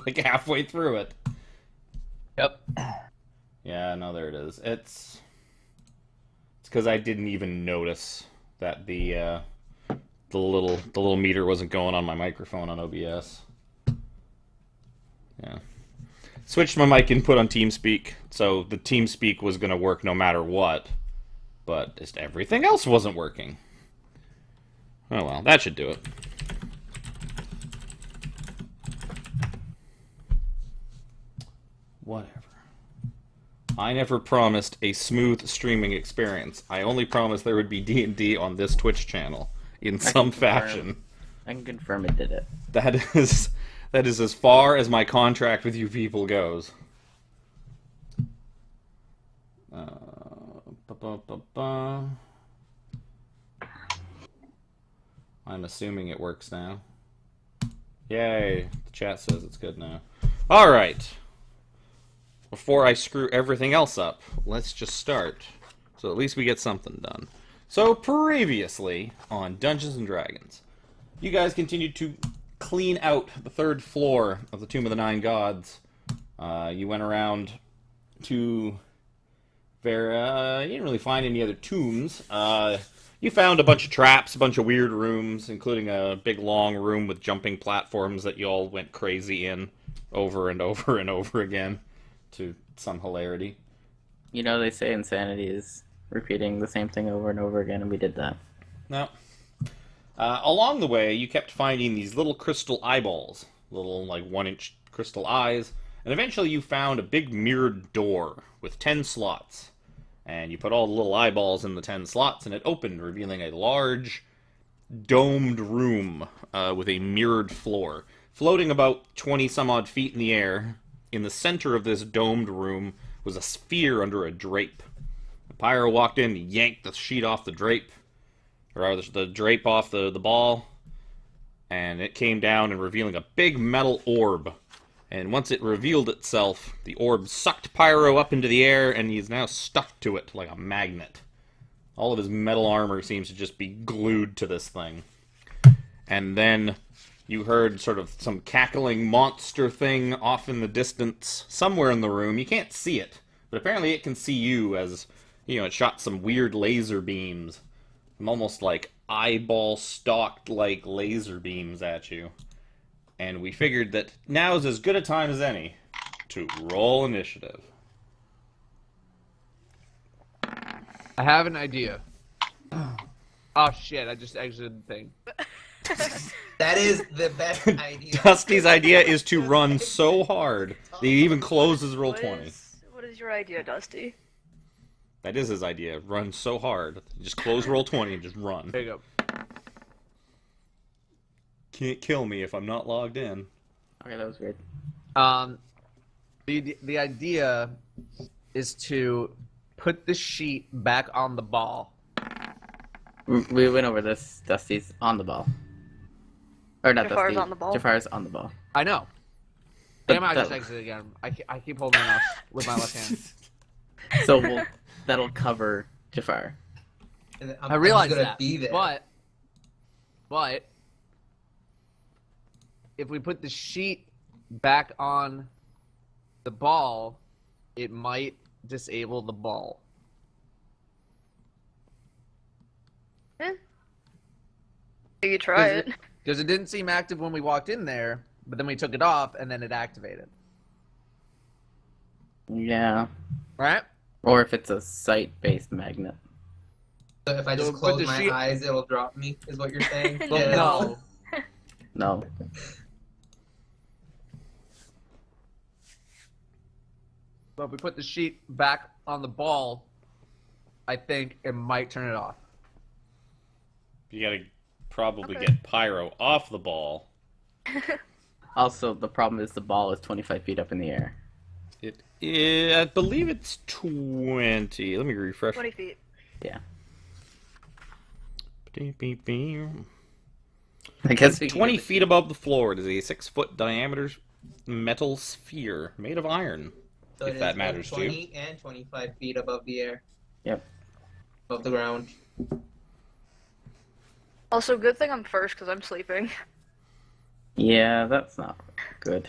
like halfway through it. Yep. Yeah, no, there it is. It's because I didn't even notice that the little meter wasn't going on my microphone on OBS. Yeah. Switched my mic input on TeamSpeak, so the TeamSpeak was going to work no matter what, but just everything else wasn't working. Oh well, that should do it. Whatever. I never promised a smooth streaming experience. I only promised there would be D&D on this Twitch channel in some fashion. I can confirm it did it. That is as far as my contract with you people goes. I'm assuming it works now. Yay, the chat says it's good now. Alright. Before I screw everything else up, let's just start. So at least we get something done. So previously on Dungeons & Dragons, you guys continued to clean out the third floor of the Tomb of the Nine Gods. You went around to... you didn't really find any other tombs. You found a bunch of traps, a bunch of weird rooms, including a big long room with jumping platforms that you all went crazy in over and over and over again to some hilarity. You know, they say insanity is repeating the same thing over and over again, and we did that. No. Along the way, you kept finding these little crystal eyeballs, little, like, 1-inch crystal eyes, and eventually you found a big mirrored door with 10 slots. And you put all the little eyeballs in the 10 slots, and it opened, revealing a large, domed room with a mirrored floor. Floating about 20-some-odd feet in the air, in the center of this domed room, was a sphere under a drape. Pyro walked in, yanked the sheet off the drape, or the drape off the ball, and it came down and revealing a big metal orb. And once it revealed itself, the orb sucked Pyro up into the air, and he's now stuck to it like a magnet. All of his metal armor seems to just be glued to this thing. And then you heard sort of some cackling monster thing off in the distance, somewhere in the room. You can't see it, but apparently it can see you as, you know, it shot some weird laser beams. Almost like eyeball-stalked like laser beams at you. And we figured that now's as good a time as any to roll initiative. I have an idea. Oh shit, I just exited the thing. That is the best idea. Dusty's idea is to run so hard that he even closes roll 20. What is your idea, Dusty? That is his idea. Run so hard. Just close roll 20 and just run. There you go. Can't kill me if I'm not logged in. Okay, that was weird. The idea is to put the sheet back on the ball. We went over this. Dusty's on the ball. Or not Jafar's Dusty. on the ball? Jafar's on the ball. I know. But Damn, I just that- exited again. I keep holding my mouse with my left hand. So that'll cover Jafar. And I realize gonna that, be there. but if we put the sheet back on the ball, it might disable the ball. You try it. Because it didn't seem active when we walked in there, but then we took it off and then it activated. Yeah. Right? Or if it's a site-based magnet. So if I just So put close the my sheet- eyes, it'll drop me, is what you're saying? Well, Yeah. no. No. But if we put the sheet back on the ball, I think it might turn it off. You gotta probably Okay. get Pyro off the ball. Also, the problem is the ball is 25 feet up in the air. I believe it's 20. Let me refresh. 20 feet. Yeah. Beep. I guess we can 20 give it- feet above the floor. It is a 6-foot diameter metal sphere made of iron. So If it that is matters to you. 20 and 25 feet above the air. Yep. Above the ground. Also, good thing I'm first because I'm sleeping. Yeah, that's not good.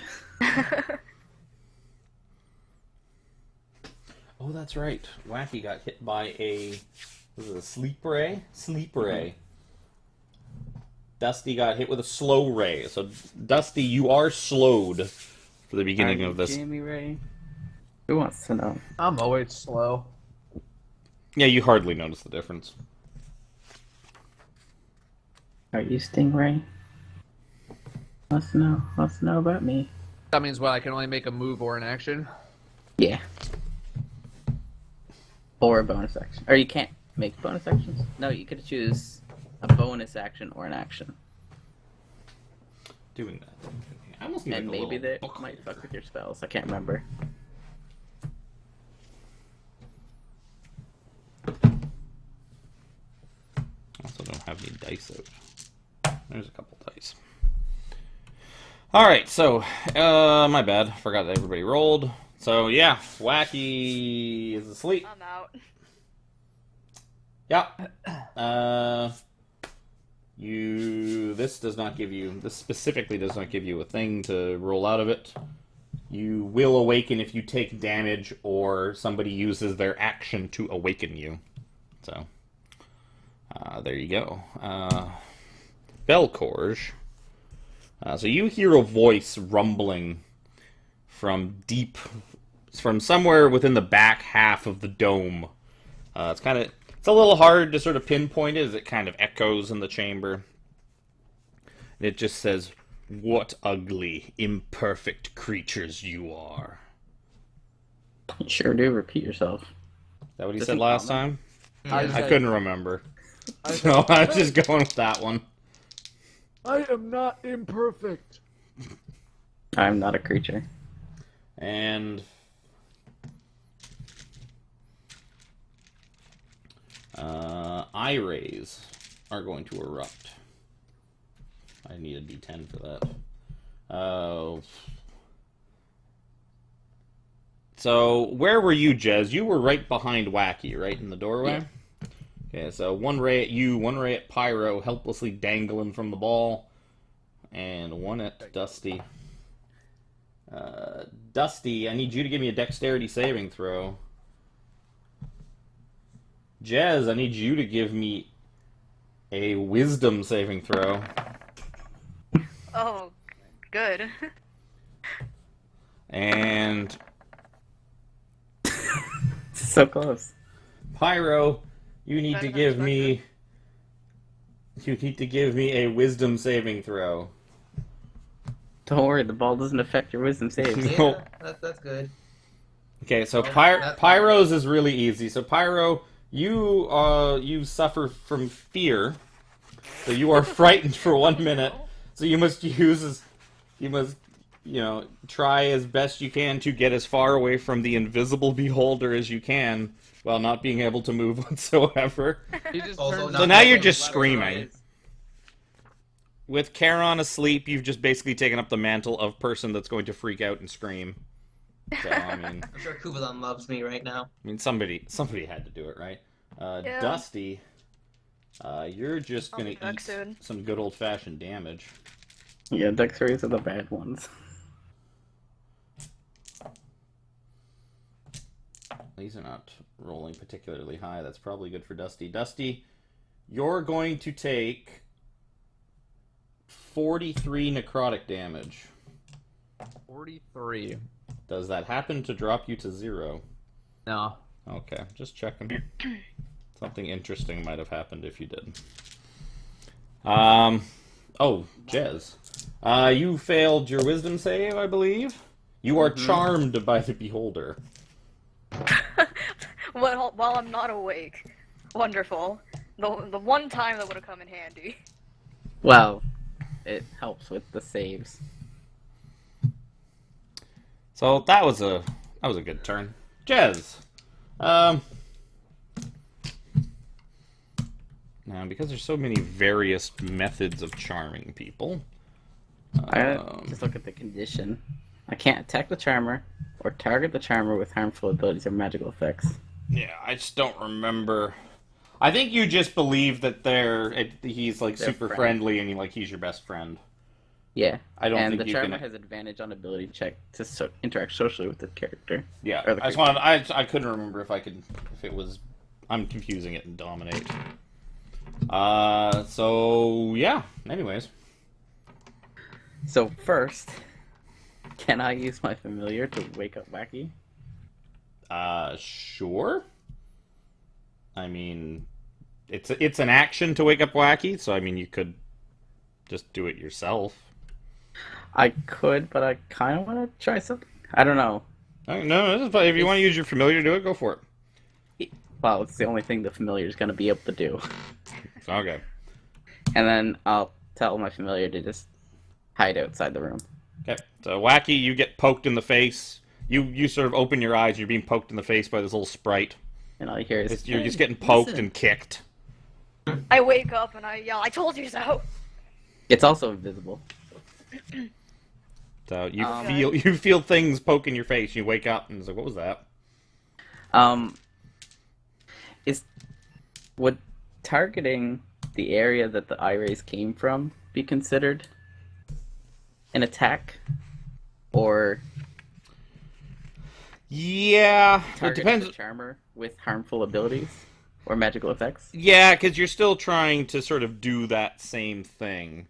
Oh, that's right. Wacky got hit by was it a sleep ray? Sleep ray. Dusty got hit with a slow ray. So, Dusty, you are slowed for the beginning of this. Jamie Ray. Who wants to know? I'm always slow. Yeah, you hardly notice the difference. Are you Stingray? Wants to know. Wants to know about me. That means what? I can only make a move or an action. Yeah. Or a bonus action. Or you can't make bonus actions? No, you could choose a bonus action or an action. Doing that. I almost need And like a maybe little they book might holder. fuck with your spells. I can't remember. I also don't have any dice out. There's a couple dice. Alright, so, my bad. Forgot that everybody rolled. So, yeah, Wacky is asleep. I'm out. Yeah. This specifically does not give you a thing to roll out of it. You will awaken if you take damage or somebody uses their action to awaken you. So, there you go. Belcorge. So you hear a voice rumbling from somewhere within the back half of the dome. It's a little hard to sort of pinpoint it as it kind of echoes in the chamber. And it just says, "What ugly, imperfect creatures you are." You sure do repeat yourself. Is that what he Does said he last comment? time? I I couldn't remember. I So I was just going with that one. I am not imperfect. I'm not a creature. And eye rays are going to erupt. I need a D10 for that. So where were you, Jez? You were right behind Wacky, right in the doorway? Okay, so one ray at you, one ray at Pyro, helplessly dangling from the ball, and one at Dusty. Dusty, I need you to give me a dexterity saving throw. Jez, I need you to give me a wisdom saving throw. Oh, good. And So close. Pyro, you need Better to than give me a wisdom saving throw. Don't worry, the ball doesn't affect your wisdom saves. Yeah, that's good. Okay, so That's Pyro's is really easy. So Pyro, you suffer from fear. So you are frightened for 1 minute. So you must try as best you can to get as far away from the invisible beholder as you can while not being able to move whatsoever. He just Also turns not So now you're knowing just what screaming. letter it is. With Charon asleep, you've just basically taken up the mantle of person that's going to freak out and scream. So, I'm sure Kuvalan loves me right now. somebody had to do it, right? Yeah. Dusty, you're just I'll gonna be back eat soon. some good old-fashioned damage. Yeah, dex rays are the bad ones. These are not rolling particularly high. That's probably good for Dusty. Dusty, you're going to take 43 necrotic damage. 43. Does that happen to drop you to 0? No. Okay, just checking. Something interesting might have happened if you did. Oh, Jez. You failed your wisdom save, I believe. You are charmed by the beholder. While I'm not awake. Wonderful. The one time that would have come in handy. Well, it helps with the saves. So that was a good turn. Jez. Now, because there's so many various methods of charming people, I just look at the condition. I can't attack the charmer or target the charmer with harmful abilities or magical effects. yeah, I just don't remember. I think you just believe that he's like They're super friends. friendly and he's your best friend. Yeah. I don't and think the you charmer can. has advantage on ability check to interact socially with the character. Yeah, Or the I just creature. wanted. I couldn't remember if I could. If it was. I'm confusing it and dominate. So yeah. Anyways. So first, can I use my familiar to wake up Wacky? Sure. I mean, it's an action to wake up Wacky, so I mean you could just do it yourself. I could, but I kind of want to try something. I don't know. No, if you want to use your familiar to do it, go for it. Well, it's the only thing the familiar is going to be able to do. Okay. And then I'll tell my familiar to just hide outside the room. Okay. So Wacky, you get poked in the face. You sort of open your eyes. And you're being poked in the face by this little sprite. And all you hear is, You're "Hey, just getting poked listen." and kicked. I wake up and I yell, "I told you so!" It's also invisible. So you Um, you feel things poke in your face. You wake up and it's like, what was that? Is would targeting the area that the eye rays came from be considered an attack, or Yeah, it targeting depends. the charmer with harmful abilities or magical effects? Yeah, because you're still trying to sort of do that same thing.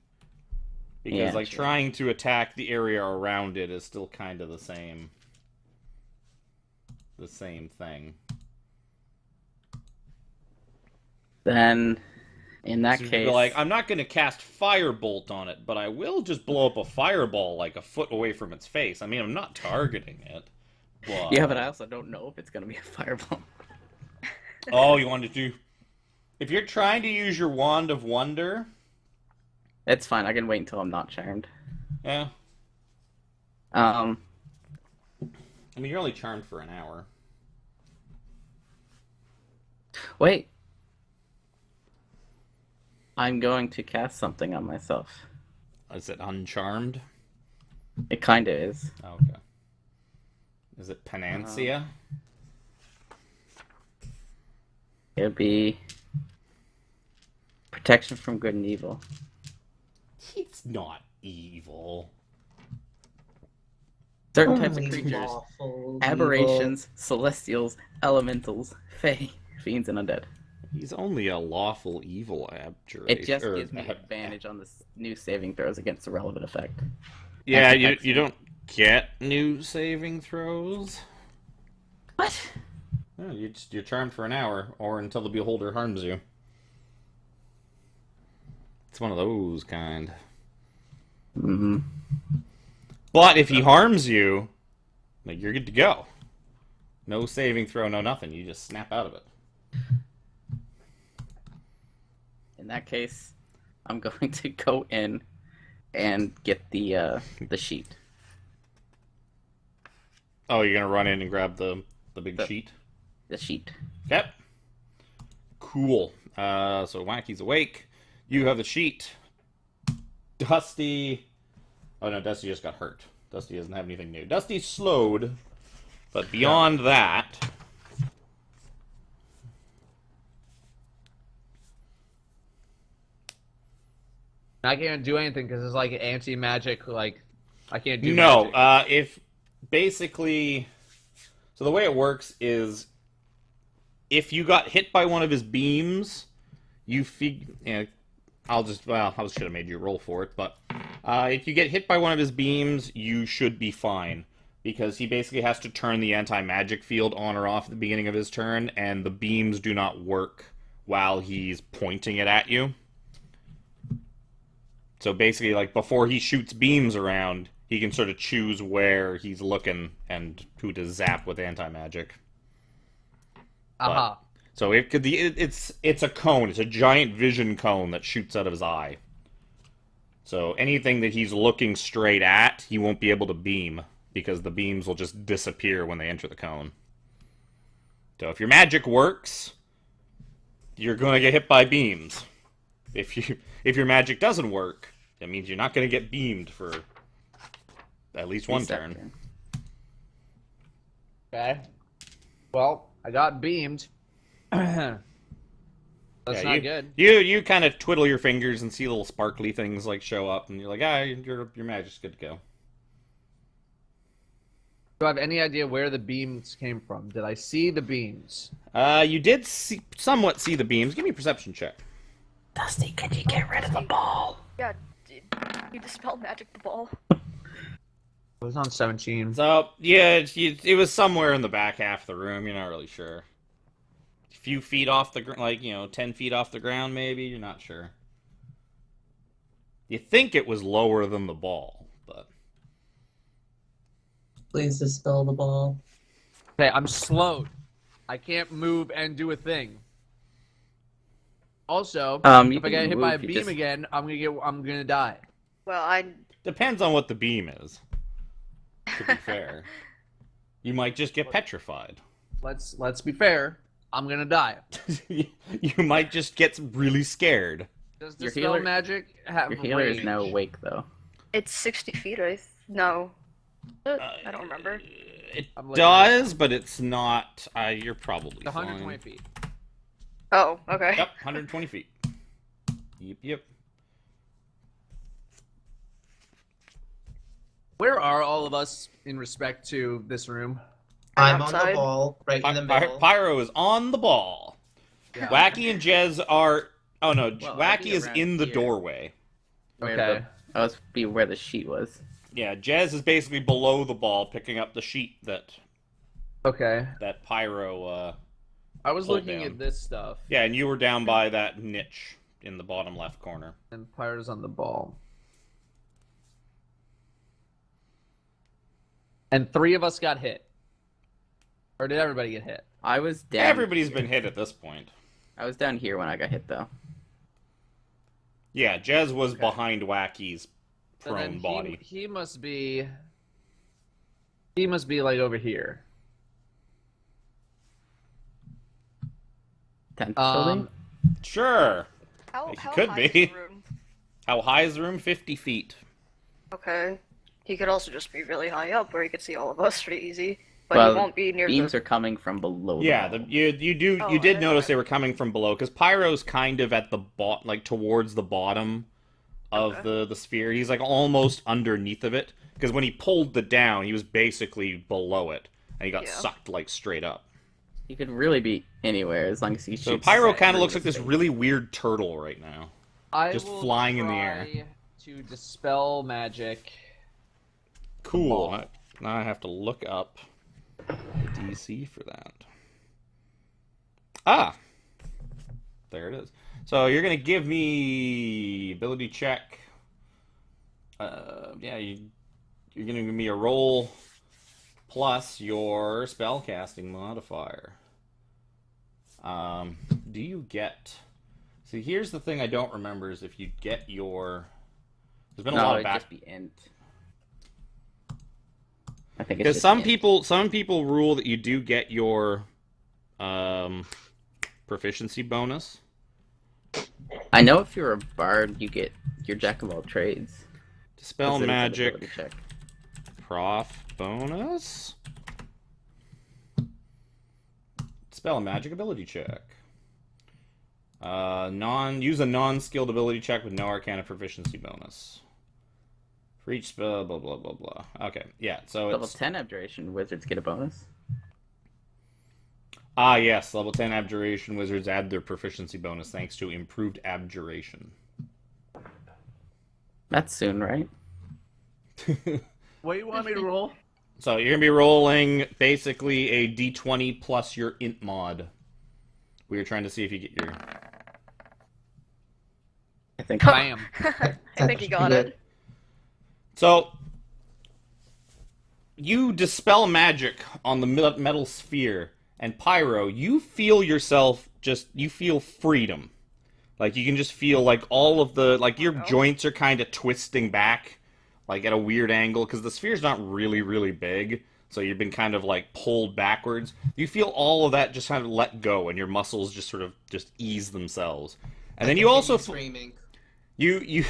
Because Yeah, like sure. trying to attack the area around it is still kind of the same thing. Then, in that So you'd case, be like, I'm not going to cast Firebolt on it, but I will just blow up a fireball like a foot away from its face. I mean, I'm not targeting it. But... yeah, but I also don't know if it's gonna be a fireball. Oh, you wanted to... If you're trying to use your Wand of Wonder... It's fine. I can wait until I'm not charmed. Yeah. I mean, you're only charmed for an hour. Wait. I'm going to cast something on myself. Is it Uncharmed? It kinda is. Okay. Is it Panacea? It'll be protection from good and evil. It's not evil. Certain types of Only creatures, lawful aberrations, celestials, elementals, fae, fiends, and undead. He's only a lawful evil abjuration. It just gives me advantage on the new saving throws against the relevant effect. Yeah, That's you don't get new saving throws. What? No, you're charmed for an hour, or until the beholder harms you. It's one of those kind. Mm-hmm. But if he harms you, like, you're good to go. No saving throw, no nothing. You just snap out of it. In that case, I'm going to go in and get the sheet. Oh, you're gonna run in and grab the big sheet? The sheet. Okay. Cool. So Wacky's awake. You have the sheet. Dusty... Oh no, Dusty just got hurt. Dusty doesn't have anything new. Dusty's slowed, but beyond that... I can't do anything because it's like anti-magic. Like, I can't do No, magic. if basically... So the way it works is if you got hit by one of his beams, you I should have made you roll for it, but if you get hit by one of his beams, you should be fine. Because he basically has to turn the anti-magic field on or off at the beginning of his turn, and the beams do not work while he's pointing it at you. So basically, like, before he shoots beams around, he can sort of choose where he's looking and who to zap with anti-magic. Aha. So it's a cone. It's a giant vision cone that shoots out of his eye. So anything that he's looking straight at, he won't be able to beam, because the beams will just disappear when they enter the cone. So if your magic works, you're going to get hit by beams. If your magic doesn't work, that means you're not going to get beamed for at least one turn. Okay. Well, I got beamed. So That's Yeah, not good. You kind of twiddle your fingers and see little sparkly things like show up, and you're like, your magic's good to go. Do I have any idea where the beams came from? Did I see the beams? You did somewhat see the beams. Give me a perception check. Dusty, could you get rid of the ball? Yeah, you dispel magic the ball. It was on 17. So yeah, it was somewhere in the back half of the room. You're not really sure. A few feet off the 10 feet off the ground, maybe. You're not sure. You think it was lower than the ball, but Please dispel the ball. Okay, I'm slowed. I can't move and do a thing. Also, You if I can get hit by a move, you beam just- again, I'm gonna die. Well, I depends on what the beam is. To be fair, you might just get petrified. Let's be fair. I'm gonna die. You might just get really scared. Does Your dispel healer- magic have Your healer is range? now awake, though. it's 60 feet. No, I don't remember. It I'm looking does, but it's not. You're probably It's 120 fine. feet. Oh, okay. Yep, 120 feet. Yep. Where are all of us in respect to this room? I'm on the Outside. ball, right in the middle. Pyro is on the ball. Yeah. Wacky and Jez are. Oh no, Well, I'd Wacky be is around in the here. doorway. Where Okay. That was be where the sheet was. Yeah, Jez is basically below the ball, picking up the sheet that Okay. Pyro. I was Hold looking down. at this stuff, Yeah, and you were down by that niche in the bottom left corner. and Pyro's on the ball. And 3 of us got hit. Or did everybody get hit? I was down. Everybody's here. been hit at this point. I was down here when I got hit, though. Yeah, Jez was Okay. behind Wacky's So then prone body. He must be. He must be like over here. 10th building? Sure. How He how could high be. is the room? How high is the room? 50 feet. Okay. He could also just be really high up, where he could see all of us pretty easy. But Well, he won't be near Beams the. are coming from below. Yeah, the wall. you Oh, did I notice thought- they were coming from below because Pyro's kind of at the like towards the bottom of Okay. the sphere. He's like almost underneath of it because when he pulled the down, he was basically below it and he got Yeah. sucked like straight up. He could really be anywhere as long as he So shoots. Pyro set kind of through looks like the this space. really weird turtle right now. I Just will flying in the air. try to dispel magic. Cool. Ball. Now I have to look up the DC for that. Ah, there it is. So you're gonna give me ability check. Yeah, you're gonna give me a roll plus your spellcasting modifier. Do you get? See, here's the thing I don't remember is if you get your. There's been a No, lot of it'd back. just be int. I think it's Because just some int. people rule that you do get your proficiency bonus. I know if you're a bard, you get your jack of all trades. Dispel Because it is an magic ability check. prof bonus. Dispel magic ability check. Use a non-skilled ability check with no arcana proficiency bonus. For each spell, blah blah blah blah. Okay, yeah. So Level it's 10 abjuration wizards get a bonus. yes, level 10 abjuration wizards add their proficiency bonus thanks to improved abjuration. That's soon, right? What do you want me to roll? So you're gonna be rolling basically a d20 plus your int mod. We were trying to see if you get your. I think. Bam. I think he got it. So you dispel magic on the metal sphere, and Pyro, you feel yourself you feel freedom. Like you can just feel like all of the your no. joints are kind of twisting back, like at a weird angle because the sphere's not really big. So you've been kind of like pulled backwards. You feel all of that just kind of let go, and your muscles just sort of just ease themselves. And then you also screaming. you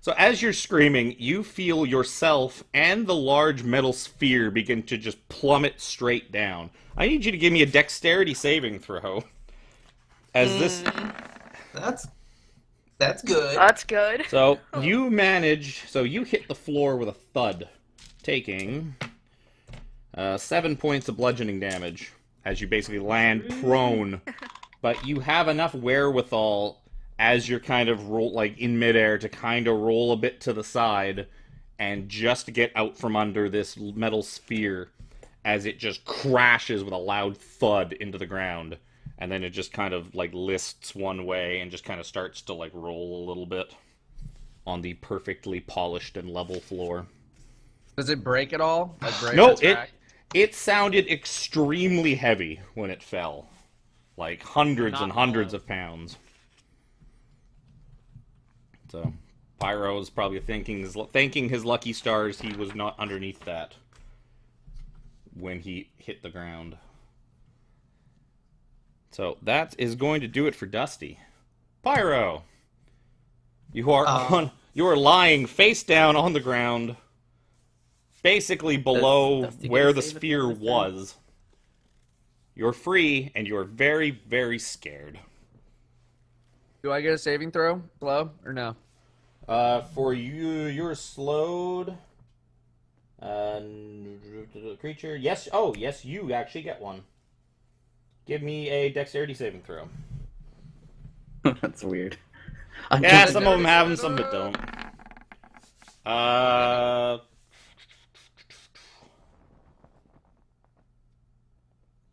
so as you're screaming, you feel yourself and the large metal sphere begin to just plummet straight down. I need you to give me a dexterity saving throw. As That's good. That's good. So you manage. So you hit the floor with a thud, taking 7 points of bludgeoning damage as you basically land prone. But you have enough wherewithal as you're kind of in midair to kind of roll a bit to the side and just get out from under this metal sphere as it just crashes with a loud thud into the ground. And then it just kind of lists one way and just kind of starts to roll a little bit on the perfectly polished and level floor. Does it break at all? No, it sounded extremely heavy when it fell. Like hundreds and hundreds of pounds. So, Pyro is probably thanking his lucky stars he was not underneath that when he hit the ground. So, that is going to do it for Dusty. Pyro! You are you are lying face down on the ground, basically below where the sphere was. You're free, and you're very, very scared. Do I get a saving throw? Slow or no? For you, you're slowed. Creature, yes. Oh, yes, you actually get one. Give me a dexterity saving throw. That's weird. Yeah, some of them have them, some that don't.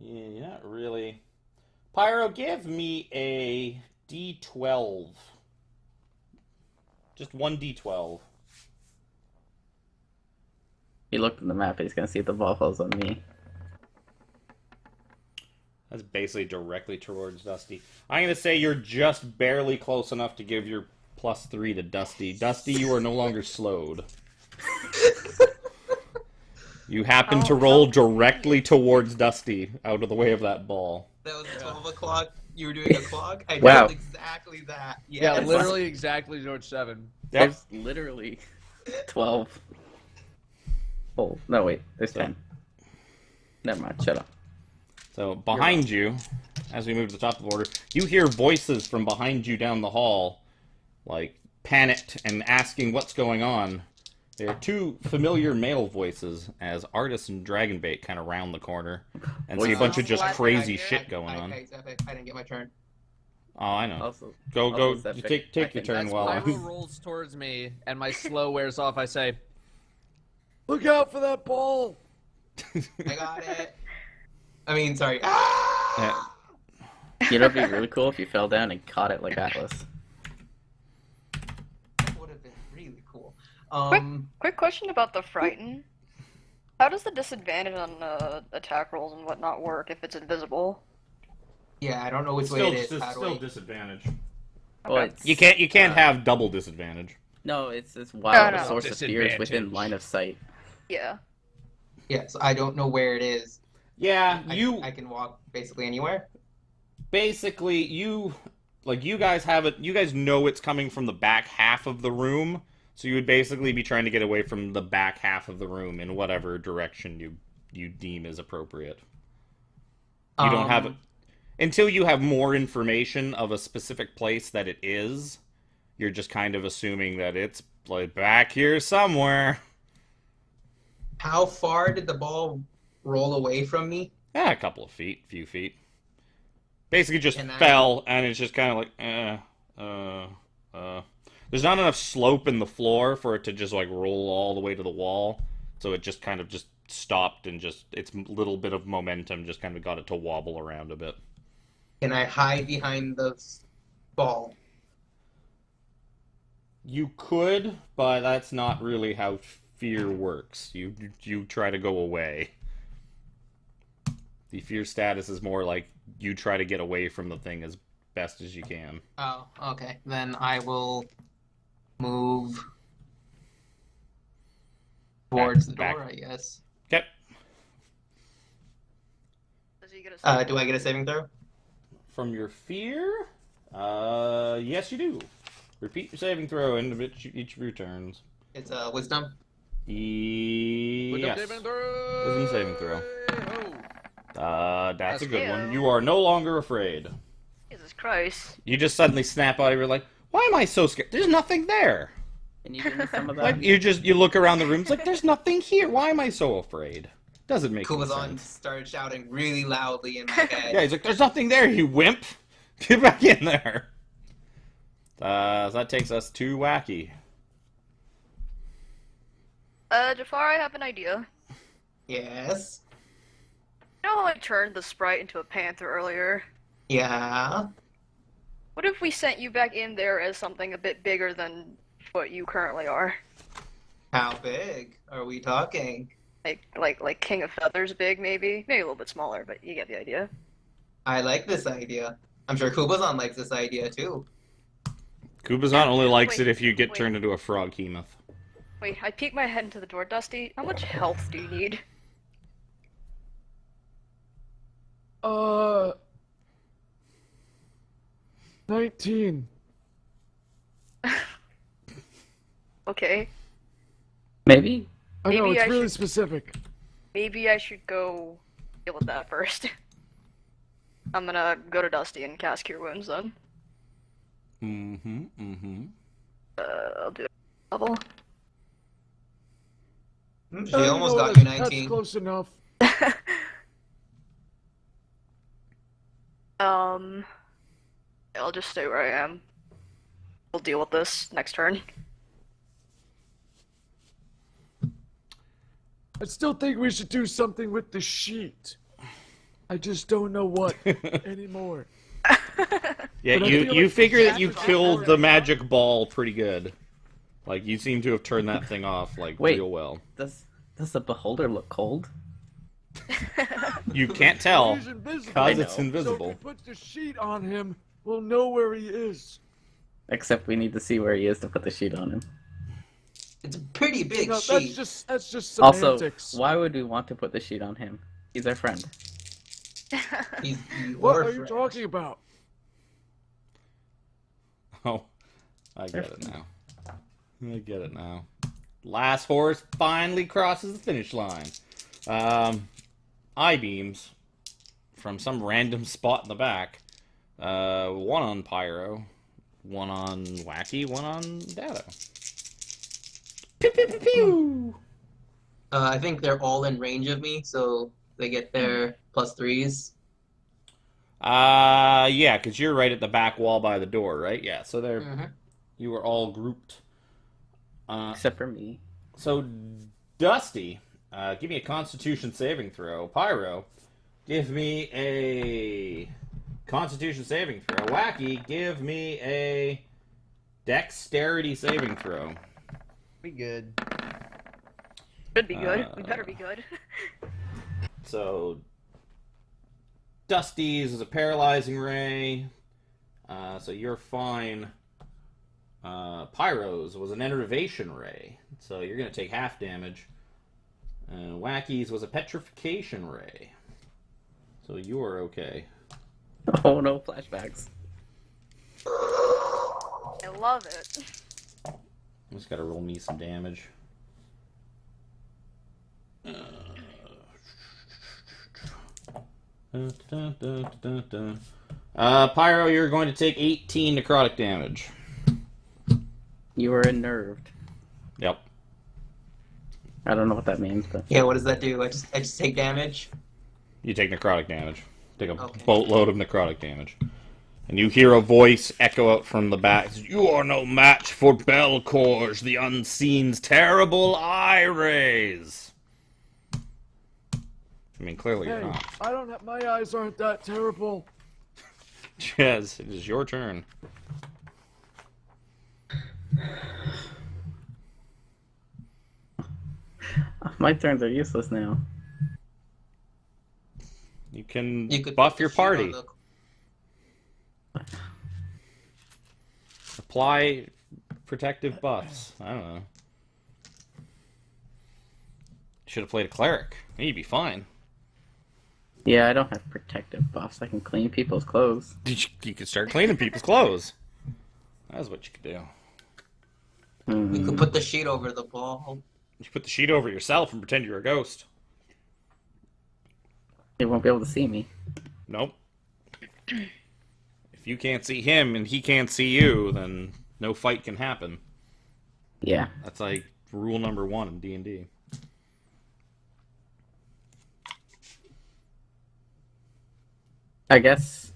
Yeah, not really. Pyro, give me a D12. Just one D12. He looked at the map, he's gonna see the ball falls on me. That's basically directly towards Dusty. I'm going to say you're just barely close enough to give your +3 to Dusty. Dusty, you are no longer slowed. You happen to roll directly towards Dusty out of the way of that ball. That was 12 o'clock. You were doing a clock? I Wow. did exactly that. Yeah, Yes. literally exactly George 7. Yep. There's literally 12. Oh, no, wait, there's 10. Never mind, shut up. So, behind you, as we move to the top of the order, you hear voices from behind you down the hall, panicked and asking what's going on. There are two familiar male voices as Artis and Dragonbait kind of round the corner and see a bunch of just Last crazy idea. shit going on. Okay, I didn't get my turn. Oh, I know. Also, Go, also Zephyr, take I your can- turn As while Pyro I'm... rolls towards me and my slow wears off, I say, "Look out for that ball!" I got it. I mean, sorry. Ah! You know, it'd be really cool if you fell down and caught it like Atlas. That would have been really cool. Quick question about the frighten. How does the disadvantage on attack rolls and whatnot work if it's invisible? Yeah, I don't know which way Still, it is. it's How do still I- disadvantage. Well, Okay. it's, You can't have double disadvantage. No, it's this wild no. source of fears within line of sight. Yeah. Yes, I don't know where it is. Yeah, I can walk basically anywhere. basically you guys have it. You guys know it's coming from the back half of the room, so you would basically be trying to get away from the back half of the room in whatever direction you deem is appropriate. You don't have it until you have more information of a specific place that it is. You're just kind of assuming that it's back here somewhere. How far did the ball roll away from me? Yeah, a couple of feet, few feet. Basically just And I- fell, and it's just kind of There's not enough slope in the floor for it to just roll all the way to the wall, so it just kind of just stopped and just its little bit of momentum just kind of got it to wobble around a bit. Can I hide behind the ball? You could, but that's not really how fear works. You try to go away. The fear status is more like you try to get away from the thing as best as you can. Oh, okay. Then I will move towards the Back. door, I guess. Okay. Does he get a Do I get a saving throw? From your fear? Yes you do. Repeat your saving throw into each of your turns. It's wisdom. Yes. Wisdom saving throw. Oh. That's a good That's one. good. You are no longer afraid. He's Jesus Christ. You just suddenly snap out of your like, why am I so scared? There's nothing there. Can you give me some of that? Like you look around the room, it's like there's nothing here. Why am I so afraid? Doesn't make any Kubazon sense. started shouting really loudly in my head. Yeah, he's like, there's nothing there, you wimp. Get back in there. So that takes us to Wacky. Jafar, I have an idea. Yes. You know how I turned the sprite into a panther earlier? Yeah. What if we sent you back in there as something a bit bigger than what you currently are? How big are we talking? Like King of Feathers big, maybe? Maybe a little bit smaller, but you get the idea. I like this idea. I'm sure Kubazon likes this idea too. Kubazan only likes Wait, it if you get wait. turned into a frog Hemoth. Wait, I peek my head into the door, Dusty. How much health do you need? 19. Okay. Maybe? I know, Maybe it's I really should- specific. Maybe I should go deal with that first. I'm gonna go to Dusty and cast Cure Wounds then. I'll do it. Level. She Oh, almost you know got what, you that's 19. close enough. I'll just stay where I am. We'll deal with this next turn. I still think we should do something with the sheet. I just don't know what anymore. Yeah, But I you feel you like figure that that's you what killed I- the magic ball pretty good. Like you seem to have turned that thing off like Wait. real well. Does the beholder look cold? You can't tell He's invisible. because I it's know. So invisible. if we put the sheet on him, we'll know where he is. Except we need to see where he is to put the sheet on him. It's a pretty big No, sheet. that's just Also, semantics. why would we want to put the sheet on him? He's our friend. He's What your are you friend. talking about? Oh, I get it now. I get it now. Last horse finally crosses the finish line. I-beams from some random spot in the back. One on Pyro, one on Wacky, one on Dado. Pew, pew, pew, pew. I think they're all in range of me, so they get their +3s. Yeah, because you're right at the back wall by the door, right? Yeah, so they're Mm-hmm. you were all grouped. Except for me. So, Dusty, give me a Constitution saving throw. Pyro, give me a Constitution saving throw. Wacky, give me a Dexterity saving throw. We good. Should be good. We better be good. So, Dusty's is a paralyzing ray. So you're fine. Pyro's was an enervation ray. So you're going to take half damage. Wacky's was a petrification ray. So you're okay. Oh no, flashbacks. I love it. Just got to roll me some damage. Pyro, you're going to take 18 necrotic damage. You were unnerved. Yep. I don't know what that means, but Yeah, what does that do? I just take damage. You take necrotic damage. Take a Okay. boatload of necrotic damage. And you hear a voice echo out from the back. You are no match for Belcourge, the Unseen's terrible eye rays. I mean, clearly you're Hey, not. I don't have, my eyes aren't that terrible. Jez, it is your turn. my turns are useless now. You can You could buff put the your sheet party. on the- Apply protective buffs. I don't know. Should have played a cleric. You'd be fine. Yeah, I don't have protective buffs. I can clean people's clothes. You could start cleaning people's clothes. That's what you could do. You could put the sheet over the ball. You put the sheet over yourself and pretend you're a ghost. They won't be able to see me. Nope. if you can't see him and he can't see you, then no fight can happen. Yeah. That's like rule number 1 in D&D. I guess.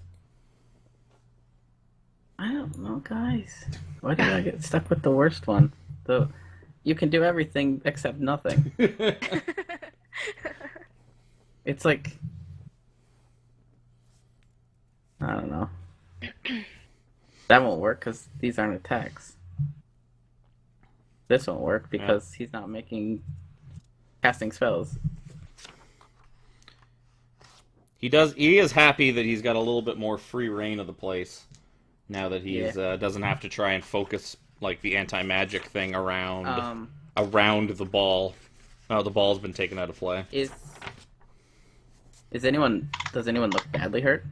I don't know, guys. Why did I get stuck with the worst one? You can do everything except nothing. It's like, I don't know. That won't work because these aren't attacks. This won't work because he's not casting spells. He is happy that he's got a little bit more free reign of the place now that he's doesn't have to try and focus like the anti-magic thing around the ball. Oh, the ball's been taken out of play. Does anyone look badly hurt?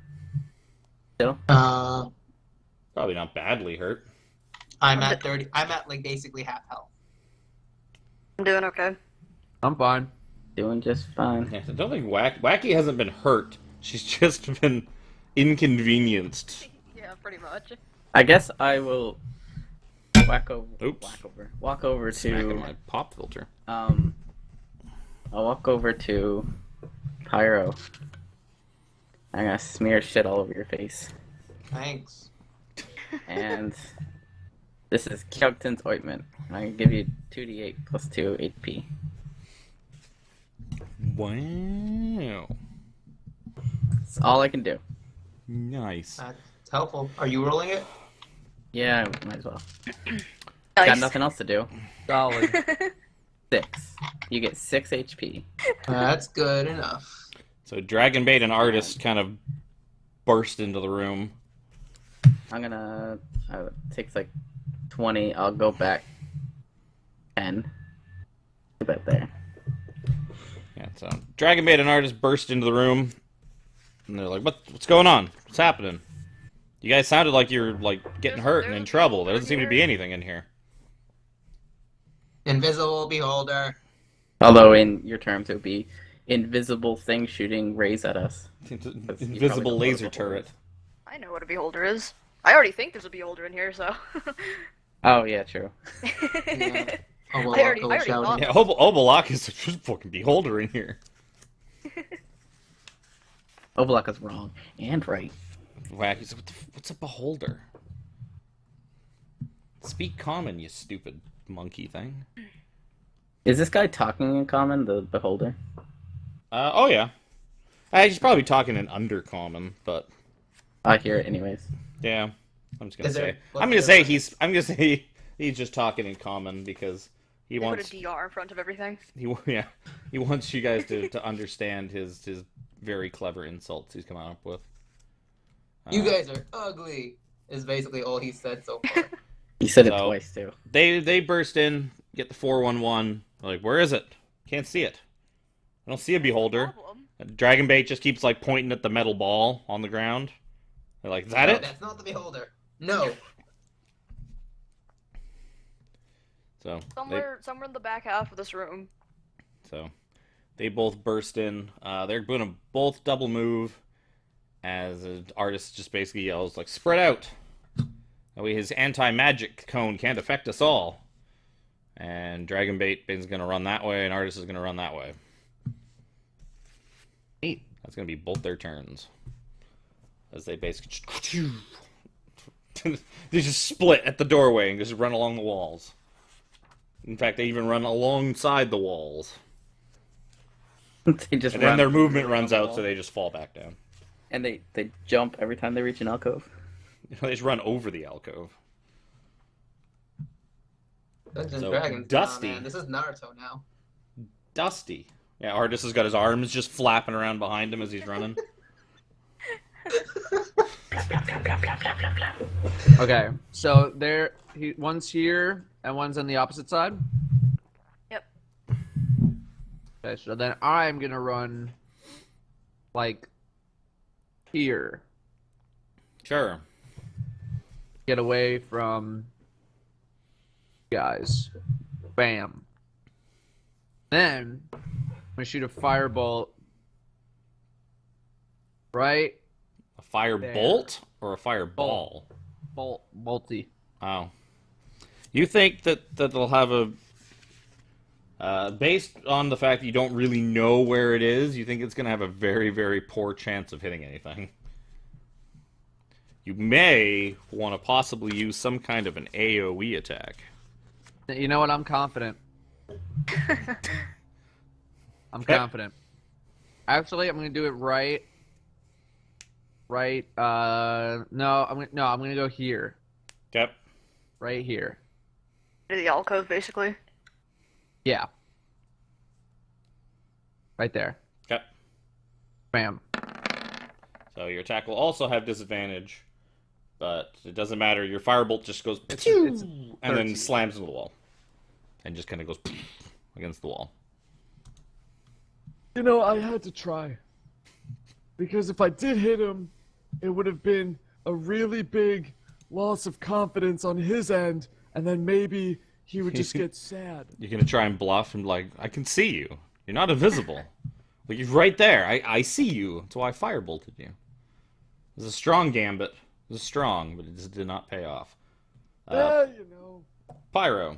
Still? Probably not badly hurt. I'm at 30. I'm at like basically half health. I'm doing okay. I'm fine. Doing just fine. Yeah, I don't think Wacky hasn't been hurt. She's just been inconvenienced. Yeah, pretty much. I guess I will walk over Smacking to my pop filter. I'll walk over to Pyro. I'm gonna smear shit all over your face. Thanks. And this is Kelton's ointment. I'm gonna give you 2d8 plus 2 HP. Wow. That's all I can do. Nice. That's helpful. Are you rolling it? Yeah, might as well. Nice. Got nothing else to do. Solid. 6. You get 6 HP. That's good enough. So Dragonbait and Artist kind of burst into the room. I'm gonna. It takes like 20. I'll go back 10. Put that there. Yeah, so Dragonbait and Artist burst into the room, and they're like, "What's going on? What's happening? You guys sounded like you're like getting hurt and in trouble. There doesn't seem to be anything in here." Invisible beholder. Although in your terms it would be invisible thing shooting rays at us. Invisible laser turret. I know what a beholder is. I already think there's a beholder in here, so. Oh yeah, true. Yeah. Oh, well, I already shouted. thought. Yeah, Obalak is just a fucking beholder in here. Ovalak is wrong and right. Wacky's like, what's a beholder? Speak common, you stupid monkey thing. Is this guy talking in common, the beholder? Oh yeah. He's probably talking in undercommon, but I hear it anyways. yeah. I'm just gonna Is there- say. what's I'm gonna the say difference? I'm gonna say he's just talking in common because he They put wants a DR in front of everything. he wants you guys to understand his very clever insults he's come up with. You guys are ugly. Is basically all he said so far. He said it So- twice too. They burst in, get the 411. Like, where is it? Can't see it. I don't see a beholder. Problem. Dragonbait just keeps like pointing at the metal ball on the ground. They're like, is that No, it? That's not the beholder. No. So Somewhere in the back half of this room. they both burst in. They're gonna both double move as an artist just basically yells like, spread out. That way his anti-magic cone can't affect us all. And Dragonbait is gonna run that way, and Artist is gonna run that way. Neat. That's gonna be both their turns. As they basically just they just split at the doorway and just run along the walls. In fact, they even run alongside the walls. They just And then run their movement runs the out, wall. so they just fall back down. And they jump every time they reach an alcove. They just run over the alcove. Dungeons So, and Dragons. Dusty. Nah, man. This is Naruto now. Dusty. Yeah, Artist has got his arms just flapping around behind him as he's running. Okay, so one's here and one's on the opposite side. Yep. Okay, so then I'm gonna run like here, Sure. get away from guys. Bam. Then I'm gonna shoot a firebolt right A fire There. bolt? Or a fireball? Bolty. Oh. You think that they'll have a... based on the fact that you don't really know where it is, you think it's going to have a very, very poor chance of hitting anything. You may want to possibly use some kind of an AoE attack. You know what? I'm confident. I'm Okay. confident. Actually, I'm gonna do it right. No, I'm gonna go here. Okay. Right here. The alcove, basically. Yeah. Right there. Okay. Bam. So your attack will also have disadvantage, but it doesn't matter. Your firebolt just goes It's and then 13. slams into the wall, and just kind of goes against the wall. You know, I had to try. Because if I did hit him, it would have been a really big loss of confidence on his end, and then maybe he would just get sad. You're gonna try and bluff and like, I can see you. You're not invisible. Like you're right there. I see you. That's why I firebolted you. It was a strong gambit. It was strong, but it just did not pay off. Yeah, you know. Pyro.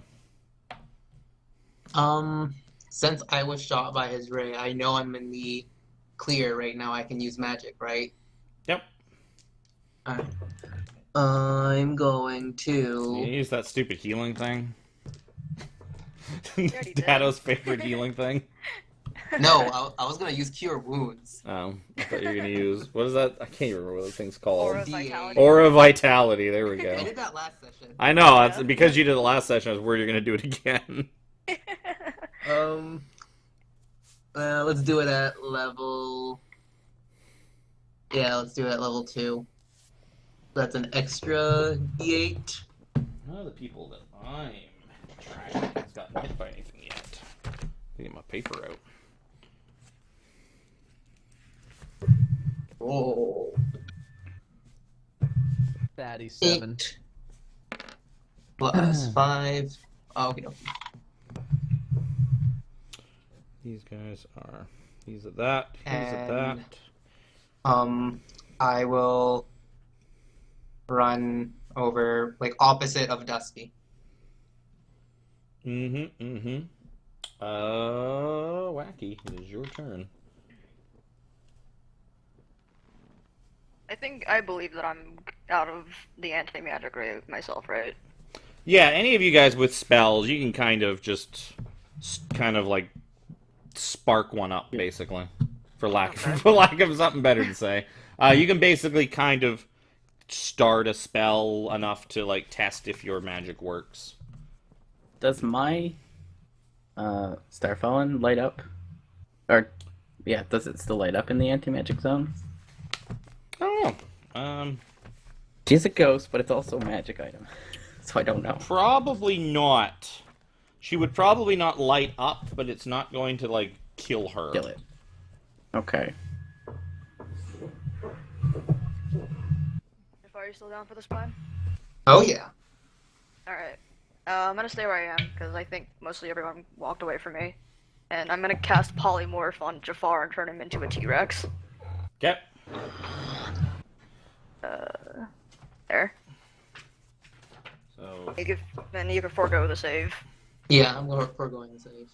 Since I was shot by his ray, I know I'm in the clear right now. I can use magic, right? Yep. Alright. I'm going You to. use that stupid healing thing. already did. Dato's favorite healing thing. No, I was gonna use cure wounds. Oh, I thought you were gonna use, what is that? I can't even remember what the thing's called. Aura of D8. vitality. Aura Vitality. There we I go. did that last session. I know. That's because you did it last session. I was worried you're gonna do it again. Let's do it at level. Yeah, let's do it at level 2. That's an extra D8. None of the people that I'm tracking has gotten hit by anything yet. Let me get my paper out. Oh. Fatty 7. 8 plus 5. Oh, okay. These guys are. He's at that. He's at that. I will run over, like, opposite of Dusty. Wacky. It is your turn. I believe that I'm out of the anti-magic ray myself, right? Yeah, any of you guys with spells, you can kind of just, kind of like, spark one up, basically, for lack of something better to say. You can basically kind of start a spell enough to like test if your magic works. Does my Starfallen light up? Or, yeah, does it still light up in the anti-magic zone? I don't know. She's a ghost, but it's also a magic item. So I don't know. Probably not. She would probably not light up, but it's not going to like kill her. Kill it. Okay. Are you still down for this plan? Oh, yeah. Alright. I'm gonna stay where I am, because I think mostly everyone walked away from me. And I'm gonna cast Polymorph on Jafar and turn him into a T-Rex. Yep. There. So, Then you can forego the save. Yeah, I'm going to save.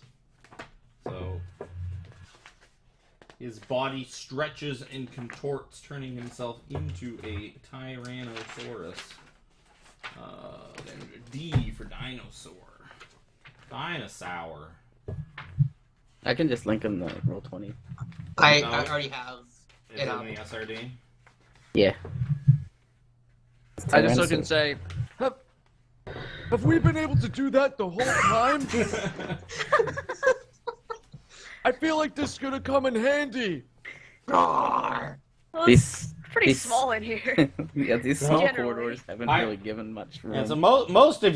so his body stretches and contorts, turning himself into a Tyrannosaurus. Then a D for dinosaur. Dinosaur. I can just link in the Roll20. I No. already have Is it it up. in the SRD? Yeah. I just look and say, Have we been able to do that the whole time? I feel like this is gonna come in handy. Roar! Well, These- it's pretty these- small in here. Yeah, these small Generally. corridors haven't I- really given much room. And so most of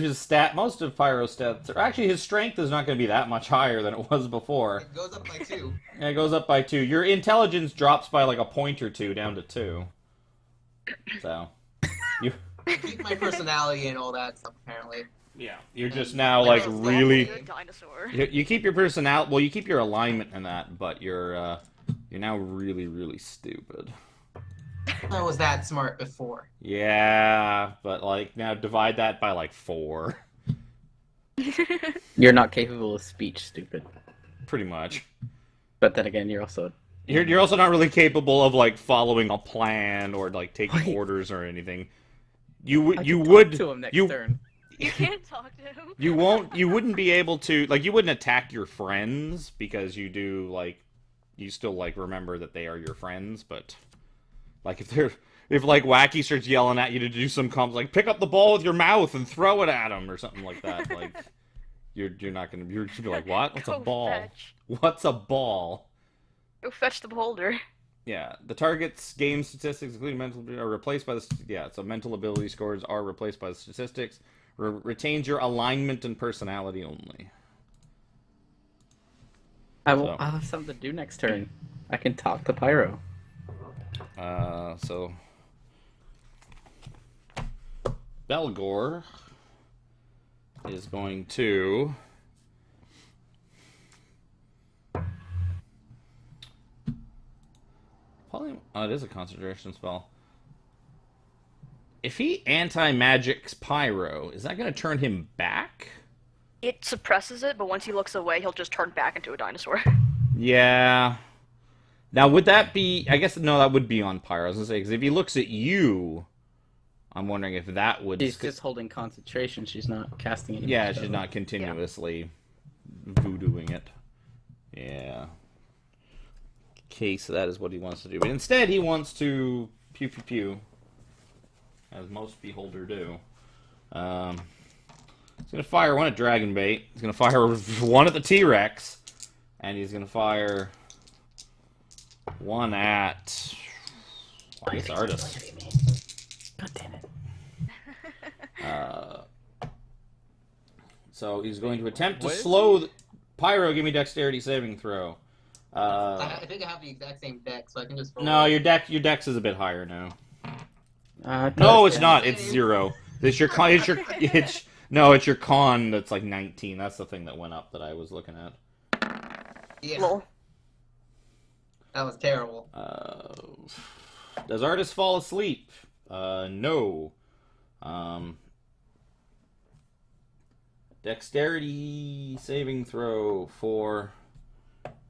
Pyro's stats, or actually his strength is not going to be that much higher than it was before. It goes up by 2. Yeah, it goes up by 2. Your intelligence drops by like a point or 2 down to 2. So, you Keep my personality and all that stuff, apparently. yeah, you're just now like Like, really. Good dinosaur. You keep your personality. Well, you keep your alignment in that, but you're now really stupid. I was that smart before. Yeah, but like now divide that by like 4, You're not capable of speech, stupid. pretty much. But then again, you're also You're also not really capable of like following a plan or like taking Wait. orders or anything. You I you can would talk to him next you turn. You can't talk to him. you wouldn't be able to like you wouldn't attack your friends because you do like you still like remember that they are your friends, but like if like Wacky starts yelling at you to do some comms like pick up the ball with your mouth and throw it at him or something like that, like you're not gonna you're just gonna be like what? What's a Go ball? fetch. What's a ball? Go fetch the beholder. Yeah, the target's game statistics, including mental, are replaced by the so mental ability scores are replaced by the statistics. Retains your alignment and personality only. I'll have something to do next turn. I can talk to Pyro. So Belgor is going to oh, it is a concentration spell. If he anti-magics Pyro, is that going to turn him back? It suppresses it, but once he looks away, he'll just turn back into a dinosaur. Yeah. Now, would that be... I guess, no, that would be on Pyro. I was going to say, because if he looks at you, I'm wondering if that would... She's just holding concentration. She's not casting any. Yeah, she's not continuously voodooing it. Yeah. Case that is what he wants to do. But instead, he wants to pew pew pew. As most beholder do. He's going to fire one at Dragon Bait. He's going to fire one at the T-Rex. And he's going to fire one at... Nice artist. God damn it. So he's going to attempt to slow... Pyro, give me dexterity saving throw. I think I have the exact same deck, so I can just roll. No, your dex is a bit higher now. No, it's not. It's 0. It's your con. It's your con. That's like 19. That's the thing that went up that I was looking at. Yeah, Lol. that was terrible. Does artist fall asleep? No. Dexterity saving throw for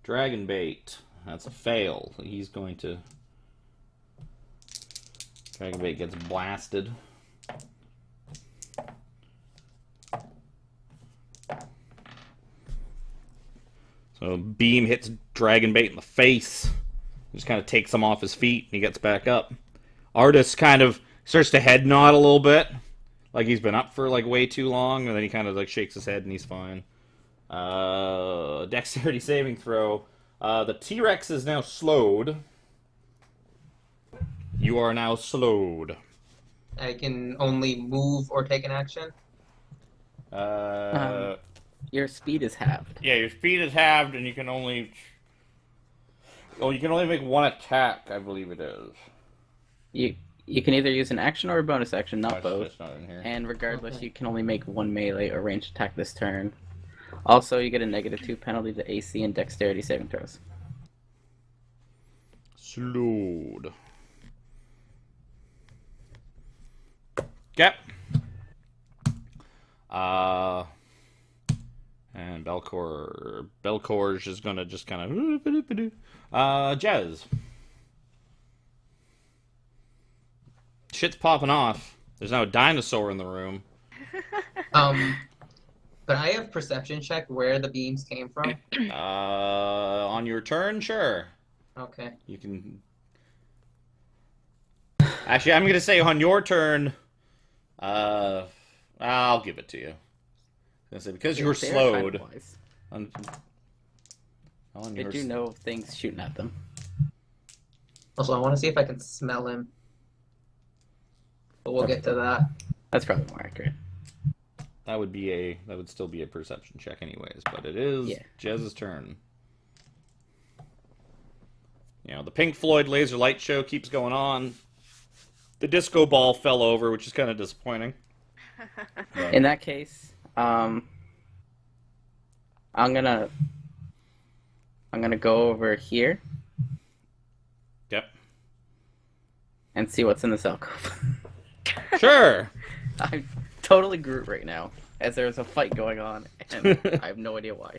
Dragon Bait. That's a fail. He's going to. Dragon Bait gets blasted. So beam hits Dragon Bait in the face. Just kind of takes him off his feet and he gets back up. Artist kind of starts to head nod a little bit. Like he's been up for like way too long, and then he kind of like shakes his head and he's fine. Dexterity saving throw. The T-Rex is now slowed. You are now slowed. I can only move or take an action. Your speed is halved. Yeah, your speed is halved, and you can only... Well, you can only make one attack, I believe it is. You can either use an action or a bonus action, not both. It's not in here. And regardless, you can only make one melee or ranged attack this turn. Also, you get a -2 penalty to AC and dexterity saving throws. Slowed. Yep. And Belcor's just gonna just kind of Jez. Shit's popping off. There's now a dinosaur in the room. But I have perception check where the beams came from. On your turn, sure. Okay. You can. Actually, I'm gonna say on your turn. I'll give it to you. I was gonna say because you were slowed. On They do know of things shooting at them. Also, I want to see if I can smell him. But we'll get to that. That's probably more accurate. That would still be a perception check anyways, but it is Jez's turn. You know, the Pink Floyd laser light show keeps going on. The disco ball fell over, which is kind of disappointing. In that case, I'm gonna go over here. Yep. and see what's in this alcove. Sure. I'm totally Groot right now, as there's a fight going on, and I have no idea why.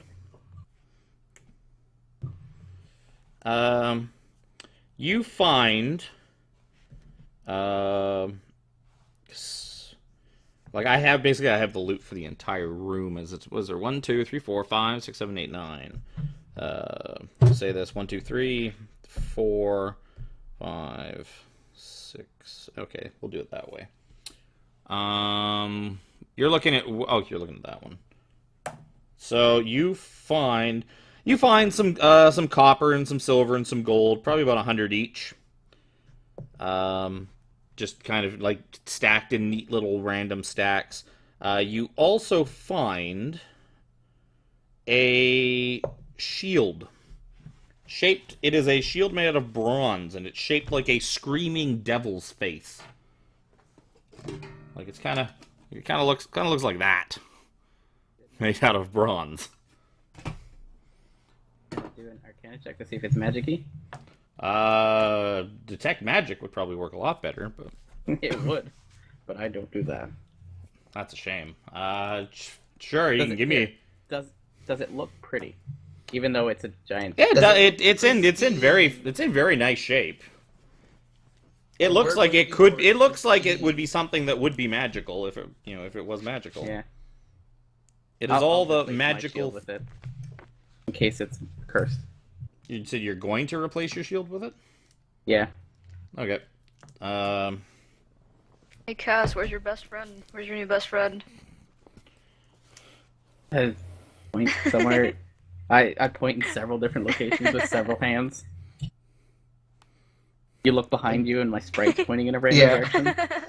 You find, like I have the loot for the entire room. As it was there 1, 2, 3, 4, 5, 6, 7, 8, 9. Say this 1, 2, 3, 4, 5, 6. Okay, we'll do it that way. You're looking at that one. So you find some copper and some silver and some gold, probably about 100 each. Just kind of like stacked in neat little random stacks. You also find a shield. It is a shield made out of bronze, and it's shaped like a screaming devil's face. Like it kind of looks like that, made out of bronze. Do an Arcana check to see if it's magic-y. Detect magic would probably work a lot better, but It would, but I don't do that. that's a shame. Sure, you can give me. Does it look pretty, even though it's a giant? Yeah, it's in very nice shape. It looks like it could. It looks like it would be something that would be magical if it was magical. Yeah. It is I'll the replace my magical. shield with it, in case it's cursed. You said you're going to replace your shield with it? Yeah. Okay. Hey Cass, where's your best friend? Where's your new best friend? I point somewhere. I point in several different locations with several hands. You look behind you, and my sprite's pointing in a random Yeah. direction. I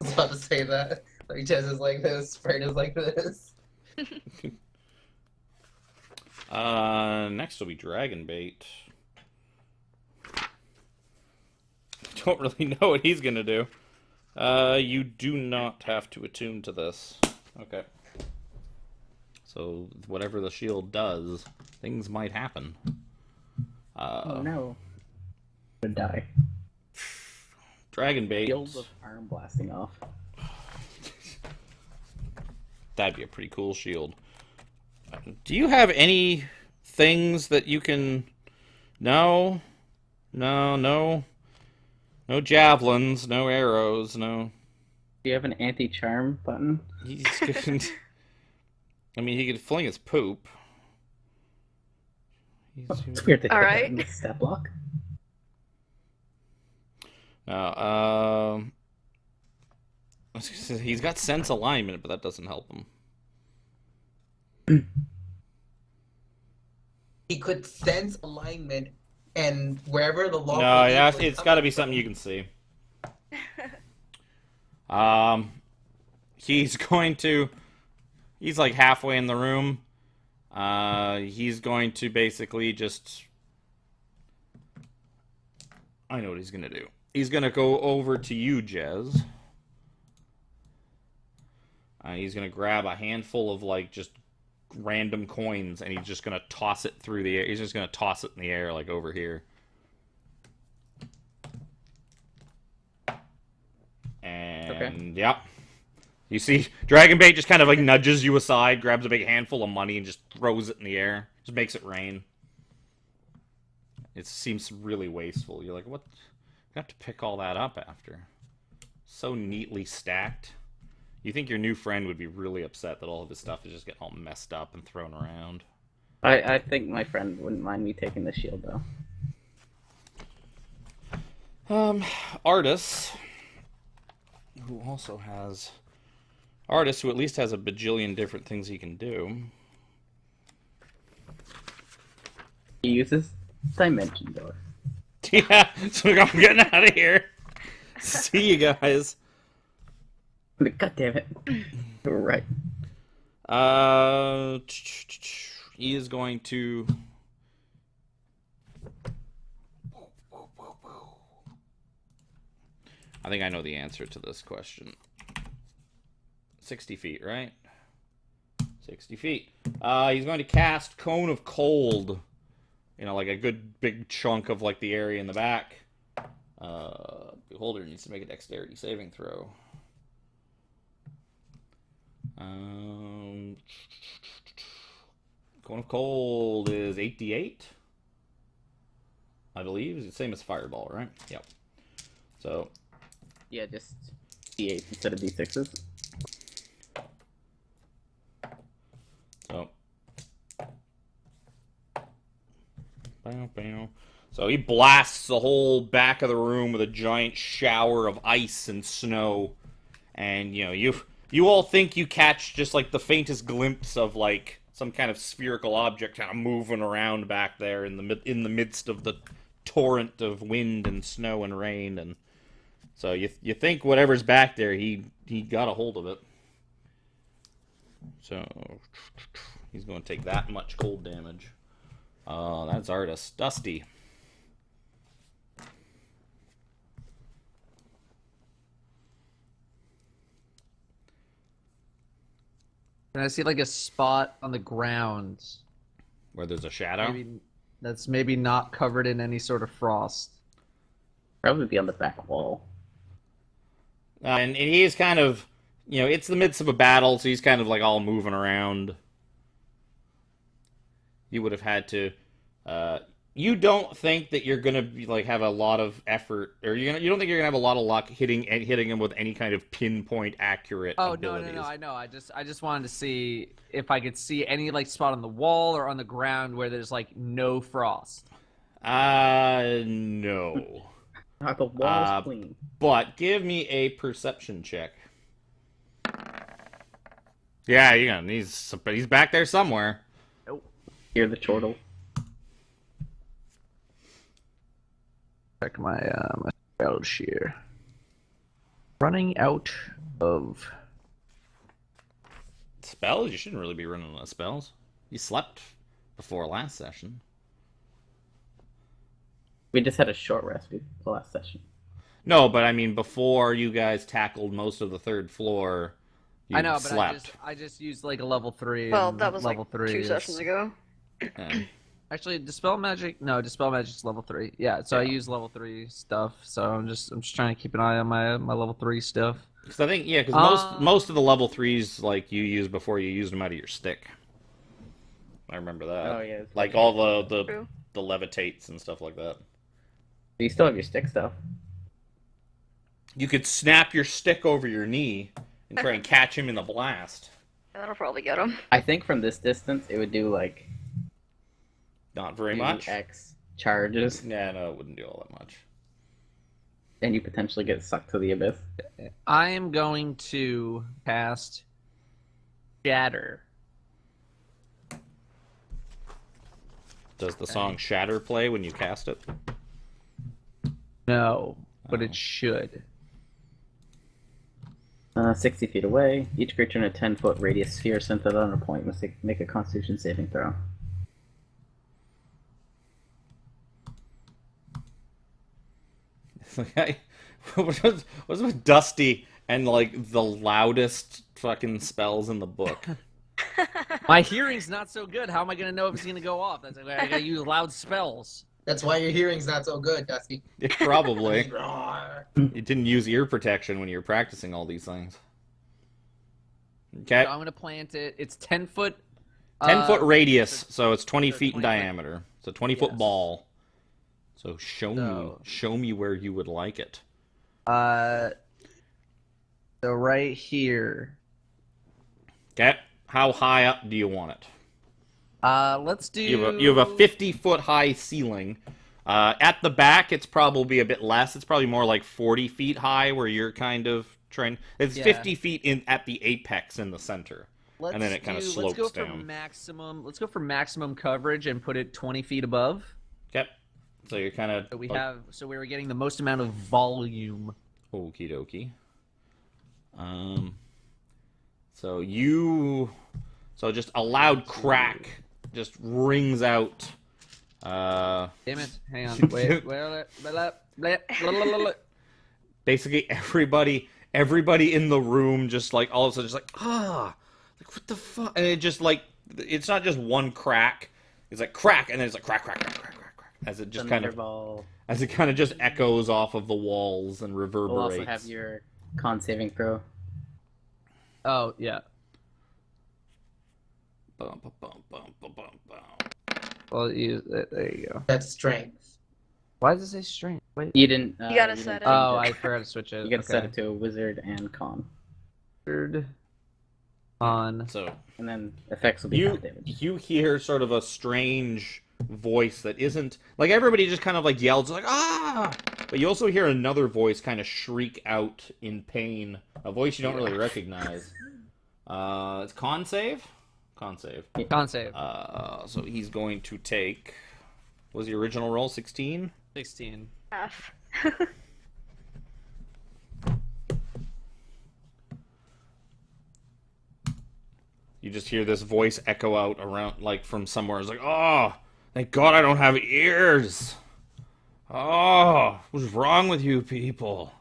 was about to say that. Like, Jez is like this, Sprite is like this. Next will be Dragon Bait. Don't really know what he's gonna do. You do not have to attune to this. Okay. So whatever the shield does, things might happen. Oh no. Would die. Dragon Bait. Shield of arm blasting off. That'd be a pretty cool shield. Do you have any things that you can... No. No javelins, no arrows, no... Do you have an anti-charm button? He's good. I mean, he could fling his poop. It's weird to hit Alright. that in the stat block. No, he's got sense alignment, but that doesn't help him. He could sense alignment, and wherever the law. No, yeah, it's got to be something you can see. He's like halfway in the room. He's going to basically just... I know what he's going to do. He's going to go over to you, Jez. He's going to grab a handful of, like, just random coins, and he's just going to toss it through the air. He's just going to toss it in the air, like, over here. And, Okay. Yep. You see, Dragon Bait just kind of, like, nudges you aside, grabs a big handful of money, and just throws it in the air. Just makes it rain. It seems really wasteful. You're like, what? You have to pick all that up after. So neatly stacked. You think your new friend would be really upset that all of his stuff is just getting all messed up and thrown around. I think my friend wouldn't mind me taking the shield, though. Artis, who also has... Artis, who at least has a bajillion different things he can do. He uses Dimension Door. Yeah, so I'm getting out of here. See you guys. God damn it. You're right. He is going to... I think I know the answer to this question. 60 feet, right? 60 feet. He's going to cast Cone of Cold. You know, like a good big chunk of, like, the area in the back. Beholder needs to make a dexterity saving throw. Cone of Cold is 8d8, I believe. It's the same as Fireball, right? Yep. So, Yeah, just D8 instead of D6s. so. Bow, bow. So he blasts the whole back of the room with a giant shower of ice and snow. And, you all think you catch just, like, the faintest glimpse of, like, some kind of spherical object kind of moving around back there in the midst of the torrent of wind and snow and rain. And so you think whatever's back there, he got a hold of it. So he's going to take that much cold damage. That's Artis. Dusty. And I see like a spot on the ground Where there's a shadow? that's maybe not covered in any sort of frost. Probably be on the back wall. And he is kind of, it's the midst of a battle, so he's kind of like all moving around. You would have had to, you don't think that you're gonna be, like, have a lot of effort, or you don't think you're gonna have a lot of luck hitting him with any kind of pinpoint accurate abilities. No, I know. I just wanted to see if I could see any like spot on the wall or on the ground where there's like no frost. No. The wall's clean. But give me a perception check. Yeah, he's back there somewhere. Hear the chortle. Check my spells here. Running out of spells? You shouldn't really be running out of spells. You slept before last session. We just had a short rest the last session. No, but I mean, before you guys tackled most of the third floor, you I know, but slept. I just used like a level 3. Well, and that was level like 3 2 is- sessions ago. Actually, Dispel Magic's level 3. Yeah, so I use level 3 stuff. So I'm just trying to keep an eye on my level 3 stuff. Because I think, because most of the level 3s, like, you use before you used them out of your stick. I remember that. Oh, yeah. Like all the True. levitates and stuff like that. You still have your stick stuff. You could snap your stick over your knee and try and catch him in the blast. Yeah, that'll probably get him. I think from this distance, it would do like Not very 2 much. X charges, Yeah, no, it wouldn't do all that much. and you potentially get sucked to the abyss. I am going to cast Shatter. Does the song Shatter play when you cast it? No, but Oh. it should. 60 feet away. Each creature in a 10-foot radius sphere centered on a point must make a Constitution saving throw. What's with Dusty and, like, the loudest fucking spells in the book? My hearing's not so good. How am I going to know if it's going to go off? That's I got to use loud spells. That's why your hearing's not so good, Dusty. Yeah, probably. Roar. You didn't use ear protection when you were practicing all these things. Okay. So I'm going to plant it. It's 10 foot. 10-foot radius, so it's 20 so feet in 20 foot. diameter. It's a 20-foot Yes. ball. So show So- me where you would like it. So right here. Okay. How high up do you want it? Let's do. You have a 50-foot high ceiling. At the back, it's probably a bit less. It's probably more like 40 feet high, where you're kind of trying. It's Yeah. 50 feet in at the apex in the center. Let's and then it kinda let's slopes go for down. maximum. Let's go for maximum coverage and put it 20 feet above. Okay. So you're kind of. So we were getting the most amount of volume. Okie dokie. So just a loud crack just rings out. Damn it! Hang on. Wait. Basically everybody in the room just like all of a sudden just like like what the fuck, and it just like it's not just one crack, it's like crack, and then it's like crack, crack, crack, crack, crack, crack, as it just kind of Thunderball. just echoes off of the walls and We'll reverberates. also have your con saving throw. Oh yeah. Bum, bum, bum, bum, bum, bum, bum. Well, there you go. That's strength. Why does it say strength? Wait. You didn't. You gotta didn't set it. change Oh, I forgot to switch it. You gotta set Okay. it to a wizard and con, Third on. So and then effects will be half damage. you hear sort of a strange voice that isn't like everybody just kind of like yells like ah, but you also hear another voice kind of shriek out in pain, a voice you don't really recognize. It's con save. Con save. So he's going to take. What was the original roll 16? 16. F. You just hear this voice echo out around, like from somewhere. It's like, oh, thank God I don't have ears. Oh, what's wrong with you people?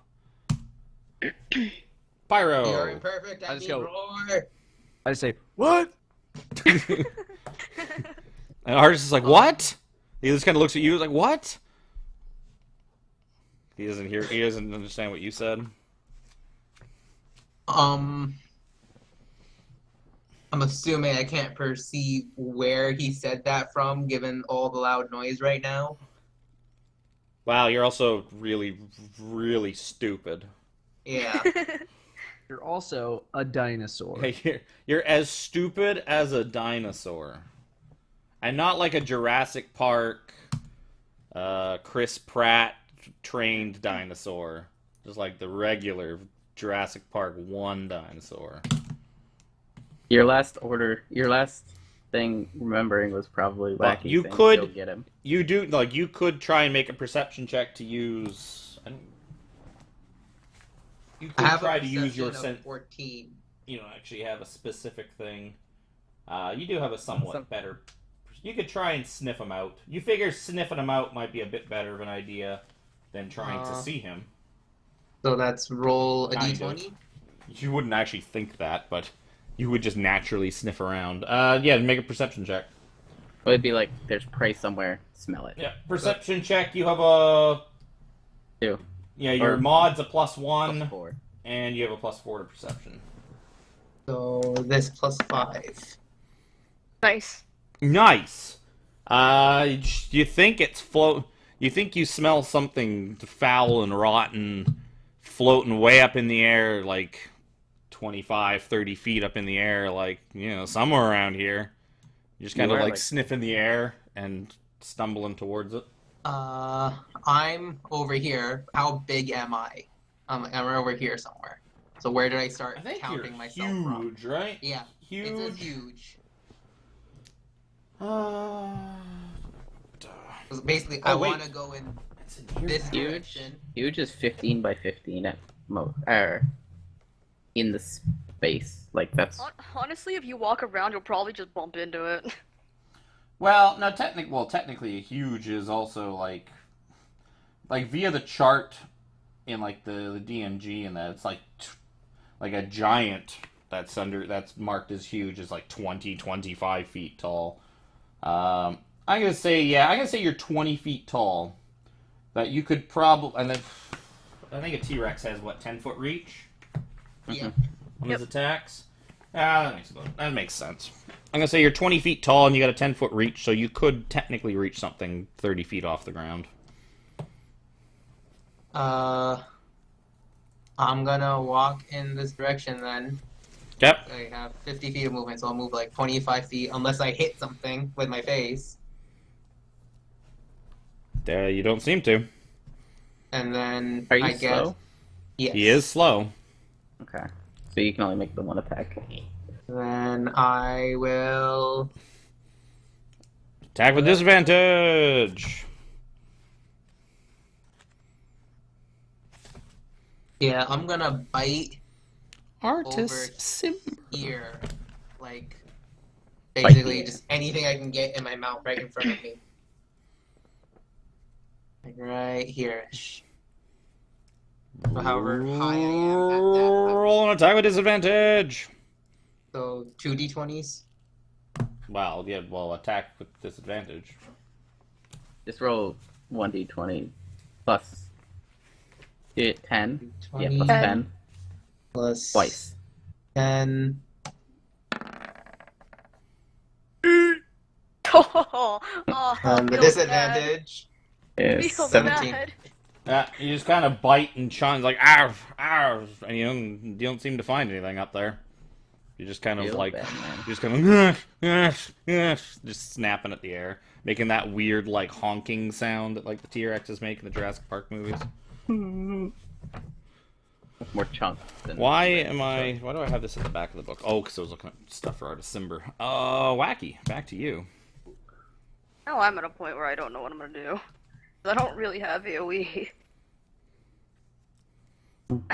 Pyro. You're imperfect. I I just need go- roar. I just say what? And Artist is like, what? He just kind of looks at you like, what? He doesn't hear. He doesn't understand what you said. I'm assuming I can't perceive where he said that from, given all the loud noise right now. Wow, you're also really, really stupid. Yeah. You're also a dinosaur. Hey, you're as stupid as a dinosaur, and not like a Jurassic Park, Chris Pratt trained dinosaur, just like the regular Jurassic Park 1 dinosaur. Your last thing remembering was probably Well, Wacky you saying could- go get him. You do like you could try and make a perception check to use. You I could have try a to use your perception of sense. 14. You don't actually have a specific thing. You do have a somewhat better. You could try and sniff him out. You figure sniffing him out might be a bit better of an idea than trying to see him. So that's roll a Kind d20. of. You wouldn't actually think that, but you would just naturally sniff around. Yeah, make a perception check. Well, it'd be like there's prey somewhere. Smell it. Yeah, perception check. You have a 2. yeah. Your Or- mod's a +1, Plus 4. and you have a +4 to perception. So this plus 5. Nice. Nice. You think it's You think you smell something foul and rotten floating way up in the air, like 25, 30 feet up in the air, like, somewhere around here. You're just kind of like sniffing the air and stumbling towards it. I'm over here. How big am I? I'm over here somewhere. So where did I start I think counting you're myself from? huge, right? Yeah, Huge. it says huge. 'Cause basically, I wait. want to go in It's in here this now. Huge. direction. Huge is 15 by 15 at most. In the space. Like, that's... Honestly, if you walk around, you'll probably just bump into it. Well, no, technically, huge is also like via the chart in like the DMG and that it's like a giant that's marked as huge is like 20, 25 feet tall. I'm gonna say you're 20 feet tall. That you could probably, and then I think a T-Rex has 10-foot reach Yeah. on his attacks. That makes sense. I'm gonna say you're 20 feet tall and you got a 10-foot reach, so you could technically reach something 30 feet off the ground. I'm gonna walk in this direction then. Yep. I have 50 feet of movement, so I'll move like 25 feet unless I hit something with my face. You don't seem to. And then Are you I guess slow? yes. He is slow. Okay. So you can only make the one attack. Then I will. Attack with disadvantage. Yeah, I'm gonna bite Artist sim. here, like Bite basically here. just anything I can get in my mouth right in front of me. Like right here. So however high I am at that level. Roll an attack with disadvantage. So 2d20s. Well, yeah, attack with disadvantage. Just roll 1d20 plus 10. Yeah, 20 plus 10 plus twice. 10. Oh, The feels disadvantage. Is Feels 17. bad. Yeah, you just kind of bite and chun like arf, arf, and you don't seem to find anything up there. You just kind of Feel like, bad, man. you just kind of just snapping at the air, making that weird like honking sound that like the T-Rexes make in the Jurassic Park movies. More chunks than Why do I have this at the back of the book? Oh, because I was looking at stuff for Artist Simber. Wacky, back to you. Now I'm at a point where I don't know what I'm gonna do. I don't really have AoE. got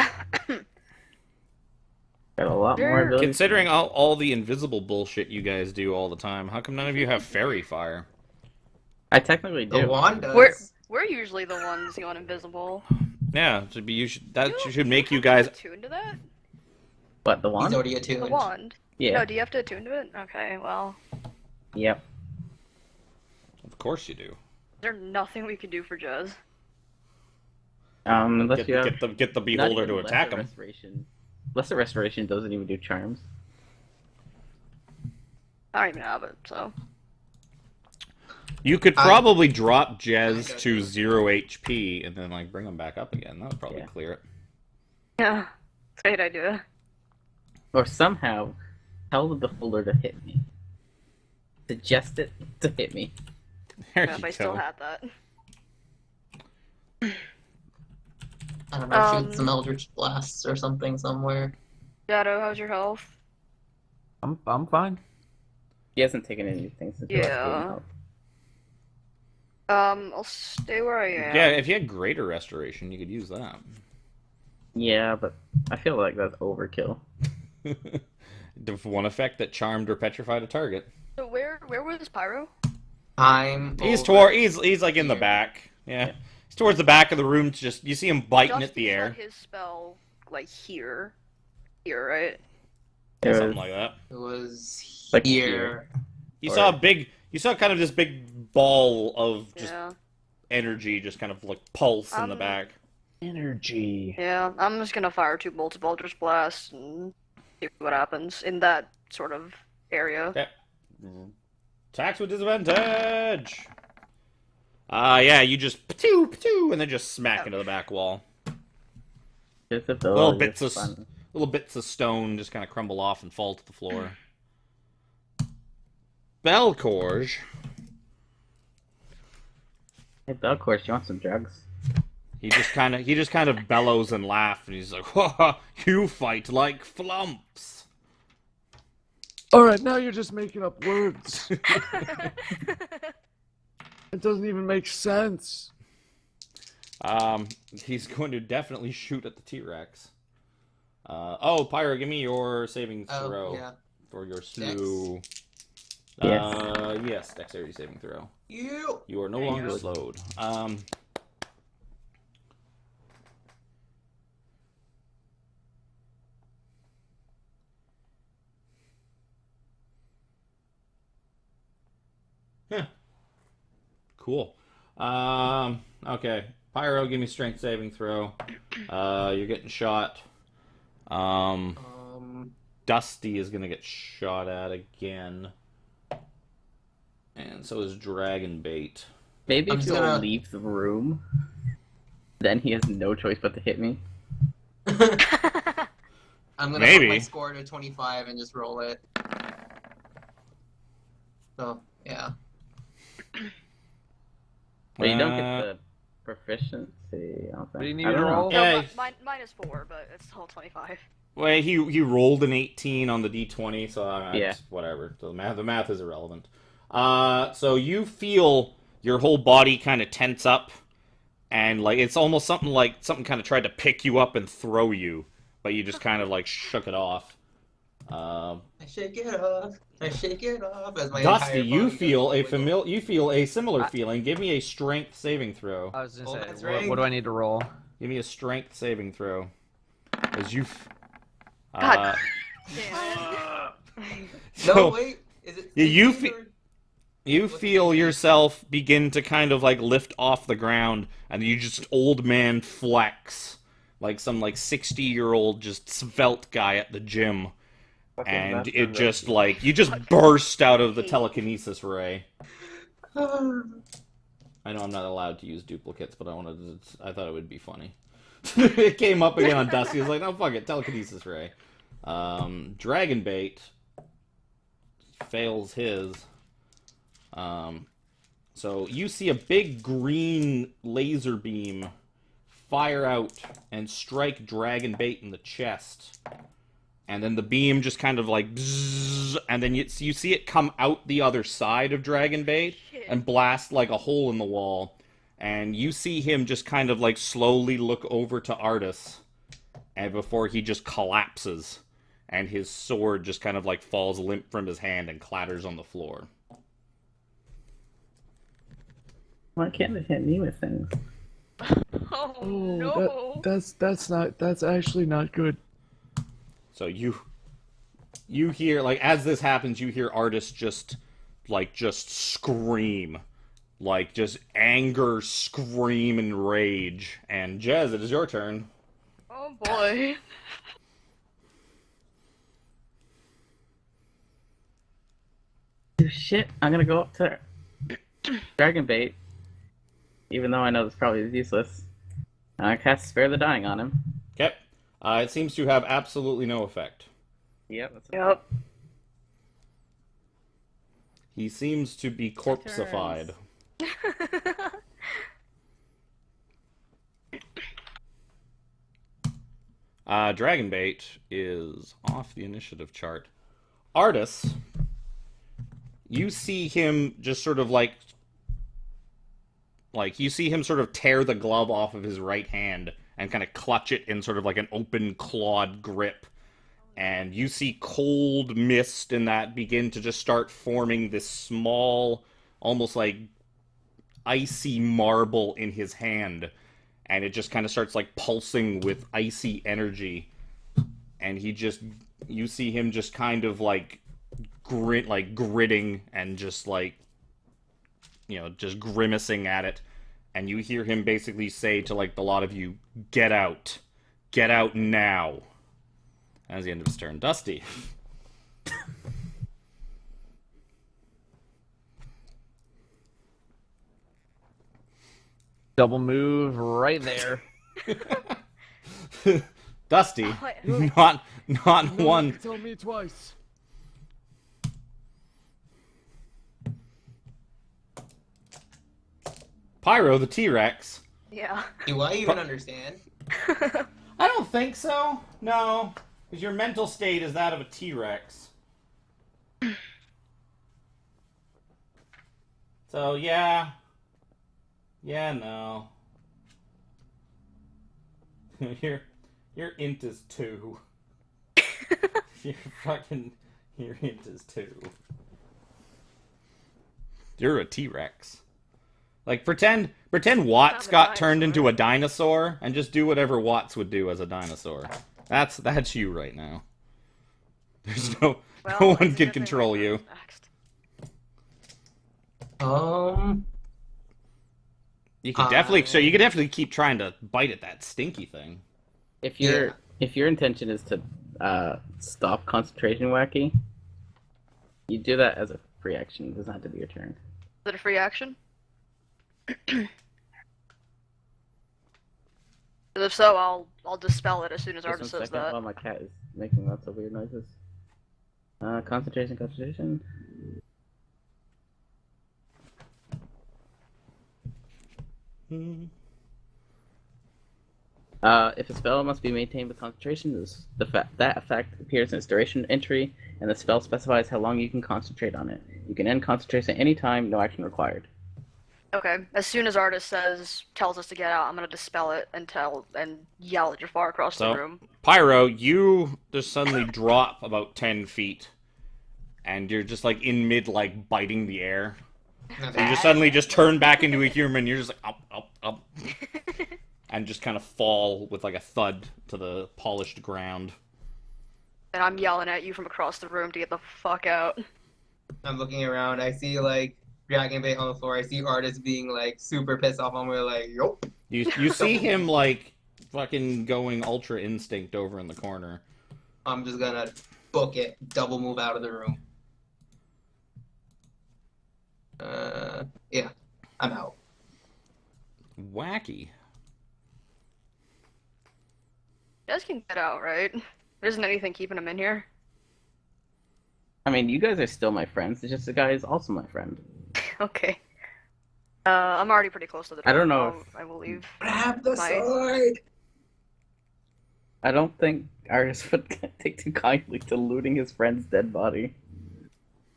a lot more Sure. abilities. Considering all the invisible bullshit you guys do all the time, how come none of you have fairy fire? I technically do. The wand does. We're usually the ones going invisible. Yeah, that should make you guys. Attune to that? What, the He's wand? already attuned. The wand. Yeah. No, do you have to attune to it? Okay, well, Yep. Of course you do. is there nothing we can do for Jez? Unless you have Get the not beholder even to attack lesser him. restoration. Lesser restoration doesn't even do charms. I don't even have it, so. You could I- probably drop I Jez got to you. 0 HP and then like bring him back up again. That would probably Yeah. clear it. Yeah, it's a great idea. Or somehow tell the beholder to hit me. Suggest it to hit me. There Yeah, you if I go. still had that. I don't know, shoot Um, some Eldritch Blasts or something somewhere. Shadow, how's your health? I'm fine. He hasn't taken anything since the last Yeah. game. Health. I'll stay where I am. Yeah, if you had greater restoration, you could use that. Yeah, but I feel like that's overkill. The one effect that charmed or petrified a target. So where was Pyro? He's like in the here. back. Yeah. Yeah. He's towards the back of the room. Just you see him biting at Dusty the had air. his spell like here, right? It Something was- like that. It was Like here. You Or- saw kind of this big ball of just Yeah. energy just kind of like pulse in the Um, back. Energy. Yeah, I'm just gonna fire 2 bolts of Eldritch Blast and see what happens in that sort of area. Okay. Attacks with disadvantage. Yeah, you just patoo, and then just smack into the back wall. Visibility Little is bits of fun. little bits of stone just kind of crumble off and fall to the floor. Belcorge. Hey, Belcourse, you want some drugs? He just kind of bellows and laughs, and he's like, "Ha, you fight like flumps." All right, now you're just making up words. It doesn't even make sense. He's going to definitely shoot at the T-Rex. Pyro, give me your saving throw Oh, yeah. for your slew. Yes. Yes, dexterity saving throw. You. You are no There you longer go. slowed. Huh. Cool. Okay. Pyro, give me strength saving throw. You're getting shot. Dusty is gonna get shot at again. And so is Dragon Bait. Maybe I'm if just you'll gonna- leave the room, then he has no choice but to hit me. I'm gonna Maybe. put my score to 25 and just roll it. So, yeah. But you don't Uh, get the proficiency. I don't think. What do you need I to don't know. roll? Yeah. No, mine is 4, but it's still 25. Well, he rolled an 18 on the d20, so Yeah. whatever. So the math is irrelevant. So you feel your whole body kind of tense up, and like it's almost something kind of tried to pick you up and throw you, but you just kind of like shook it off. I shake it off. I shake it off as my Dusty, entire you body feel goes a wiggle. You feel a similar feeling. Give me a strength saving throw. I was Oh, gonna that's say, right. what do I need to roll? Give me a strength saving throw. As you. God. Damn it. No, So, wait. Is it? Yeah, you 16 fe- or- You feel yourself begin to kind of like lift off the ground, and you just old man flex like some like 60-year-old just svelte guy at the gym, Fucking and master it just Roshi. like you just burst out of the telekinesis ray. I know I'm not allowed to use duplicates, but I thought it would be funny. It came up again on Dusty. I was like, "No, fuck it, telekinesis ray." Dragon bait fails his. So you see a big green laser beam fire out and strike Dragon Bait in the chest. And then the beam just kind of like bzzz, and then you see it come out the other side of Dragon Bait and blast like a hole in the wall. And you see him just kind of like slowly look over to Artis, and before he just collapses, and his sword just kind of like falls limp from his hand and clatters on the floor. Why can't it hit me with things? Oh, Oh, no. that's actually not good. So you hear, like, as this happens, you hear Artis just scream. Like, just anger, scream, and rage. And Jez, it is your turn. Oh boy. Shit, I'm gonna go up to Dragon Bait, even though I know this probably is useless. I cast Spare the Dying on him. Okay. It seems to have absolutely no effect. Yep. That's Yep. He seems to be corpseified. Dragonbait is off the initiative chart. Artis, you see him just sort of like you see him sort of tear the glove off of his right hand and kind of clutch it in sort of like an open clawed grip. And you see cold mist in that begin to just start forming this small, almost like icy marble in his hand. And it just kind of starts like pulsing with icy energy. And you see him just kind of like gritting and just like, just grimacing at it. And you hear him basically say to like the lot of you, get out now. That's the end of his turn. Dusty. Double move right there. Dusty, Oh, not No, one. tell me twice. Pyro, the T-Rex. yeah. Do I even understand? I don't think so. No, because your mental state is that of a T-Rex. So yeah, no. your int is 2. Your int is 2. You're a T-Rex. Like, pretend Watts I'm a got turned dinosaur. into a dinosaur, and just do whatever Watts would do as a dinosaur. That's you right now. There's no Well, one it's can definitely control my you. turn next. You can definitely keep trying to bite at that stinky thing. If Yeah. your intention is to stop concentration wacky, you do that as a free action. It doesn't have to be your turn. Is it a free action? 'Cause if so, I'll dispel it as soon as Just Artis one says second that. while my cat is making lots of weird noises. Concentration. If a spell must be maintained with concentration, that effect appears in its duration entry, and the spell specifies how long you can concentrate on it. You can end concentration at any time, no action required. Okay. As soon as Artis tells us to get out, I'm gonna dispel it and yell at Jafar across the So, room. Pyro, you just suddenly drop about 10 feet, and you're just like in mid like biting the air. And you just suddenly just turn back into a human. You're just like up, and just kind of fall with like a thud to the polished ground. And I'm yelling at you from across the room to get the fuck out. I'm looking around. I see like dragon bait on the floor. I see Artist being like super pissed off on me, like, yup. You see him like fucking going ultra instinct over in the corner. I'm just gonna book it, double move out of the room. Yeah, I'm out. Wacky. You guys can get out, right? There isn't anything keeping him in here. I mean, you guys are still my friends. It's just the guy is also my friend. Okay. I'm already pretty close to the door. I don't know I will leave. Grab the My- sword! I don't think Artis would take too kindly to looting his friend's dead body.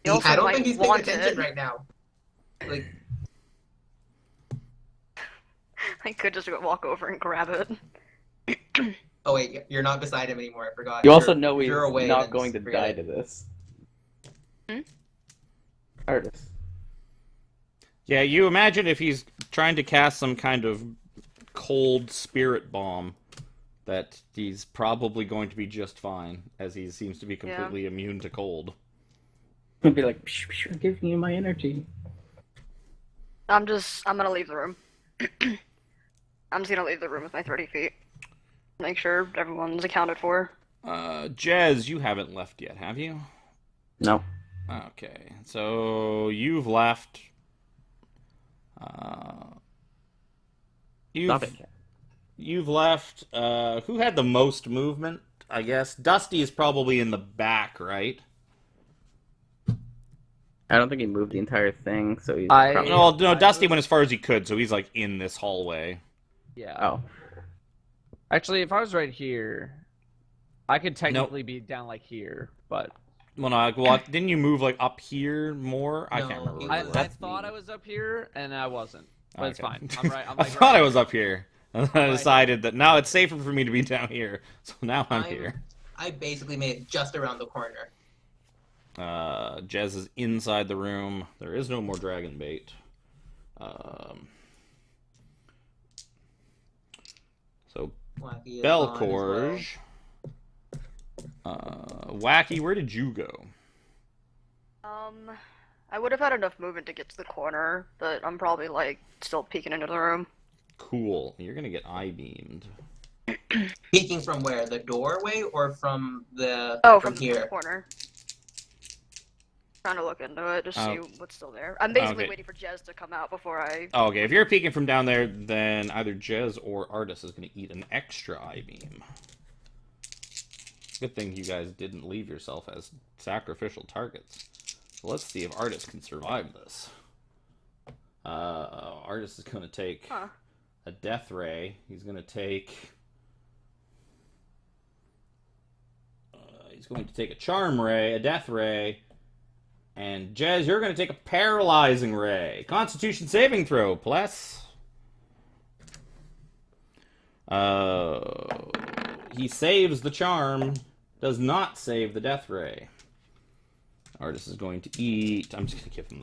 He also I don't might think he's paying want attention it. right now. Like, I could just walk over and grab it. oh wait, you're not beside him anymore. I forgot. You also know he's you're away, not then going to forget die it. to this. Hmm? Artis. Yeah, you imagine if he's trying to cast some kind of cold spirit bomb, that he's probably going to be just fine, as he seems to be completely immune to cold. He'll be like, psh, psh, I'm giving you my energy. I'm gonna leave the room. I'm just gonna leave the room with my 30 feet. Make sure everyone's accounted for. Jez, you haven't left yet, have you? No. Okay, so you've left. Stop it. You've left. Who had the most movement? I guess Dusty is probably in the back, right? I don't think he moved the entire thing, so he's I- probably... No, no. I Dusty moved- went as far as he could, so he's like in this hallway. Yeah. Oh. Actually, if I was right here, I could technically be down like here, but Well, no, well, didn't you move like up here more? I No, can't remember. he where I, you I were. thought I was up here and I wasn't. But it's Okay. fine. I'm right. I'm I like thought right I was up here, and then I decided that now it's safer for me to be down here. So now I'm here. I basically made it just around the corner. Jez is inside the room. There is no more dragon bait. So Wacky is on as well. Belcorge. Wacky, where did you go? I would have had enough movement to get to the corner, but I'm probably like still peeking into the room. Cool. You're gonna get eye beamed. Peeking from where? The doorway or from the Oh, from from the here? corner. Trying to look into it, just Oh. see what's still there. I'm basically Okay. waiting for Jez to come out before I. Oh, okay, if you're peeking from down there, then either Jez or Artis is gonna eat an extra eye beam. Good thing you guys didn't leave yourself as sacrificial targets. So let's see if Artis can survive this. Artis is gonna take Huh. a death ray. He's gonna take. He's going to take a charm ray, a death ray, and Jez, you're going to take a paralyzing ray. Constitution saving throw, plus. He saves the charm, does not save the death ray. Artis is going to eat. I'm just going to give him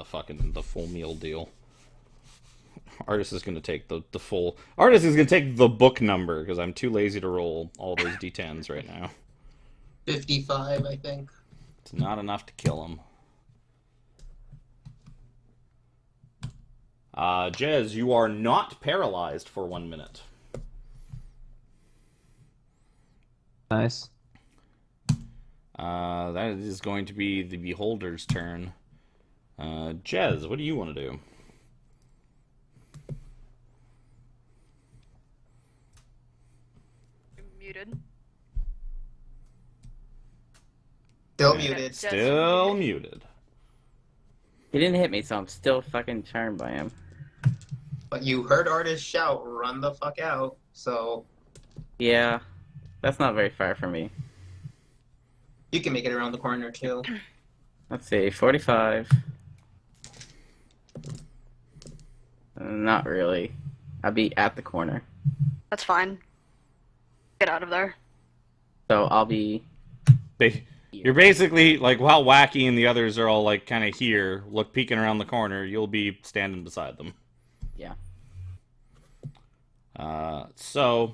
the full meal deal. Artis is going to take the full. Artis is going to take the book number because I'm too lazy to roll all those d10s right now. 55, I think. It's not enough to kill him. Jez, you are not paralyzed for 1 minute. nice. That is going to be the Beholder's turn. Jez, what do you want to do? Muted. Still Yeah. muted. Jez Still muted. muted. He didn't hit me, so I'm still fucking charmed by him. But you heard Artist shout, run the fuck out. So Yeah. That's not very far from me. you can make it around the corner too. Let's see, 45. Not really. I'll be at the corner. That's fine. Get out of there. So I'll be... You're basically, like, while Wacky and the others are all, like, kind of here, peeking around the corner, you'll be standing beside them. Yeah. So,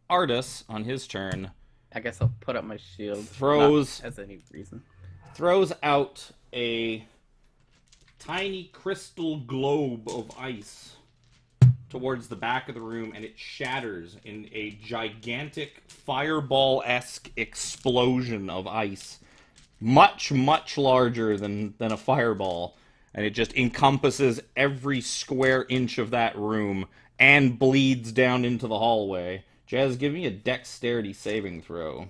Artis, on his turn, I guess I'll put up my shield. Throws- Not as any reason. throws out a tiny crystal globe of ice towards the back of the room, and it shatters in a gigantic fireball-esque explosion of ice. Much, much larger than a fireball. And it just encompasses every square inch of that room and bleeds down into the hallway. Jazz, give me a dexterity saving throw.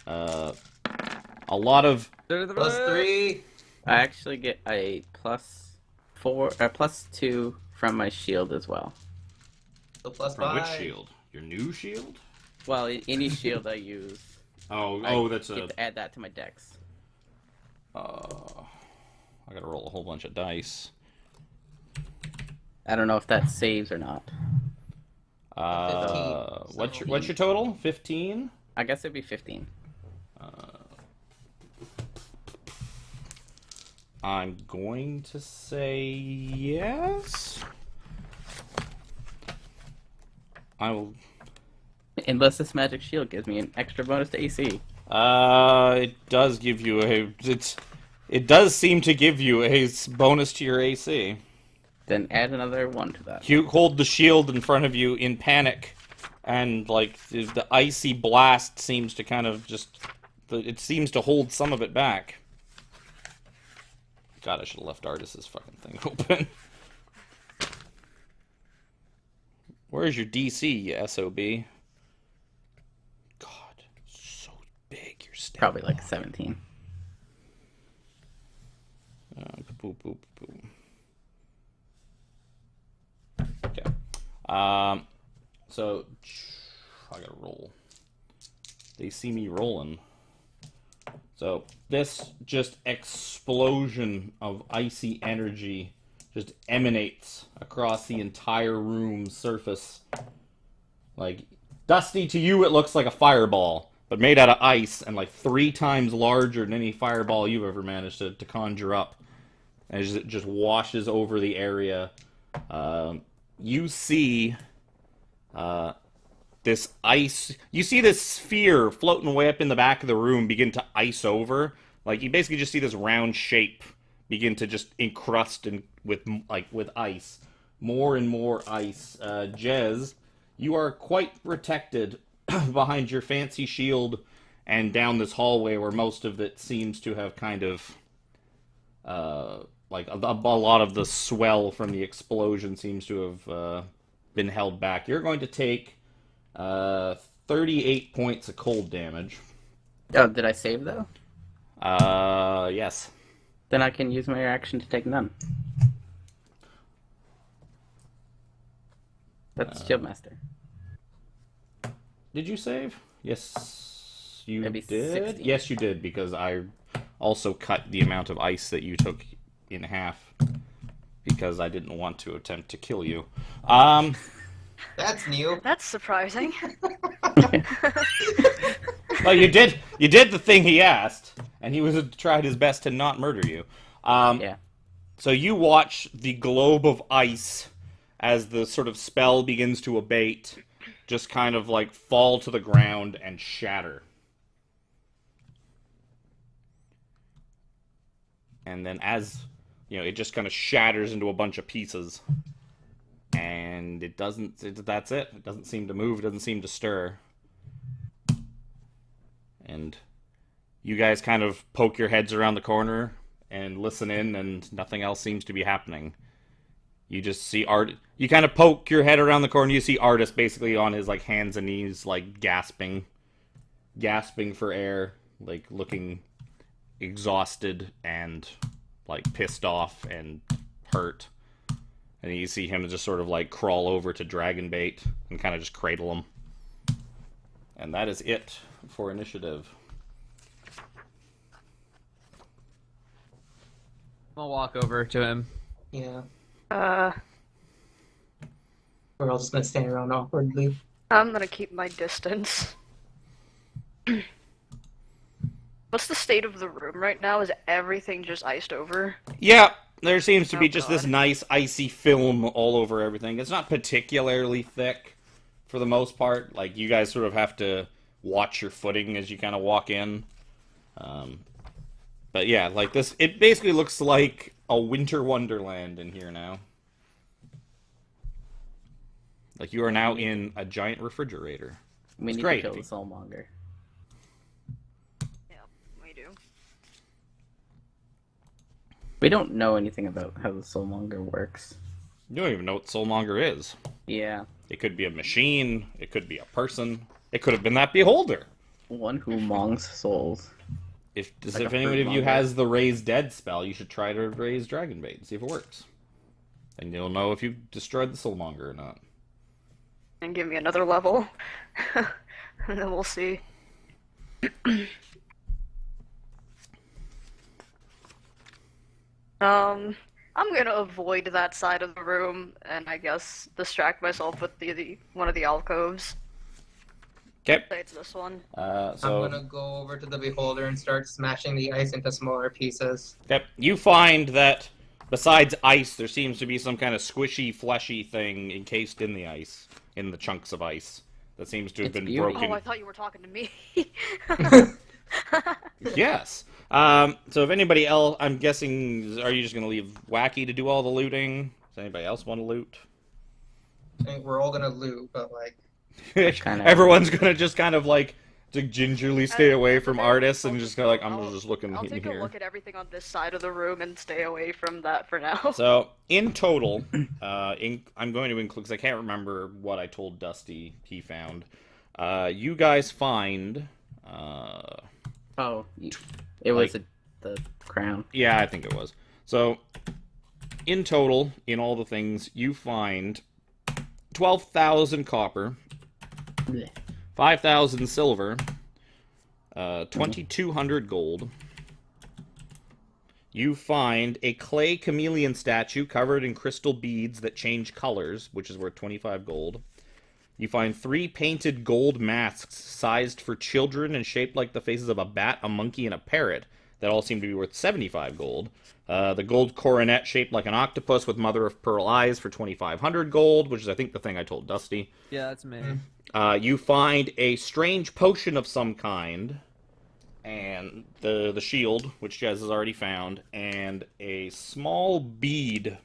A lot of... +3. I actually get a +2 from my shield as well. So From +5. which shield? Your new shield? Well, any shield I use, That's get to add that to my dex. I gotta roll a whole bunch of dice. I don't know if that saves or not. 15, What's your total? 15? I guess it'd be 15. I'm going to say yes. I will. Unless this magic shield gives me an extra bonus to AC. It does give you it does seem to give you a bonus to your AC. Then add another 1 to that. You hold the shield in front of you in panic, and like the icy blast seems to kind of it seems to hold some of it back. God, I should have left Artis's fucking thing open. Where's your DC, you SOB? God, so big, your stat. Probably like 17. Boop, boop, boop. Okay. So I gotta roll. They see me rolling. So this just explosion of icy energy just emanates across the entire room's surface. Like, Dusty, to you it looks like a fireball, but made out of ice and like 3 times larger than any fireball you've ever managed to conjure up. And it just washes over the area. You see this ice... You see this sphere floating way up in the back of the room begin to ice over. Like, you basically just see this round shape begin to just encrust with ice. More and more ice. Jez, you are quite protected behind your fancy shield and down this hallway where most of it seems to have kind of... a lot of the swell from the explosion seems to have been held back. You're going to take 38 points of cold damage. Oh, did I save though? Yes. Then I can use my action to take none. That's Shieldmaster. Did you save? Yes, you Maybe did. 16. Yes, you did, because I also cut the amount of ice that you took in half because I didn't want to attempt to kill you. That's new. That's surprising. Well, you did the thing he asked, and he tried his best to not murder you. Yeah. So you watch the globe of ice as the sort of spell begins to abate, just kind of like fall to the ground and shatter. And then as, it just kind of shatters into a bunch of pieces. And that's it. It doesn't seem to move, it doesn't seem to stir. And you guys kind of poke your heads around the corner and listen in, and nothing else seems to be happening. You just see you kind of poke your head around the corner, you see Artis basically on his like hands and knees, like gasping for air, like looking exhausted and like pissed off and hurt. And you see him just sort of like crawl over to Dragonbait and kind of just cradle him. And that is it for initiative. I'll walk over to him. Yeah. Uh, We're all just gonna stand around awkwardly. I'm gonna keep my distance. What's the state of the room right now? Is everything just iced over? Yeah, there seems to be Oh, just this God. nice icy film all over everything. It's not particularly thick for the most part. Like, you guys sort of have to watch your footing as you kind of walk in. But yeah, like this, it basically looks like a winter wonderland in here now. Like, you are now in a giant refrigerator. We It's need great to kill if the you- soulmonger. Yeah, we do. We don't know anything about how the soulmonger works. You don't even know what Soulmonger is. Yeah, It could be a machine. It could be a person. It could have been that beholder. one who mongs souls. If Like if a anyone of you fruitmonger. has the Raise Dead spell, you should try to raise Dragonbait and see if it works. And you'll know if you've destroyed the Soulmonger or not. And give me another level. And then we'll see. I'm gonna avoid that side of the room and I guess distract myself with the one of the alcoves. Okay. Say it's this one. I'm gonna go over to the beholder and start smashing the ice into smaller pieces. Okay. You find that besides ice, there seems to be some kind of squishy, fleshy thing encased in the ice, in the chunks of ice, that seems to have It's been beauty. broken. Oh, I thought you were talking to me. Yes. So if anybody else, I'm guessing, are you just going to leave Wacky to do all the looting? Does anybody else want to loot? I think we're all gonna loot, but like, Kinda- Everyone's going to just kind of like to gingerly stay away At the from very artists least, and I'll just go like, I'm I'll- just looking I'll in take here. a look at everything on this side of the room and stay away from that for now. So in total, I'm going to include, because I can't remember what I told Dusty he found. You guys find, Oh, it was the crown. yeah, I think it was. So in total, in all the things, you find 12,000 copper, Blech. 5,000 silver, 2,200 gold. You find a clay chameleon statue covered in crystal beads that change colors, which is worth 25 gold. You find 3 painted gold masks sized for children and shaped like the faces of a bat, a monkey, and a parrot that all seem to be worth 75 gold. The gold coronet shaped like an octopus with mother of pearl eyes for 2,500 gold, which is, I think, the thing I told Dusty. Yeah, that's me. You find a strange potion of some kind, and the shield, which Jez has already found, and a small bead.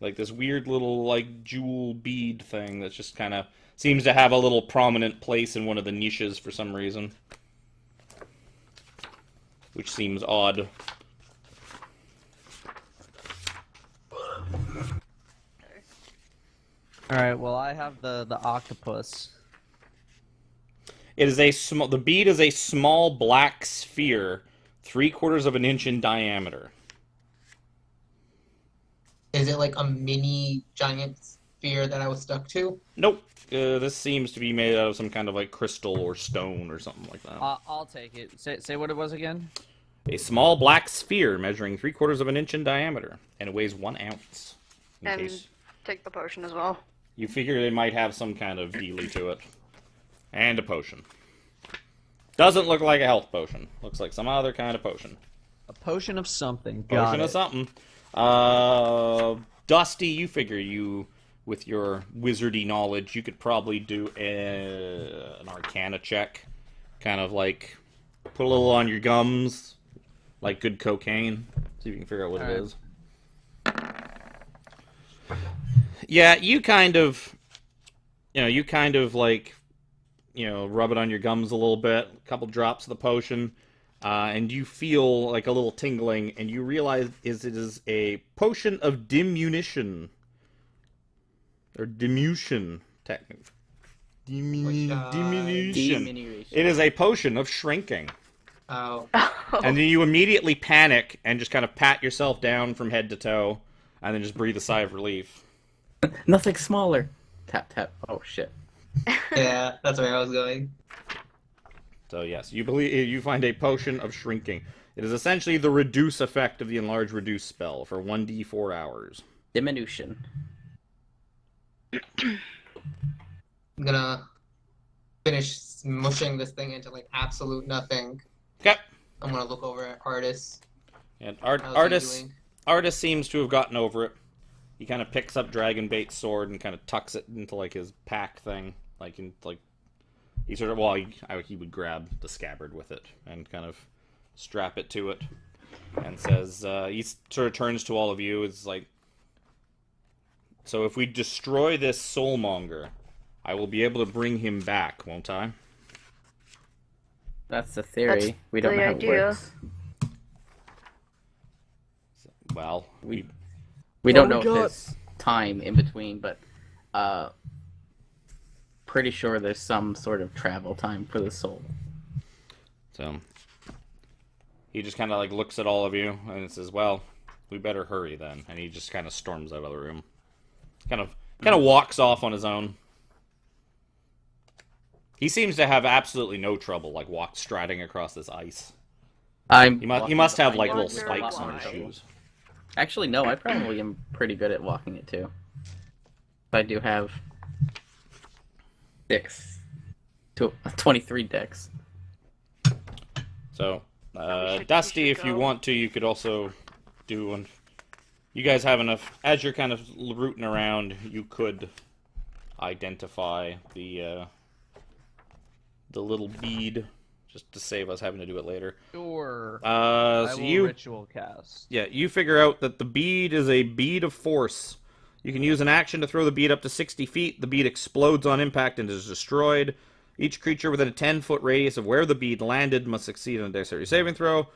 Like this weird little, like, jewel bead thing that just kind of seems to have a little prominent place in one of the niches for some reason. Which seems odd. Alright, well, I have the octopus. It is a small. The bead is a small black sphere, 3/4 of an inch in diameter. is it like a mini giant sphere that I was stuck to? Nope. This seems to be made out of some kind of like crystal or stone or something like that. I'll take it. Say what it was again? A small black sphere measuring 3/4 of an inch in diameter, and it weighs 1 ounce. In And case take the potion as well. you figure they might have some kind of dealy to it, and a potion. Doesn't look like a health potion. Looks like some other kind of potion. A potion of something. Got Potion it. of something. Dusty, you figure you, with your wizardy knowledge, you could probably do an Arcana check. Kind of like put a little on your gums, like good cocaine. See if you can figure out what it Alright. is. Yeah, you kind of like, rub it on your gums a little bit, a couple drops of the potion. And you feel like a little tingling, and you realize it is a potion of diminution. Or diminution, technically. Diminution. Diminution. It is a potion of shrinking. Oh, And then you immediately panic and just kind of pat yourself down from head to toe, and then just breathe a sigh of relief. Nothing smaller. Tap tap. Oh shit. yeah, that's where I was going. So yes, you find a potion of shrinking. It is essentially the reduce effect of the enlarge reduce spell for 1d4 hours. Diminution. I'm gonna finish mushing this thing into like absolute nothing. Okay. I'm gonna look over at Artis. And How's he Artis doing? Artis seems to have gotten over it. He kind of picks up Dragonbait's sword and kind of tucks it into like his pack thing, he sort of he would grab the scabbard with it and kind of strap it to it. and says, he sort of turns to all of you. It's like, so if we destroy this soulmonger, I will be able to bring him back, won't I? That's the theory. That's We don't the know how it idea. works. Well, We Oh, don't we know if got- there's time in between, but pretty sure there's some sort of travel time for the soul. so he just kind of like looks at all of you and says, "Well, we better hurry then." And he just kind of storms out of the room. Kind of walks off on his own. He seems to have absolutely no trouble like striding across this ice. I'm. He walking must have behind like him. little Wonder spikes on his why. shoes. Actually, no. I probably am pretty good at walking it too. I do have 23 decks. So, we Dusty, should if you go. want to, you could also do one. You guys have enough. As you're kind of rooting around, you could identify the little bead, just to save us having to do it later. Sure. I So will you, ritual cast. yeah, you figure out that the bead is a bead of force. You can use an action to throw the bead up to 60 feet. The bead explodes on impact and is destroyed. Each creature within a 10-foot radius of where the bead landed must succeed on a dexterity saving throw.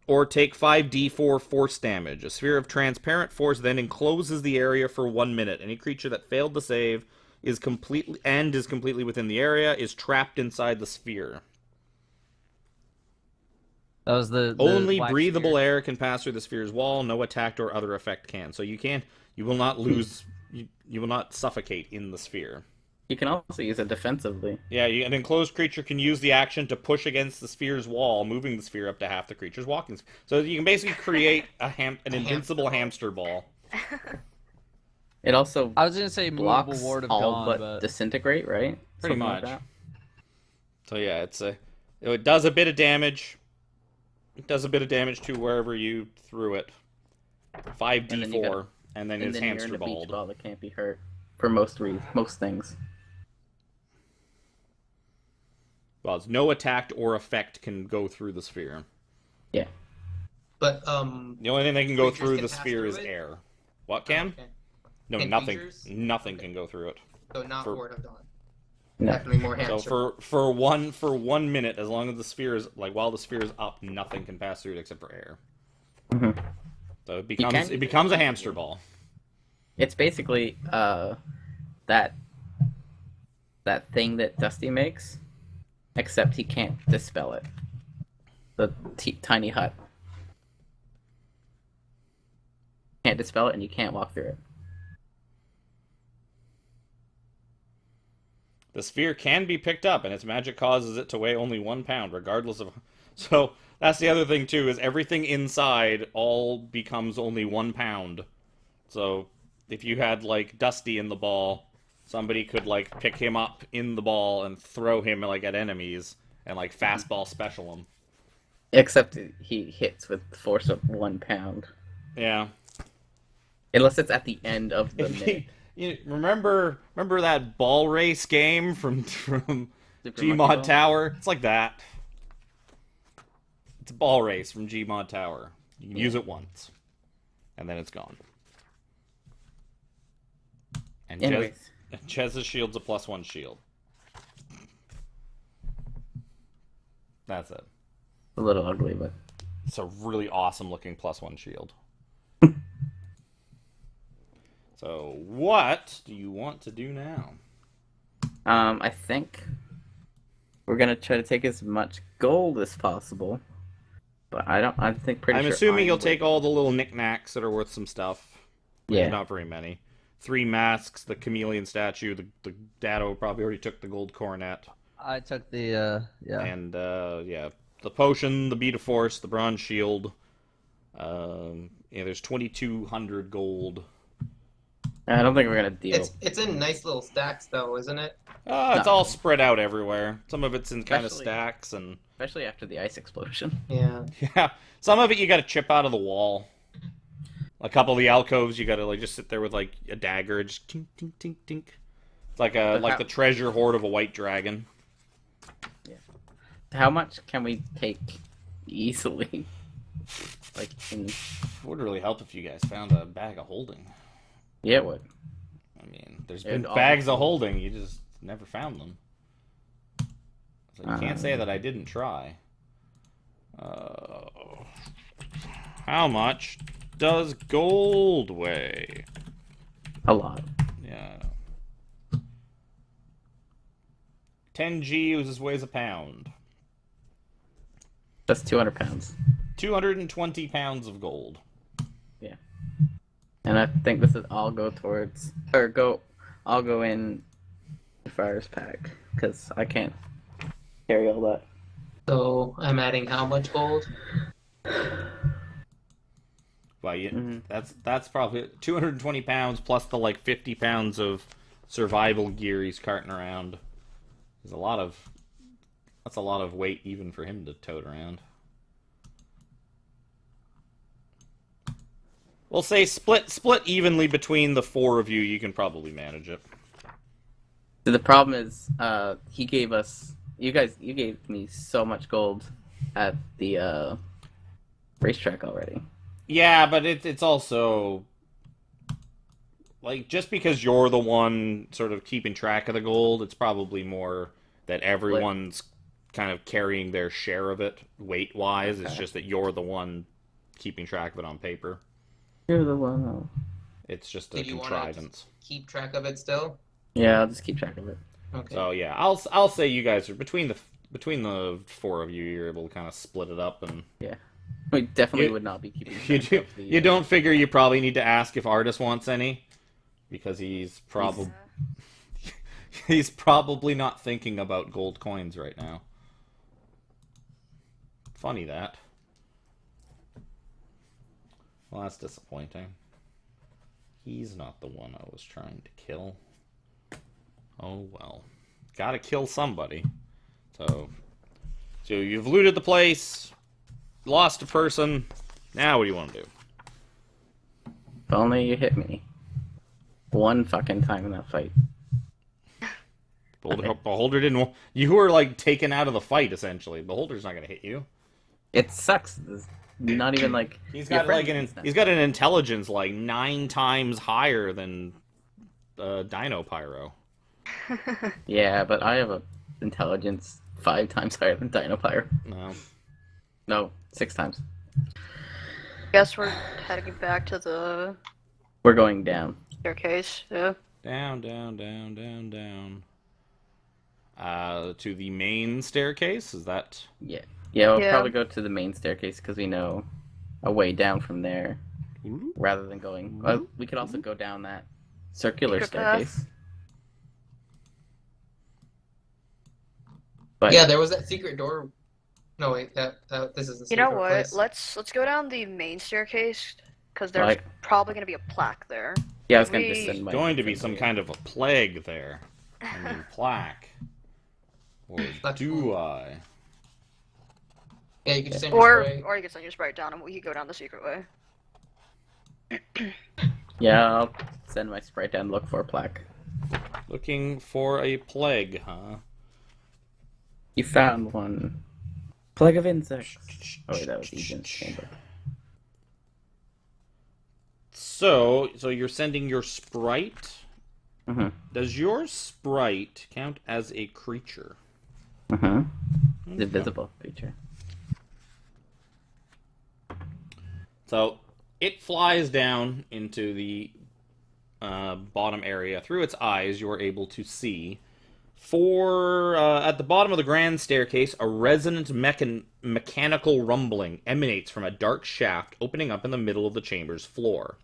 Or take 5d4 force damage. A sphere of transparent force then encloses the area for 1 minute. Any creature that failed to save is completely within the area is trapped inside the sphere. That was the Only black breathable sphere. air can pass through the sphere's wall. No attack or other effect can. So you will not lose. You will not suffocate in the sphere. You can also use it defensively. Yeah, an enclosed creature can use the action to push against the sphere's wall, moving the sphere up to half the creature's walking speed. So you can basically create an invincible hamster ball. It also I was gonna say movable blocks ward of all dawn, but disintegrate, right? Pretty Something like much. that. So yeah, it does a bit of damage. It does a bit of damage to wherever you threw it. 5d4, and then And it's then you're in hamster a beach balled. ball that can't be hurt for most things. Well, it's no attack or effect can go through the sphere. Yeah. But The only thing that can go Creatures through can the pass sphere through is it? air. What, Cam? Okay. No, Can nothing. creatures? Nothing Okay. can go through it. So not For- Ward of Dawn. No. Definitely more So hamster. for 1 minute, as long as the sphere is while the sphere is up, nothing can pass through it except for air. Mhm. So it can use becomes it a hamster ball. It's basically that thing that Dusty makes, except he can't dispel it. The tiny hut. Can't dispel it, and you can't walk through it. The sphere can be picked up, and its magic causes it to weigh only 1 pound, regardless of. So that's the other thing too, is everything inside all becomes only 1 pound. So if you had like Dusty in the ball, somebody could like pick him up in the ball and throw him like at enemies and like fastball special him. Except he hits with the force of 1 pound. Yeah. Unless it's at the end of the If minute. you remember that ball race game from Super Monkey Gmod Ball? Tower? It's like that. It's a ball race from Gmod Tower. You can use it once, and then it's gone. And Anyways. Chez's shield's a +1 shield. That's it. A little ugly, but It's a really awesome looking +1 shield. So, what do you want to do now? I think we're gonna try to take as much gold as possible. But I think pretty I'm sure assuming you'll iron take would- all the little knickknacks that are worth some stuff. Yeah. Not very many. 3 masks, the chameleon statue, the Dado probably already took the gold coronet. I took the yeah. And, yeah, the potion, the bead of force, the bronze shield. Yeah, there's 2,200 gold. I don't think we're gonna deal. It's in nice little stacks though, isn't it? It's No. all spread out everywhere. Some of it's in kind of Especially- stacks, and Especially after the ice explosion. Yeah. yeah, some of it you got to chip out of the wall. A couple of the alcoves, you got to like just sit there with like a dagger, just tink tink tink tink. It's like the treasure hoard of a white dragon. How much can we take easily. Like, It would really help if you guys found a bag of holding. yeah, what? I mean, there's It'd been all bags be of cool. holding, you just never found them. So you can't say that I didn't try. How much does gold weigh? A lot. Yeah. 10 G weighs a pound. That's 200 pounds. 220 pounds of gold. Yeah. And I think this is all go towards, or go, I'll go in the fire's pack, because I can't carry all that. So I'm adding how much gold? Well, Mm-hmm. that's probably 220 pounds plus the like 50 pounds of survival gear he's carting around. That's a lot of weight even for him to tote around. We'll say split evenly between the four of you. You can probably manage it. So the problem is, he gave us, you gave me so much gold at the racetrack already. Yeah, but it's also like just because you're the one sort of keeping track of the gold, it's probably more that everyone's kind of carrying their share of it weight wise. It's Okay. just that you're the one keeping track of it on paper. You're the one. It's just a Did you want contrivance. to keep track of it still? Yeah, I'll just keep track of it. Okay. So yeah, I'll say you guys are between the four of you, you're able to kind of split it up, and Yeah. We definitely You- would not be keeping you track do, of the, you don't figure you probably need to ask if Artis wants any, because he's probably he's probably not thinking about gold coins right now. Funny that. Well, that's disappointing. He's not the one I was trying to kill. Oh well. Gotta kill somebody. So you've looted the place, lost a person. Now what do you want to do? If only you hit me. One fucking time in that fight. Beholder didn't. You were like taken out of the fight essentially. Beholder's not gonna hit you. It sucks. It's not even like He's your got like friends he's got an intelligence like 9 times higher than Dino Pyro. Yeah, but I have a intelligence 5 times higher than Dino Pyro. No. No, 6 times. Guess we're heading back to the We're going down. staircase. Yeah. Down, down, down, down, down. To the main staircase. Is that? Yeah. Yeah, we'll Yeah. probably go to the main staircase because we know a way down from there rather than going. Well, we could also go down that circular Secret path. staircase. But Yeah, there was that secret door. No wait, that this is the You know secret what? place. Let's go down the main staircase because there's Like- probably gonna be a plaque there. yeah, I was going we- to just send my Going to be some kind of a plague there. I mean, plaque. Or do I? Yeah, you could just send your spray. Or you can send your sprite down and we can go down the secret way. Yeah, I'll send my sprite down and look for a plaque. Looking for a plague, huh? You found one. Plague of insects. Oh wait, that was Ethan's chamber. So you're sending your sprite? Mm-hmm. Does your sprite count as a creature? Mm-hmm. The visible creature. So it flies down into the bottom area. Through its eyes, you are able to see at the bottom of the grand staircase, a resonant mechanical rumbling emanates from a dark shaft opening up in the middle of the chamber's floor.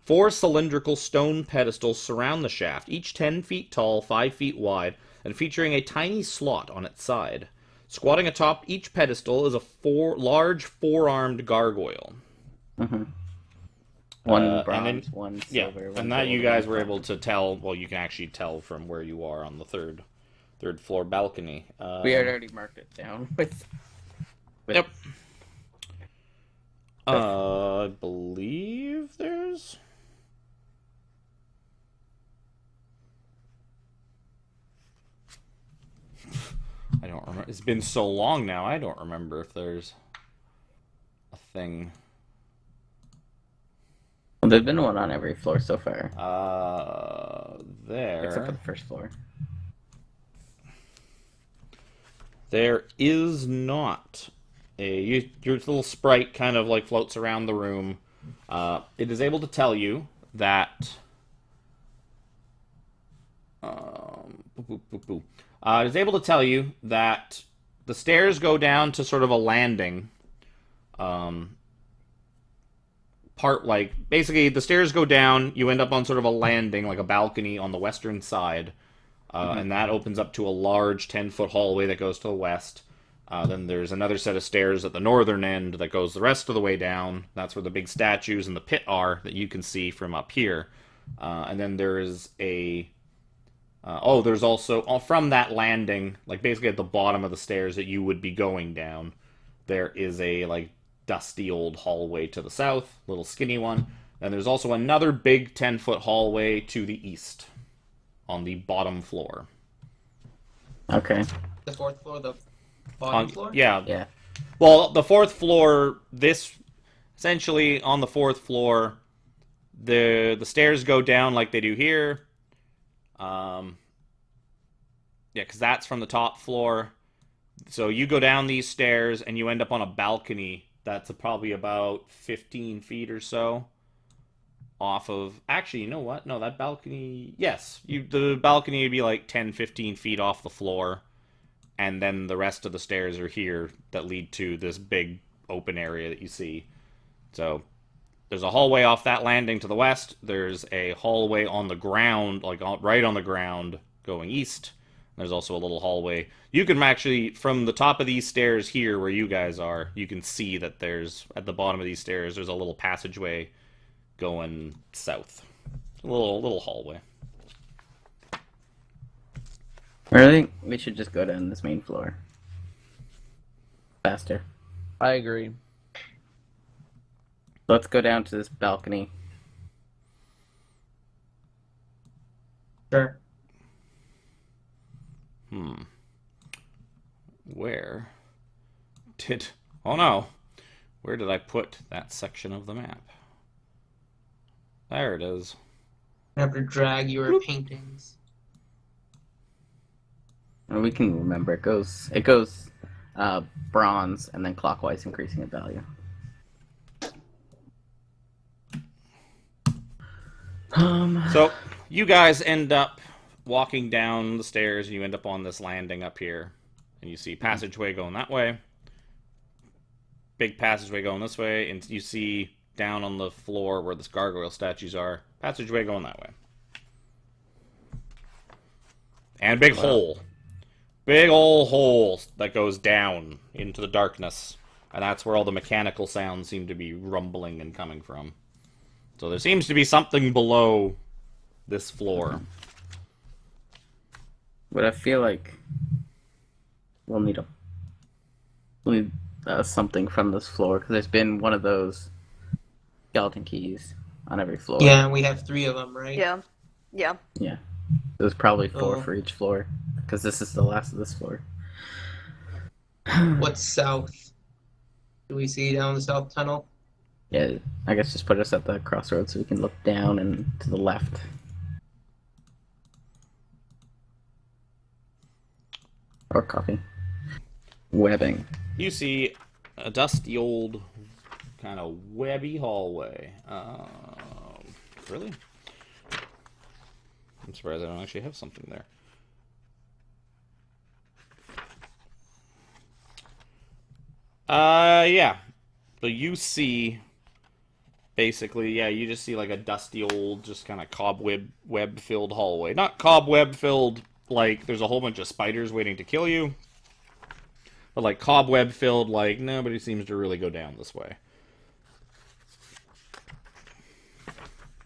4 cylindrical stone pedestals surround the shaft, each 10 feet tall, 5 feet wide, and featuring a tiny slot on its side. Squatting atop each pedestal is a large 4-armed gargoyle. Mm-hmm. One and bronze, then- one Yeah, silver, one and that gold, you guys one were platinum. able to tell. Well, you can actually tell from where you are on the third floor balcony. We had already marked it down with. Yep. I believe there's. I don't remember. It's been so long now. I don't remember if there's. thing. Well, there's been one on every floor so far, except for the There. first floor. There is not. Your little sprite kind of like floats around the room. It is able to tell you that. Boo, boo, boo. It is able to tell you that the stairs go down to sort of a landing. Basically, the stairs go down. You end up on sort of a landing, like a balcony on the western side. And that opens up to a large 10-foot hallway that goes to the west. Then there's another set of stairs at the northern end that goes the rest of the way down. That's where the big statues and the pit are that you can see from up here. And then there's there's also, from that landing, like basically at the bottom of the stairs that you would be going down, there is a, like, dusty old hallway to the south, little skinny one. And there's also another big 10-foot hallway to the east on the bottom floor. Okay. The fourth floor, the bottom floor? Yeah. Yeah. Well, the fourth floor, essentially on the fourth floor, the stairs go down like they do here. Because that's from the top floor. So you go down these stairs and you end up on a balcony that's probably about 15 feet or so off of... Actually, you know what? No, that balcony... Yes, the balcony would be like 10, 15 feet off the floor. And then the rest of the stairs are here that lead to this big open area that you see. So there's a hallway off that landing to the west. There's a hallway on the ground, like right on the ground, going east. There's also a little hallway. You can actually, from the top of these stairs here where you guys are, you can see that there's, at the bottom of these stairs, there's a little passageway going south. A little hallway. I think we should just go down this main floor. Faster. I agree. Let's go down to this balcony. Sure. Where did... Oh no. Where did I put that section of the map? There it is. I have to drag your paintings. And we can remember it goes bronze and then clockwise increasing in value. So, you guys end up walking down the stairs, and you end up on this landing up here. And you see passageway going that way. Big passageway going this way. And you see down on the floor where the gargoyle statues are, passageway going that way. And a big hole. Big old hole that goes down into the darkness. And that's where all the mechanical sounds seem to be rumbling and coming from. So there seems to be something below this floor. But I feel like we'll need something from this floor, because there's been one of those skeleton keys on every floor. Yeah, we have 3 of them, right? Yeah. Yeah. Yeah. There's probably 4 Oh. for each floor, because this is the last of this floor. What's south? Do we see down the south tunnel? Yeah, I guess just put us at the crossroads so we can look down and to the left. Or copy. Webbing. You see a dusty old kind of webby hallway. Really? I'm surprised I don't actually have something there. Yeah. So you see, basically, yeah, you just see like a dusty old, just kind of cobweb-filled hallway. Not cobweb-filled, like there's a whole bunch of spiders waiting to kill you. But like cobweb-filled, like nobody seems to really go down this way.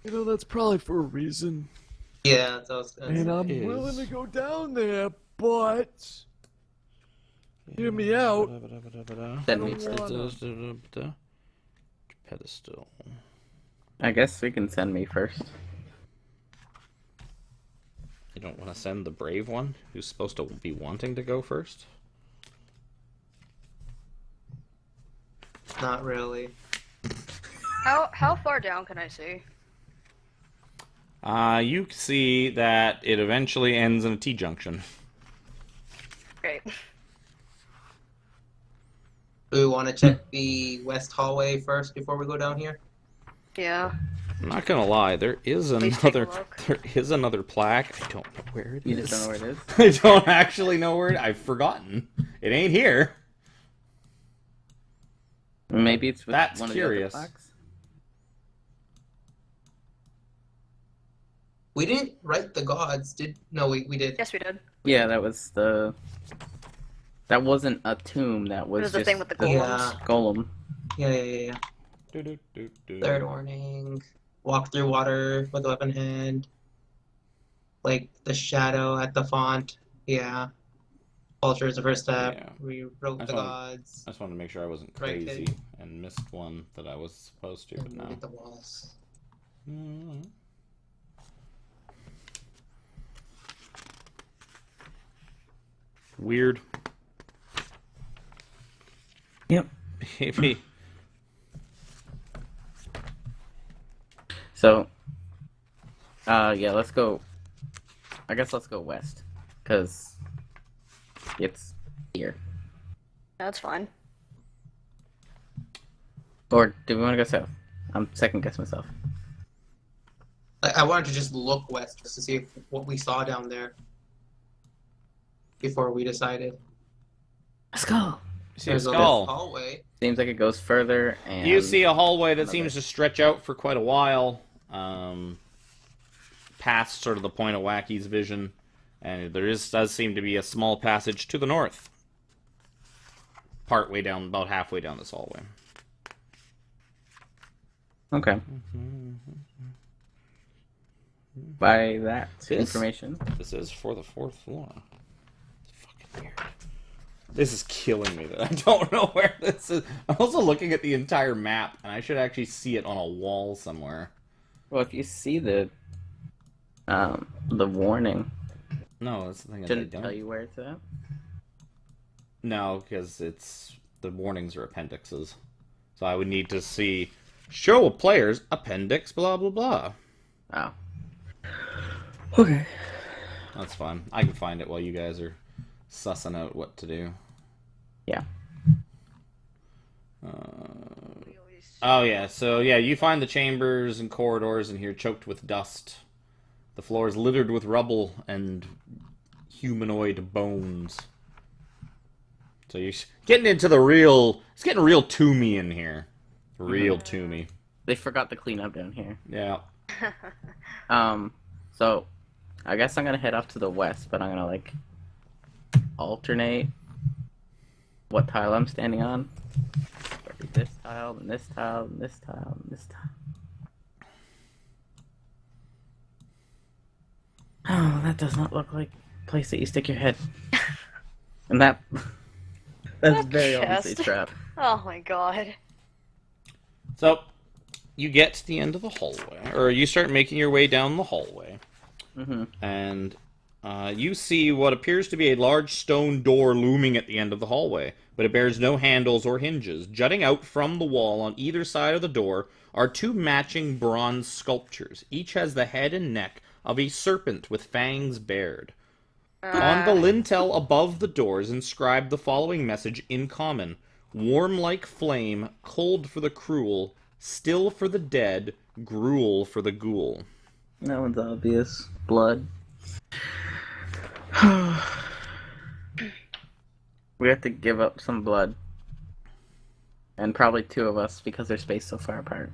You know, that's probably for a reason. Yeah, that's what I was gonna And say. I'm Is- willing to go down there, but... Hear me out. Send me I first. don't Pedestal. I guess we can send me first. You don't want to send the brave one, who's supposed to be wanting to go first? Not really. How far down can I see? You see that it eventually ends in a T-junction. Great. Do we want to check the west hallway first before we go down here? Yeah. I'm not gonna lie, there is Please take a another look. there is another plaque. I don't know where it is. You just don't know where it is? I don't actually know where it. I've forgotten. It ain't here. Maybe it's with That's one curious. of the other plaques? We didn't write the gods, did? No, we did. Yes, we did. Yeah, that was the... That wasn't a tomb, that was, It was the just thing with the Yeah. golem. Yeah. Third warning. Walk through water with a weapon in hand. Like the shadow at the font. Yeah. Culture is the first step. Yeah. We wrote That's the fine. gods. I just wanted to make sure I wasn't Right, crazy Kate. and missed one that I was supposed to, but And no. we did the walls. Mm. Weird. Yep. Maybe. So, yeah, let's go... I guess let's go west. Because it's here. That's fine. Or do we want to go south? I'm second guessing myself. I wanted to just look west just to see what we saw down there before we decided. Let's go! See a There's a skull. hallway. Seems like it goes further, and... You see a hallway that another. seems to stretch out for quite a while, past sort of the point of Wacky's vision, and does seem to be a small passage to the north, part way down, about halfway down this hallway. Okay. By that This- information. This is for the 4th floor. It's fucking weird. This is killing me that I don't know where this is. I'm also looking at the entire map, and I should actually see it on a wall somewhere. Well, if you see the warning, No, that's the thing. Is I shouldn't don't. tell you where it's at. No, because the warnings are appendixes. So I would need to see show a player's appendix, blah blah blah. Oh. Okay. That's fine. I can find it while you guys are sussing out what to do. Yeah. Oh yeah, so yeah, you find the chambers and corridors in here choked with dust. The floor is littered with rubble and humanoid bones. So you're getting into the real... It's getting real toomy in here. Real toomy. They forgot to clean up down here. Yeah. So I guess I'm gonna head off to the west, but I'm gonna like alternate what tile I'm standing on. This tile, and this tile, and this tile, and this tile. Oh, that does not look like a place that you stick your head. And that's very obviously a chest. trap. Oh my god. So, you get to the end of the hallway, or you start making your way down the hallway, and you see what appears to be a large stone door looming at the end of the hallway, but it bears no handles or hinges. Jutting out from the wall on either side of the door are two matching bronze sculptures. Each has the head and neck of a serpent with fangs bared. On the lintel above the door is inscribed the following message in common: warm like flame, cold for the cruel, still for the dead, gruel for the ghoul. That one's obvious. Blood. We have to give up some blood. And probably two of us because they're spaced so far apart.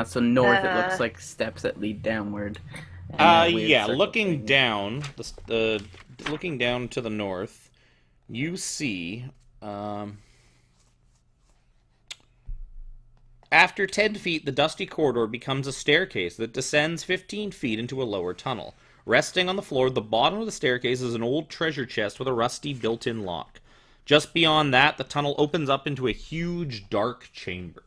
So north it looks like steps that lead downward. and that weird Yeah, circle looking thing. down, looking down to the north, you see, after 10 feet, the dusty corridor becomes a staircase that descends 15 feet into a lower tunnel. Resting on the floor at the bottom of the staircase is an old treasure chest with a rusty built-in lock. Just beyond that, the tunnel opens up into a huge, dark chamber.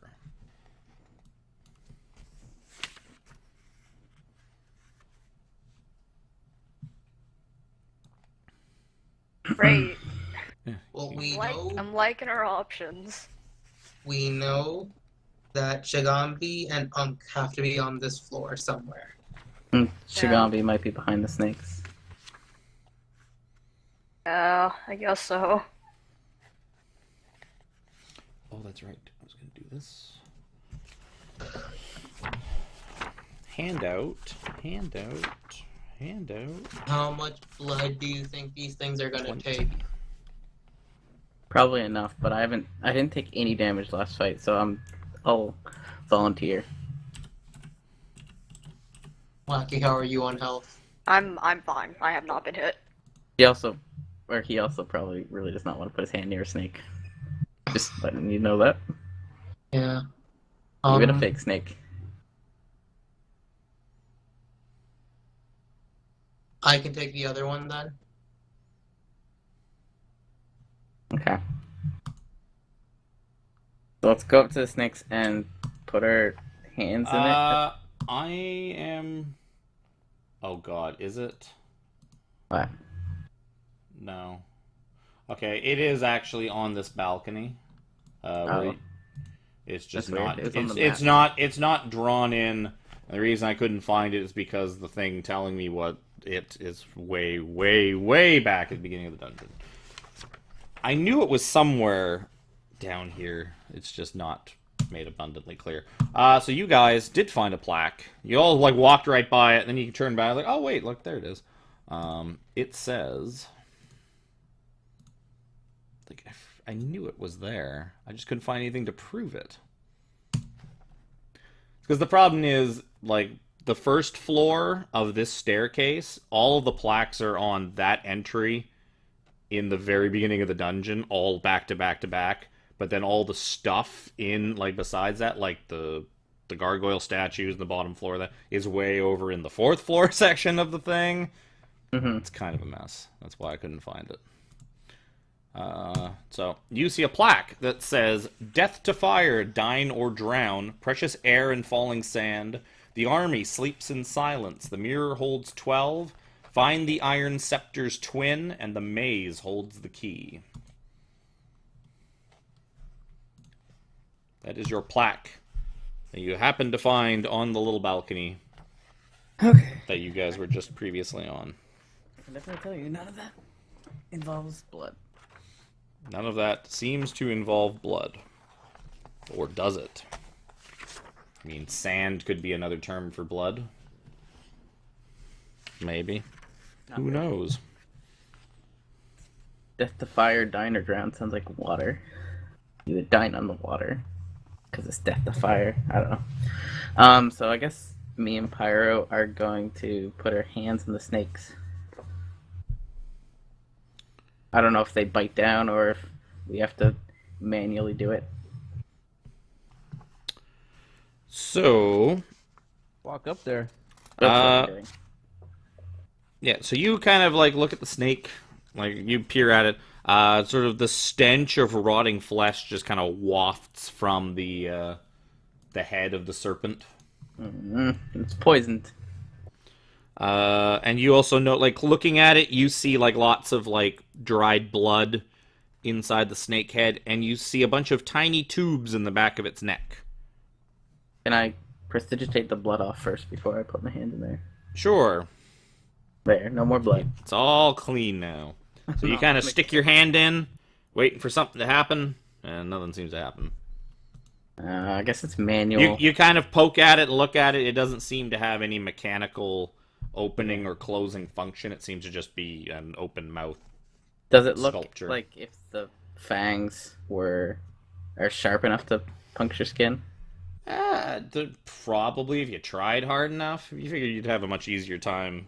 Great. Well, we Like, know I'm liking our options. that Shigambi and Unk have to be on this floor somewhere. Shigambi might be behind the snakes. Yeah, I guess so. Oh, that's right. I was going to do this. Handout. How much blood do you think these things are gonna 20. take? Probably enough, but I didn't take any damage last fight, so I'll volunteer. Wacky, how are you on health? I'm fine. I have not been hit. He also probably really does not want to put his hand near a snake. Just letting you know that. Yeah. Even a fake snake. I can take the other one then. Okay. So let's go up to the snakes and put our hands in it. I am... Oh god, is it? What? No. Okay, it is actually on this balcony. Really. It's just That's weird. not. It's on the It's map. not. It's not drawn in. And the reason I couldn't find it is because the thing telling me what it is way, way, way back at the beginning of the dungeon. I knew it was somewhere down here. It's just not made abundantly clear. So you guys did find a plaque. You all like walked right by it, and then you turn back like, oh wait, look, there it is. It says, like, I knew it was there. I just couldn't find anything to prove it. Because the problem is, like, the first floor of this staircase, all of the plaques are on that entry in the very beginning of the dungeon, all back to back to back. But then all the stuff in, like, besides that, like the gargoyle statues in the bottom floor of that, is way over in the fourth floor section of the thing. Mm-hmm. It's kind of a mess. That's why I couldn't find it. So, you see a plaque that says, Death to fire, dine or drown, precious air and falling sand, the army sleeps in silence, the mirror holds 12, find the iron scepter's twin, and the maze holds the key. That is your plaque that you happen to find on the little balcony that you guys were just previously on. I definitely tell you, none of that involves blood. None of that seems to involve blood. Or does it? I mean, sand could be another term for blood. Maybe. Who knows? Death to fire, dine or drown sounds like water. You would dine on the water. Because it's death to fire. I don't know. So I guess me and Pyro are going to put our hands on the snakes. I don't know if they bite down or if we have to manually do it. So, Walk up there. That's what I'm doing. yeah, so you kind of like look at the snake, like you peer at it. Sort of the stench of rotting flesh just kind of wafts from the head of the serpent. It's poisoned. And you also note, like, looking at it, you see, like, lots of, like, dried blood inside the snake head, and you see a bunch of tiny tubes in the back of its neck. Can I prestidigitate the blood off first before I put my hand in there? Sure. There, no more blood. It's all clean now. So you kind of stick your hand in, waiting for something to happen, and nothing seems to happen. I guess it's manual. You kind of poke at it, look at it, it doesn't seem to have any mechanical opening or closing function. It seems to just be an open mouth. Does it look sculpture. like if the fangs are sharp enough to puncture skin? Probably, if you tried hard enough. You figure you'd have a much easier time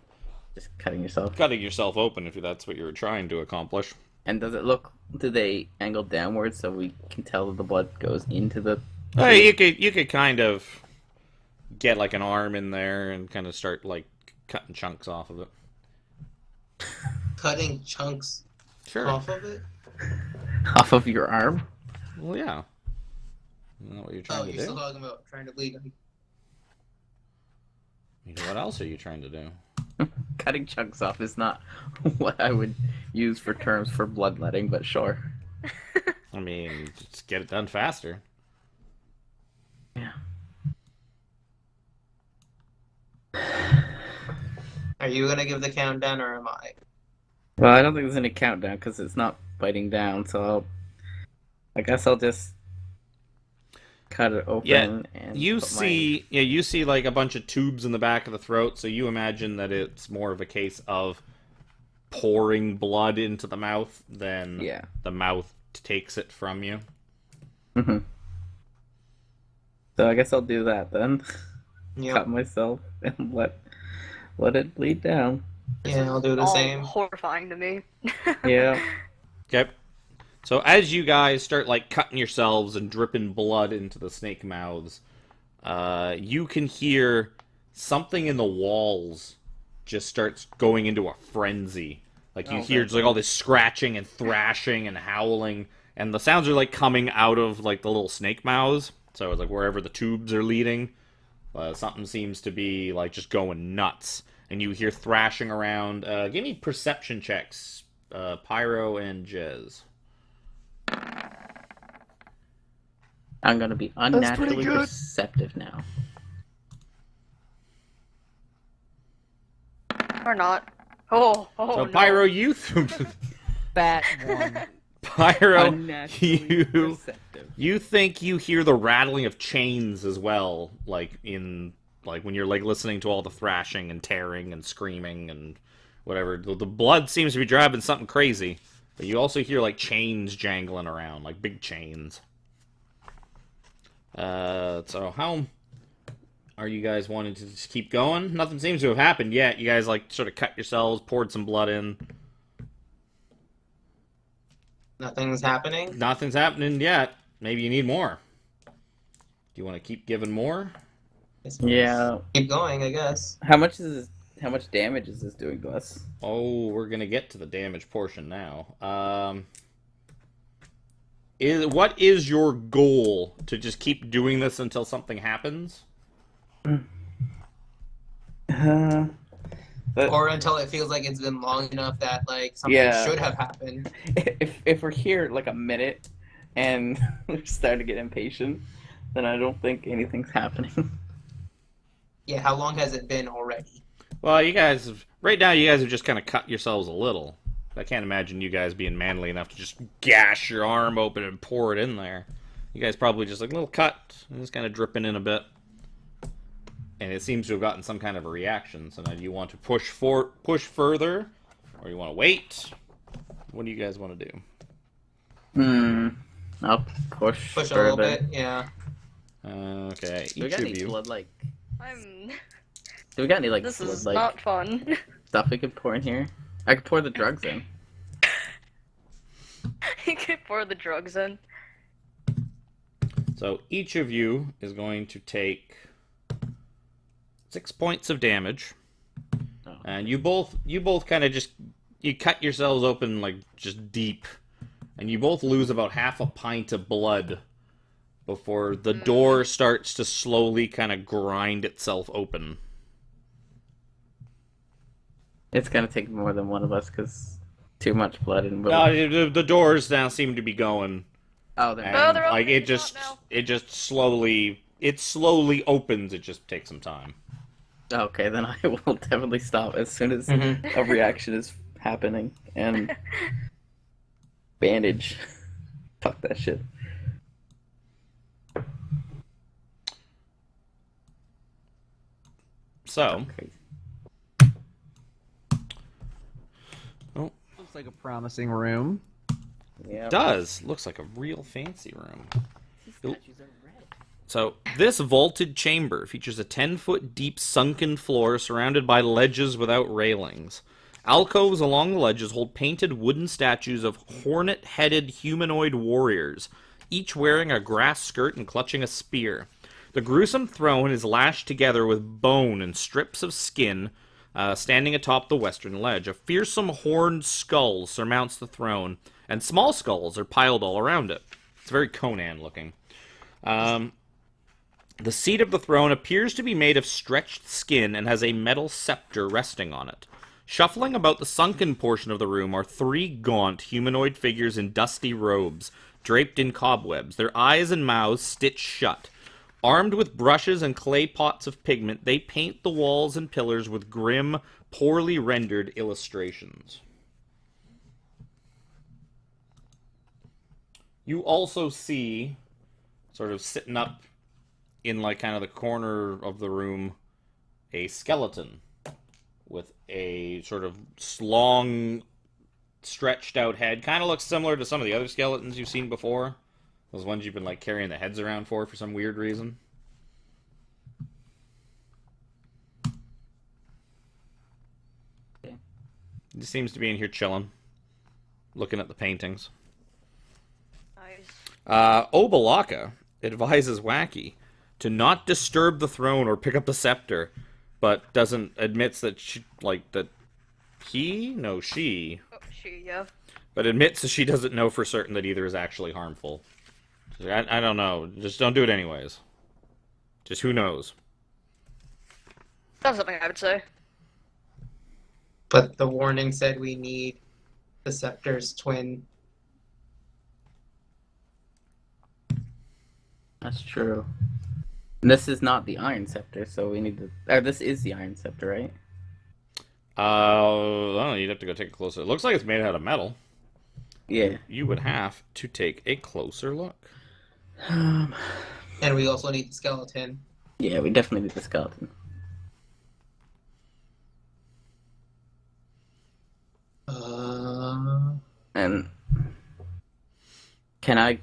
Just cutting yourself. cutting yourself open if that's what you were trying to accomplish. And do they angle downwards so we can tell that the blood goes into the... Hey, you could kind of get like an arm in there and kind of start like cutting chunks off of it. Cutting chunks Sure. off of it? Off of your arm? Well, yeah. Isn't that what you're trying Oh, to you're do? still talking about trying to bleed him. I mean, what else are you trying to do? Cutting chunks off is not what I would used for terms for bloodletting, but sure. I mean, just get it done faster. Yeah. Are you gonna give the countdown or am I? Well, I don't think there's any countdown because it's not biting down, so I guess I'll just cut it open Yeah, and you put see, you see like a bunch of tubes in the back of the throat, so you imagine that it's more of a case of pouring blood into the mouth than Yeah. the mouth takes it from you. my. So I guess I'll do that then. Yep. Cut myself and let it bleed down. Yeah, I'll do the All same. horrifying to me. Yeah. Okay. So as you guys start like cutting yourselves and dripping blood into the snake mouths, you can hear something in the walls just starts going into a frenzy. Like you hear just like all this scratching and thrashing and howling, and the sounds are like coming out of like the little snake mouths. So it's like wherever the tubes are leading, something seems to be like just going nuts, and you hear thrashing around. Give me perception checks, Pyro and Jez. I'm gonna be pretty unnaturally good. perceptive now. Or not. Oh, So no. Pyro, you Fat one. Pyro, Unnaturally perceptive. you think you hear the rattling of chains as well, like when you're like listening to all the thrashing and tearing and screaming and whatever. The blood seems to be driving something crazy, but you also hear like chains jangling around, like big chains. So how are you guys wanting to just keep going? Nothing seems to have happened yet. You guys like sort of cut yourselves, poured some blood in. Nothing's happening. Nothing's happening yet. Maybe you need more. Do you want to keep giving more? Yeah. Keep going, I guess. How much damage is this doing to us? Oh, we're gonna get to the damage portion now. What is your goal? To just keep doing this until something happens? Or until it feels like it's been long enough that like something Yeah. should have happened. If we're here like a minute and we're starting to get impatient, then I don't think anything's happening. Yeah, how long has it been already? Well, you guys have just kind of cut yourselves a little. I can't imagine you guys being manly enough to just gash your arm open and pour it in there. You guys probably just like a little cut, and just kind of dripping in a bit. And it seems to have gotten some kind of a reaction. So now do you want to push further, or you want to wait? What do you guys want to do? I'll push Push a further. little bit, yeah. Okay, Do we each got of any you. blood like? I'm. Do we got any like This blood is like not fun. stuff we could pour in here? I could pour the drugs in. You can pour the drugs in. So each of you is going to take 6 points of damage, Oh. and you both kind of just cut yourselves open like just deep, and you both lose about half a pint of blood before the door starts to slowly kind of grind itself open. It's gonna take more than one of us because too much blood and The doors now seem to be going. Oh, they're And, No, they're like opening it up now. just slowly opens. It just takes some time. okay. Then I will definitely stop as soon as a reaction is happening and bandage. Fuck that shit. So, Crazy. Looks like a promising room. Yeah. looks like a real fancy room. These statues are red. So, this vaulted chamber features a 10-foot deep sunken floor surrounded by ledges without railings. Alcoves along the ledges hold painted wooden statues of hornet-headed humanoid warriors, each wearing a grass skirt and clutching a spear. The gruesome throne is lashed together with bone and strips of skin, standing atop the western ledge. A fearsome horned skull surmounts the throne, and small skulls are piled all around it. It's very Conan looking. The seat of the throne appears to be made of stretched skin and has a metal scepter resting on it. Shuffling about the sunken portion of the room are three gaunt humanoid figures in dusty robes, draped in cobwebs, their eyes and mouths stitched shut. Armed with brushes and clay pots of pigment, they paint the walls and pillars with grim, poorly rendered illustrations. You also see, sort of sitting up in like kind of the corner of the room, a skeleton with a sort of long, stretched out head. Kind of looks similar to some of the other skeletons you've seen before. Those ones you've been like carrying the heads around for some weird reason. Okay. He just seems to be in here chilling, looking at the paintings. Nice. Obalaka advises Wacky to not disturb the throne or pick up the scepter, but admits that she, she, Oh, she, yeah. but admits that she doesn't know for certain that either is actually harmful. I don't know. Just don't do it anyways. Just who knows? That's something I would say. But the warning said we need the scepter's twin. That's true. And this is not the Iron Scepter, so we need to. This is the Iron Scepter, right? I don't know, you'd have to go take a closer. It looks like it's made out of metal. Yeah. You would have to take a closer look. And we also need the skeleton. Yeah, we definitely need the skeleton. And can I?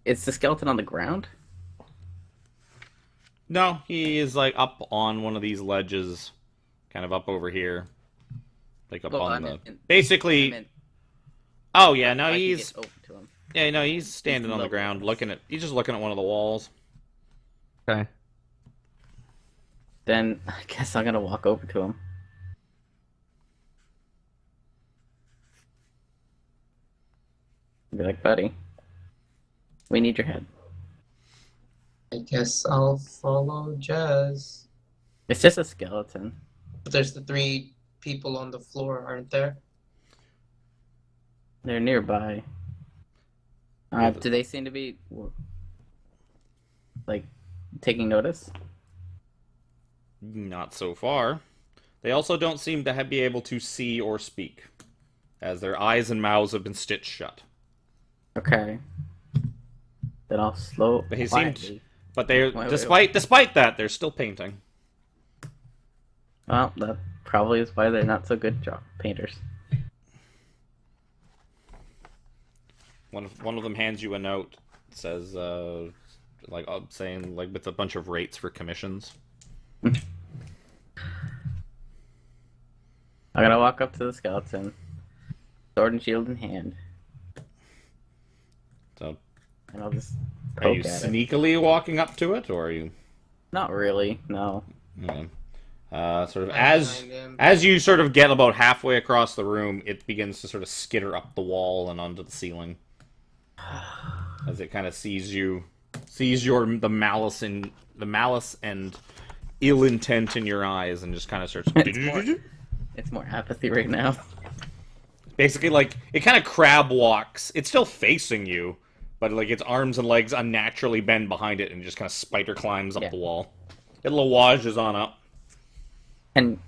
Is the skeleton on the ground? No, he is like up on one of these ledges, kind of up over here, like up Oh, on I the. meant- Basically. I meant Oh yeah, no, I can he's. get over to him. Yeah, no, he's standing on the level. ground, looking at. He's just looking at one of the walls. Okay. Then I guess I'm gonna walk over to him. Be like, buddy, we need your head. I guess I'll follow Jazz. It's just a skeleton. But there's the three people on the floor, aren't there? They're nearby. Yeah, Do they seem to be like taking notice? Not so far. They also don't seem to be able to see or speak, as their eyes and mouths have been stitched shut. Okay. Then I'll slow. But he quietly. seemed, but they, Wait. despite that, they're still painting. Well, that probably is why they're not so good painters. One of them hands you a note. It says, saying like with a bunch of rates for commissions. I'm gonna walk up to the skeleton, sword and shield in hand, So, and I'll just are you poke at it. sneakily walking up to it, or are you? Not really, no. Sort of Right behind him. as you sort of get about halfway across the room, it begins to sort of skitter up the wall and onto the ceiling. As it kind of sees the malice and ill intent in your eyes, and just kind of starts. It's more apathy right now. Basically, like it kind of crab walks. It's still facing you, but like its arms and legs unnaturally bend behind it, and just kind of spider climbs up Yeah. the wall. It lawages on up. And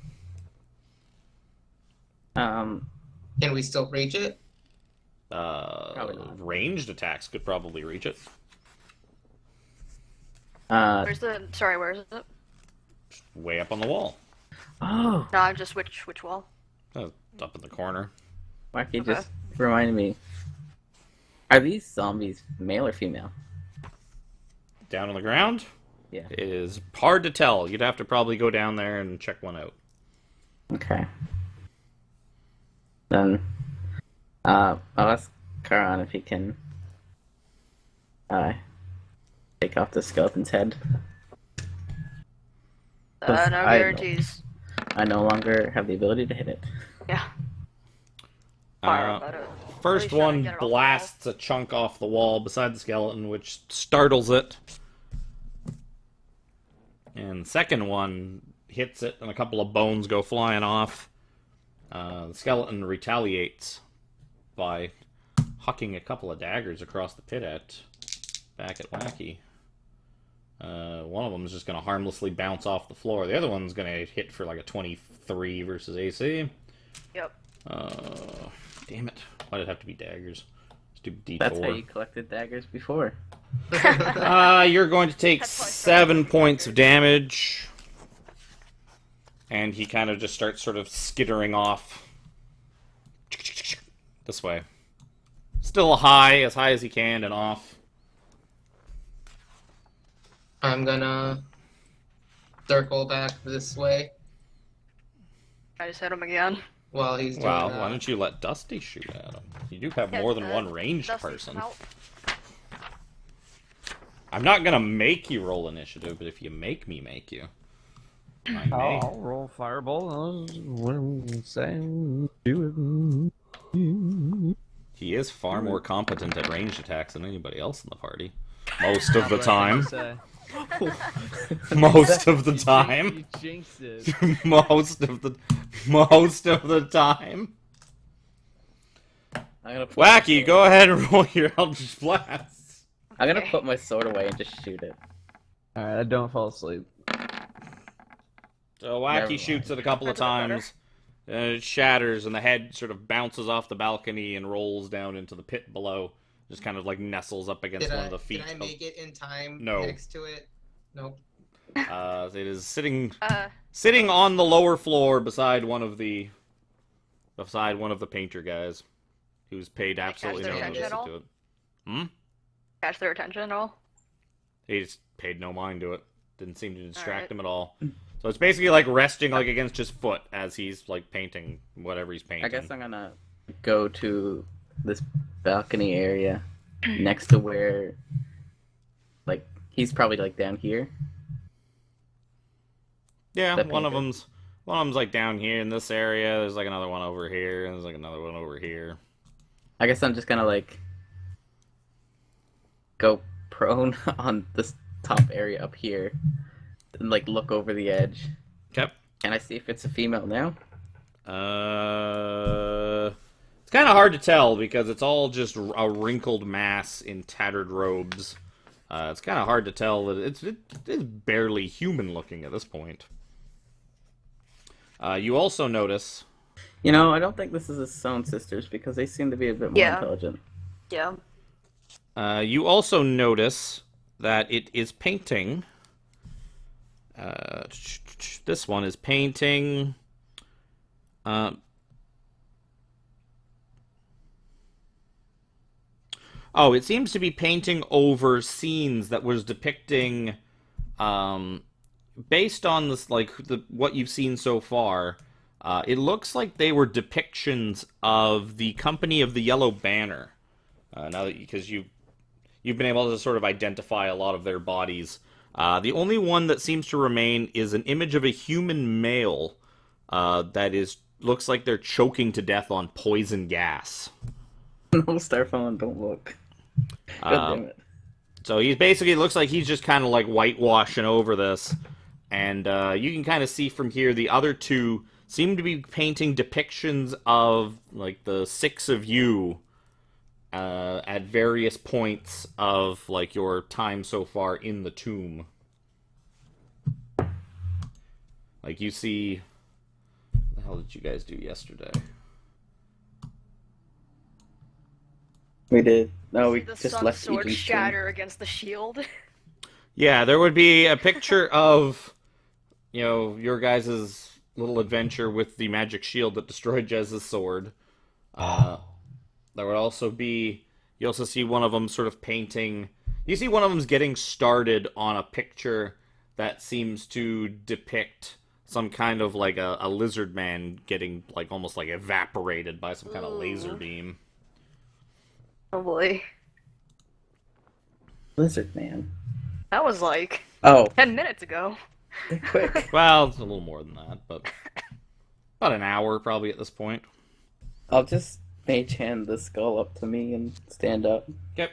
Can we still reach it? Probably not. Ranged attacks could probably reach it. Where is it? Way up on the wall. Oh, No, I'm just which wall? Up in the corner. Marky Okay. just reminded me. Are these zombies male or female? Down on the ground? Yeah. It is hard to tell. You'd have to probably go down there and check one out. Okay. Then, I'll ask Karan if he can, take off the skeleton's head. No I know. guarantees. I no longer have the ability to hit it. Yeah. Fire Uh, about it. First At least try and one get it off the wall. blasts a chunk off the wall beside the skeleton, which startles it. And the second one hits it, and a couple of bones go flying off. The skeleton retaliates by hucking a couple of daggers across the pit back at Wacky. One of them is just going to harmlessly bounce off the floor. The other one's going to hit for like a 23 versus AC. Yep. Damn it. Why did it have to be daggers? Stupid D4. That's how you collected daggers before. You're going to take That's why I 7 started points of daggers. damage. And he kind of just starts sort of skittering off. This way. Still as high as he can, and off. I'm gonna circle back this way I just hit him again. while he's doing Wow, that. why don't you let Dusty shoot at him? You do have Yeah, more than one ranged Dusty, person. come out. I'm not gonna make you roll initiative, but if you make me make you, I may. I'll roll fireball. What I'm saying, do it. He is far more competent at ranged attacks than anybody else in the party. Most of the time. Most of the time. You jinxed it. Most of the time. I'm gonna put Wacky, go ahead and roll your Eldritch Blast. I'm gonna Okay. put my sword away and just shoot it. Alright, I don't fall asleep. So Never Wacky mind. shoots it a couple of That's a lot better. times. It shatters, and the head sort of bounces off the balcony and rolls down into the pit below. Just kind of like nestles up against one of the feet. Did I make it in time No. next to it? Nope. It is sitting Uh, on the lower floor beside one of the painter guys, who's paid absolutely their no attention notice at all? to it. Hmm? catch their attention at all? He just paid no mind to it. Didn't seem to distract Alright. him at all. So it's basically like resting like against his foot as he's like painting whatever he's painting. I guess I'm gonna go to this balcony area next to where, like, he's probably like down here. Yeah, the one of painter. them's like down here in this area. There's like another one over here, and there's like another one over here. I guess I'm just gonna like go prone on this top area up here and like look over the edge. Okay. Can I see if it's a female now? It's kind of hard to tell because it's all just a wrinkled mass in tattered robes. It's kind of hard to tell that it's barely human looking at this point. You also notice. You know, I don't think this is his own sisters because they seem to be a bit more Yeah. intelligent. Yeah. You also notice that it is painting. This one is painting. Oh, it seems to be painting over scenes that was depicting, based on this, like what you've seen so far. It looks like they were depictions of the Company of the Yellow Banner. Now that because you've been able to sort of identify a lot of their bodies. The only one that seems to remain is an image of a human male that looks like they're choking to death on poison gas. No, Starfallen, don't look. God damn it. So he basically looks like he's just kind of like whitewashing over this. And you can kind of see from here the other two seem to be painting depictions of like the six of you at various points of like your time so far in the tomb. Like you see, what the hell did you guys do yesterday? We did. No, we The just sun's left sword Eaton's shatter against the shield. Yeah, there would be a picture of, your guys' little adventure with the magic shield that destroyed Jez's sword. There would also be, you also see one of them sort of painting, you see one of them's getting started on a picture that seems to depict some kind of like a lizard man getting like almost like evaporated by some kind of laser beam. Oh boy. Lizard Man. That was like Oh, 10 minutes ago. quick. Well, it's a little more than that, but about an hour probably at this point. I'll just mage hand the skull up to me and stand up. Okay.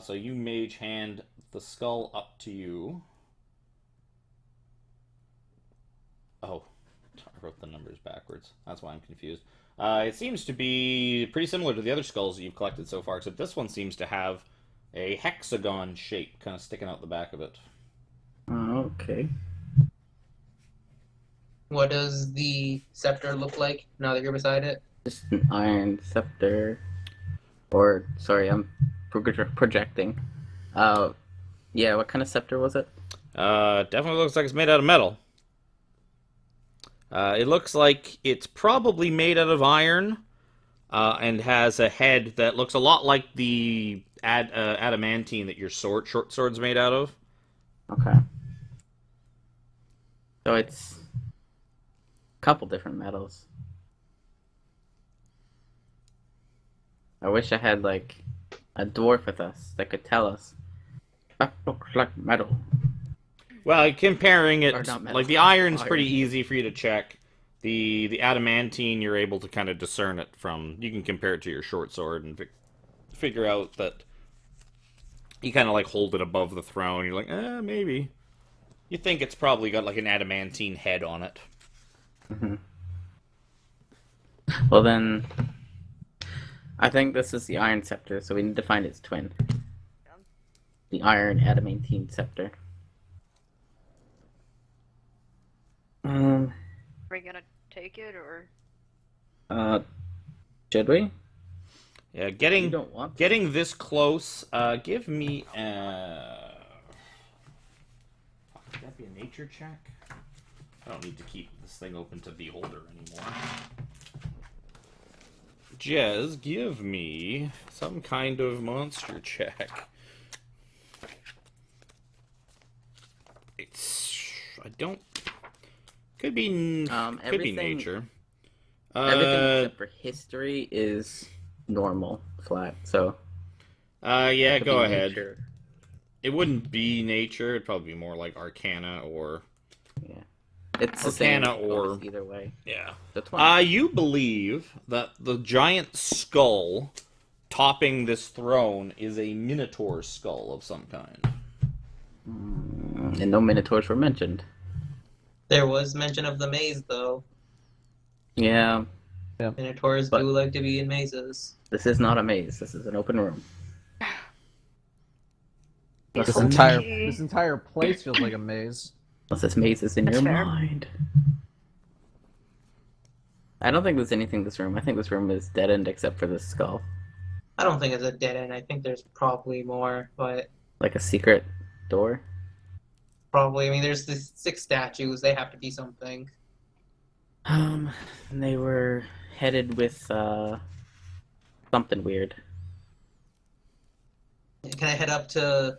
So you mage hand the skull up to you. Oh, I wrote the numbers backwards. backwards. That's why I'm confused. It seems to be pretty similar to the other skulls that you've collected so far, except this one seems to have a hexagon shape kind of sticking out the back of it. Okay. What does the scepter look like now that you're beside it? Just an iron scepter. Or, sorry, I'm projecting. Yeah, what kind of scepter was it? Definitely looks like it's made out of metal. It looks like it's probably made out of iron, and has a head that looks a lot like the adamantine that your short sword's made out of. Okay. So it's a couple different metals. I wish I had, like, a dwarf with us that could tell us. That looks like metal. Well, comparing it, Or not metal. like the iron's Iron. pretty easy for you to check. The adamantine, you're able to kind of discern it from. You can compare it to your short sword and figure out that you kind of like hold it above the throne. You're like, maybe. You think it's probably got like an adamantine head on it. Mm-hmm. Well then, I think this is the iron scepter, so we need to find its twin. The iron adamantine scepter. Are we gonna take it or? Should we? Yeah, You getting don't want to. getting this close. Give me. Could that be a nature check? I don't need to keep this thing open to beholder anymore. Jez, give me some kind of monster check. I don't. Could be. Could be everything- nature. Everything except for history is normal, flat. So Yeah, it could go be ahead. nature. It wouldn't be nature. It'd probably be more like Arcana or Yeah, it's the same Arcana or- bonus either way. yeah. So 20. You believe that the giant skull topping this throne is a minotaur skull of some kind. And no minotaurs were mentioned. There was mention of the maze, though. Yeah, Minotaurs But- do like to be in mazes. this is not a maze. This is an open room. This Unless entire place feels like a maze. this maze is in That's your fair. mind. I don't think there's anything in this room. I think this room is dead end except for the skull. I don't think it's a dead end. I think there's probably more, but Like a secret door. probably. I mean, there's these 6 statues. They have to be something. They were headed with something weird. Can I head up to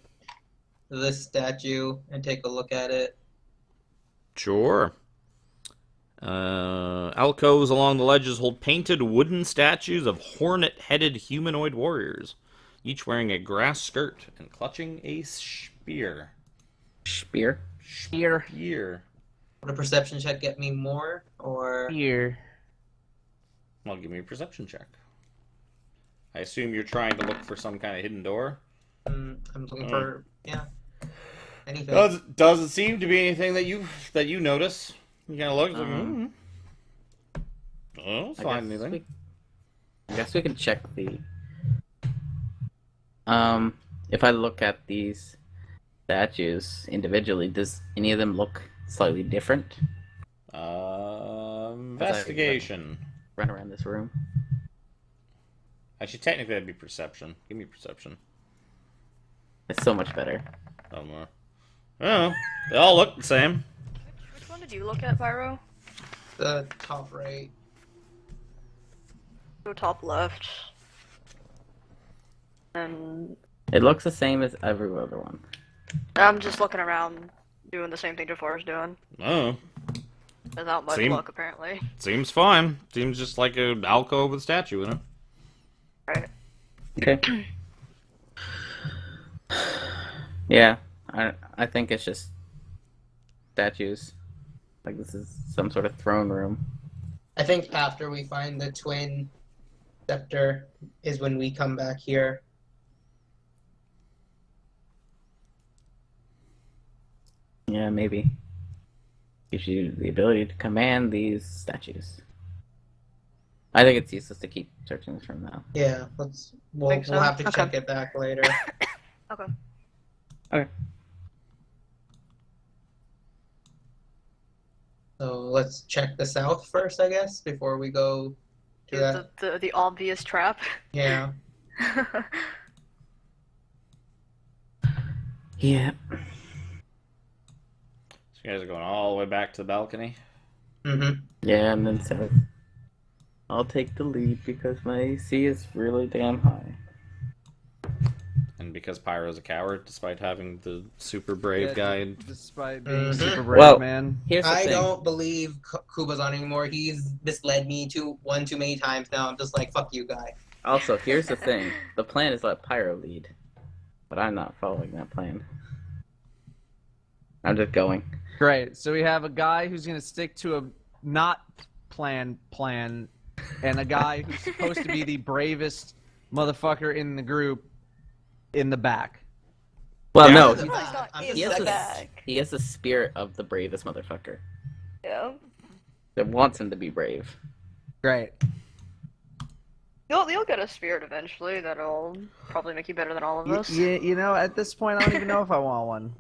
this statue and take a look at it? Sure. Alcoves along the ledges hold painted wooden statues of hornet-headed humanoid warriors, each wearing a grass skirt and clutching a spear. Spear. Here. Spear. Would a perception check get me more, or Here. Well, give me a perception check. I assume you're trying to look for some kind of hidden door. I'm looking for anything? Doesn't seem to be anything that you notice. You kind of look. Like, I don't I find guess anything. I guess we can check the. If I look at these statues individually, does any of them look slightly different? Investigation. Run around this room. Actually, technically, that'd be perception. Give me perception. It's so much better. Somewhere. Oh, they all look the same. Which one did you look at, Pyro? The top right. Go top left. And It looks the same as every other one. I'm just looking around, doing the same thing Jafar's doing. Oh, Without much Same. luck, apparently. seems fine. Seems just like an alcove with a statue in it. Right. Okay. Yeah, I think it's just statues. Like this is some sort of throne room. I think after we find the twin scepter is when we come back here. Yeah, maybe. Gives you the ability to command these statues. I think it's useless to keep searching this room now. Yeah, we'll Think so? have to check Okay. it back later. Okay. Okay. So let's check the south first, I guess, before we go to Do that. the obvious trap. Yeah. Yeah. So you guys are going all the way back to the balcony. Mm-hmm. Yeah, and then south. I'll take the lead because my AC is really damn high. And because Pyro's a coward, despite having the super brave Yeah, guy. Despite being Mhm. super brave, Well- man. Here's the I thing. don't believe Kuba's on anymore. He's misled me one too many times now. I'm just like, fuck you, guy. Also, here's the thing. The plan is let Pyro lead. But I'm not following that plan. I'm just going. Great. So we have a guy who's gonna stick to a not plan, and a guy who's supposed to be the bravest motherfucker in the group in the back. Well, Yeah. no, He's No, he's not I'm in he just has the the second. back. he has the spirit of the bravest motherfucker. Yeah. That wants him to be brave. Great. You'll get a spirit eventually that'll probably make you better than all of us. You know, at this point, I don't even know if I want one.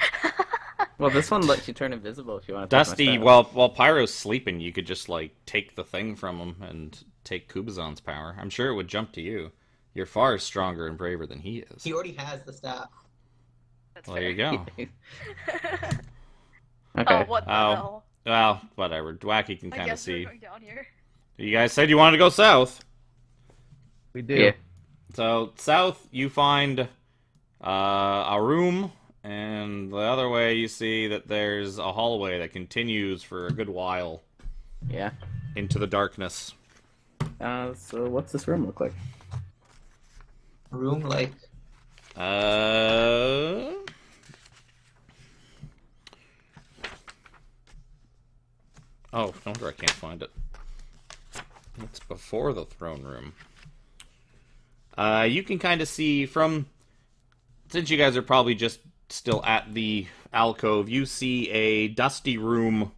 Well, this one lets you turn invisible if you want to. Dusty, while Pyro's sleeping, you could just like take the thing from him and take Kubazan's power. I'm sure it would jump to you. You're far stronger and braver than he is. He already has the staff. That's Well, there you fair. go. Okay. Oh, what the Oh. hell? Well, whatever. Dwacky can I kind of guess we're see. going down here. You guys said you wanted to go south. We do. Yeah. So south, you find a room, and the other way you see that there's a hallway that continues for a good while Yeah. into the darkness. So what's this room look like? Room like. Uh. Oh, no wonder I can't find it. It's before the throne room. You can kind of see from, since you guys are probably just still at the alcove, you see a dusty room.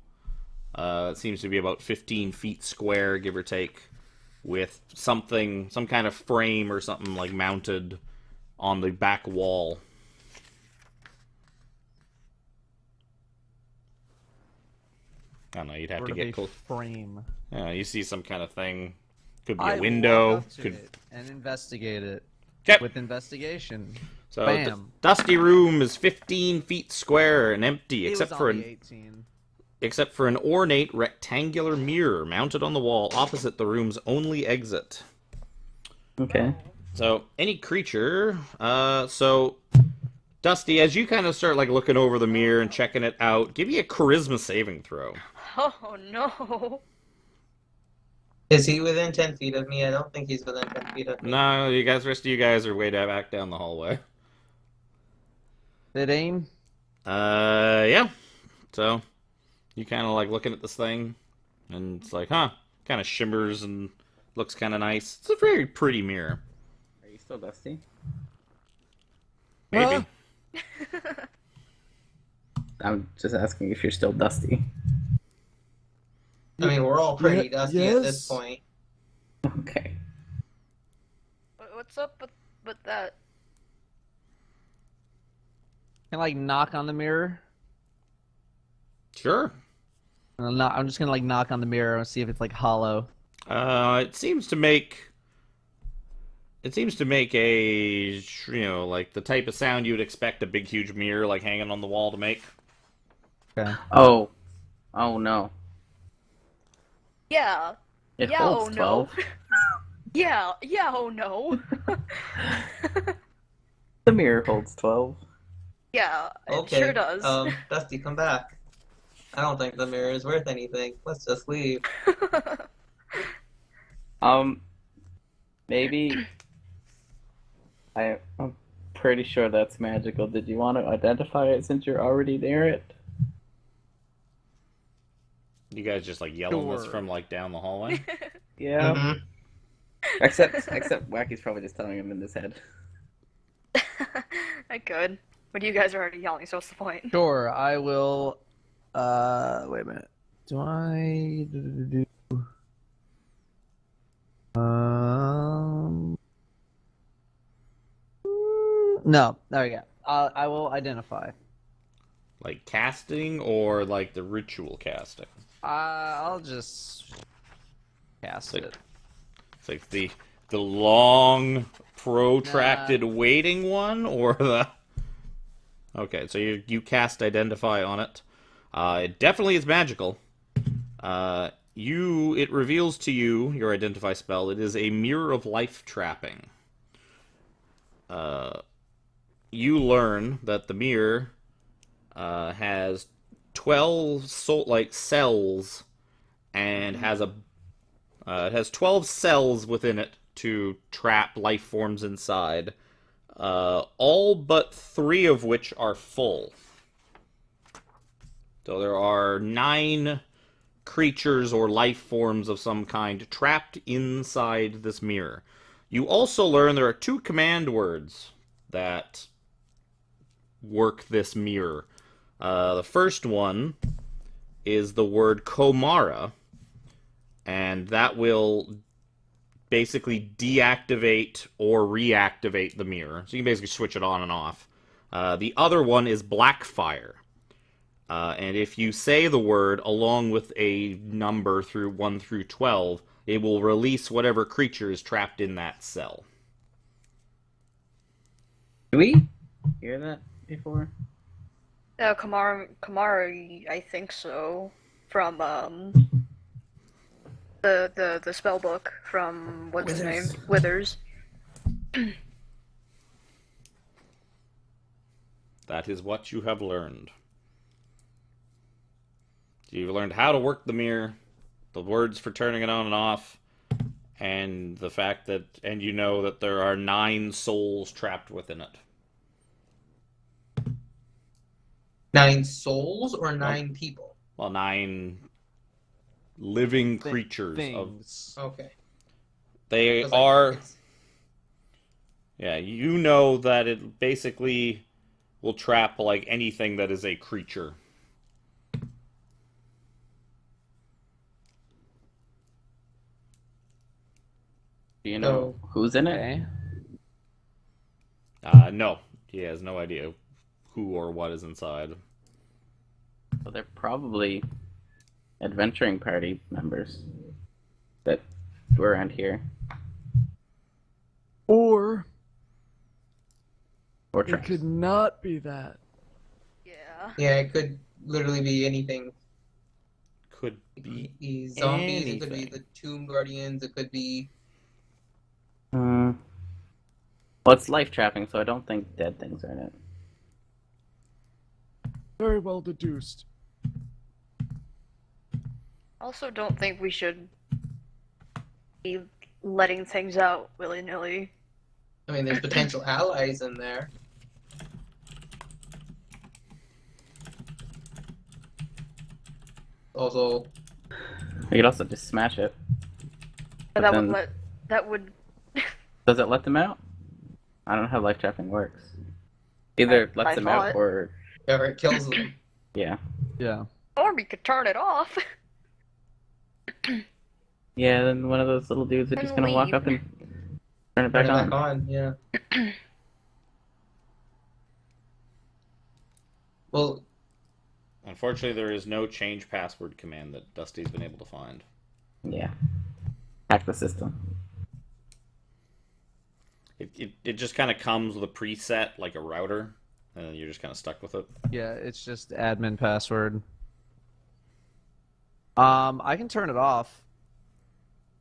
It seems to be about 15 feet square, give or take, with some kind of frame or something like mounted on the back wall. I don't know, you'd have Sort to of get a close. frame. Yeah, you see some kind of thing. Could be I a will window. walk up to Could it and investigate it okay. with investigation. So Bam. dusty room is 15 feet square and empty, It except was for only an 18. except for an ornate rectangular mirror mounted on the wall opposite the room's only exit. Okay. So any creature, so Dusty, as you kind of start like looking over the mirror and checking it out, give me a charisma saving throw. Oh no. Is he within 10 feet of me? I don't think he's within 10 feet of me. No, you guys, rest of you guys are way back down the hallway. Did aim? Yeah. So you kind of like looking at this thing, and it's like, huh, kind of shimmers and looks kind of nice. It's a very pretty mirror. Are you still Dusty? Maybe. I'm just asking if you're still Dusty. I mean, we're all pretty Yeah, dusty at this yes. point. Okay. What's up with that? Can I like knock on the mirror? Sure. I'm just gonna like knock on the mirror and see if it's like hollow. It seems to make a, like the type of sound you would expect a big, huge mirror like hanging on the wall to make. Okay. Oh. Oh no. Yeah. It Yeah, holds oh, no. 12. Yeah. Oh no. The mirror holds 12. Yeah, it Okay. sure does. Dusty, come back. I don't think the mirror is worth anything. Let's just leave. Maybe. I'm pretty sure that's magical. Did you want to identify it since you're already near it? You guys just like yelling this Sure. from like down the hallway. Yeah. Mhm. Except Wacky's probably just telling him in his head. I could. But you guys are already yelling, so what's the point? Sure, I will. Wait a minute. Do I? No, there we go. I will identify. Like casting or like the ritual casting? I'll just cast Like- it. It's like the long, protracted waiting one, or the... Okay, so you cast Identify on it. It definitely is magical. It reveals to you, your Identify spell, it is a Mirror of Life trapping. You learn that the mirror has 12 cells, and it has 12 cells within it to trap life forms inside, all but 3 of which are full. So there are 9 creatures or life forms of some kind trapped inside this mirror. You also learn there are 2 command words that work this mirror. The first one is the word Komara, and that will basically deactivate or reactivate the mirror. So you can basically switch it on and off. The other one is Blackfire. And if you say the word along with a number through 1 through 12, it will release whatever creature is trapped in that cell. Do we hear that before? Kamara, I think so. From the spell book from what's his name? Withers. That is what you have learned. You've learned how to work the mirror, the words for turning it on and off, and the fact that, and you know that there are 9 souls trapped within it. 9 souls or 9 people? Well, 9 living creatures. Things. Okay. They 'Cause, are... it's- Yeah, you know that it basically will trap, like, anything that is a creature. Do you know who's in it? Okay. No. He has no idea who or what is inside. Well, they're probably adventuring party members that were around here. Or Or it traps. could not be that. Yeah. Yeah, it could literally be anything. Could It be could be zombies, it could be anything. the Tomb Guardians, it could be... Well, it's life trapping, so I don't think dead things are in it. Very well deduced. Also, don't think we should be letting things out willy-nilly. I mean, there's potential allies in there. Also, We could also just smash it. But But that then- would let that would Does it let them out? I don't know how life trapping works. Either it lets I them out thought. or or it kills them. yeah. Yeah. or we could turn it off. Yeah, then one of those little dudes are just And gonna walk leave. up and turn it back Turn it on. yeah. Well, Unfortunately, there is no change password command that Dusty's been able to find. Yeah. Hack the system. It just kind of comes with a preset, like a router, and then you're just kind of stuck with it. Yeah, it's just admin password. I can turn it off.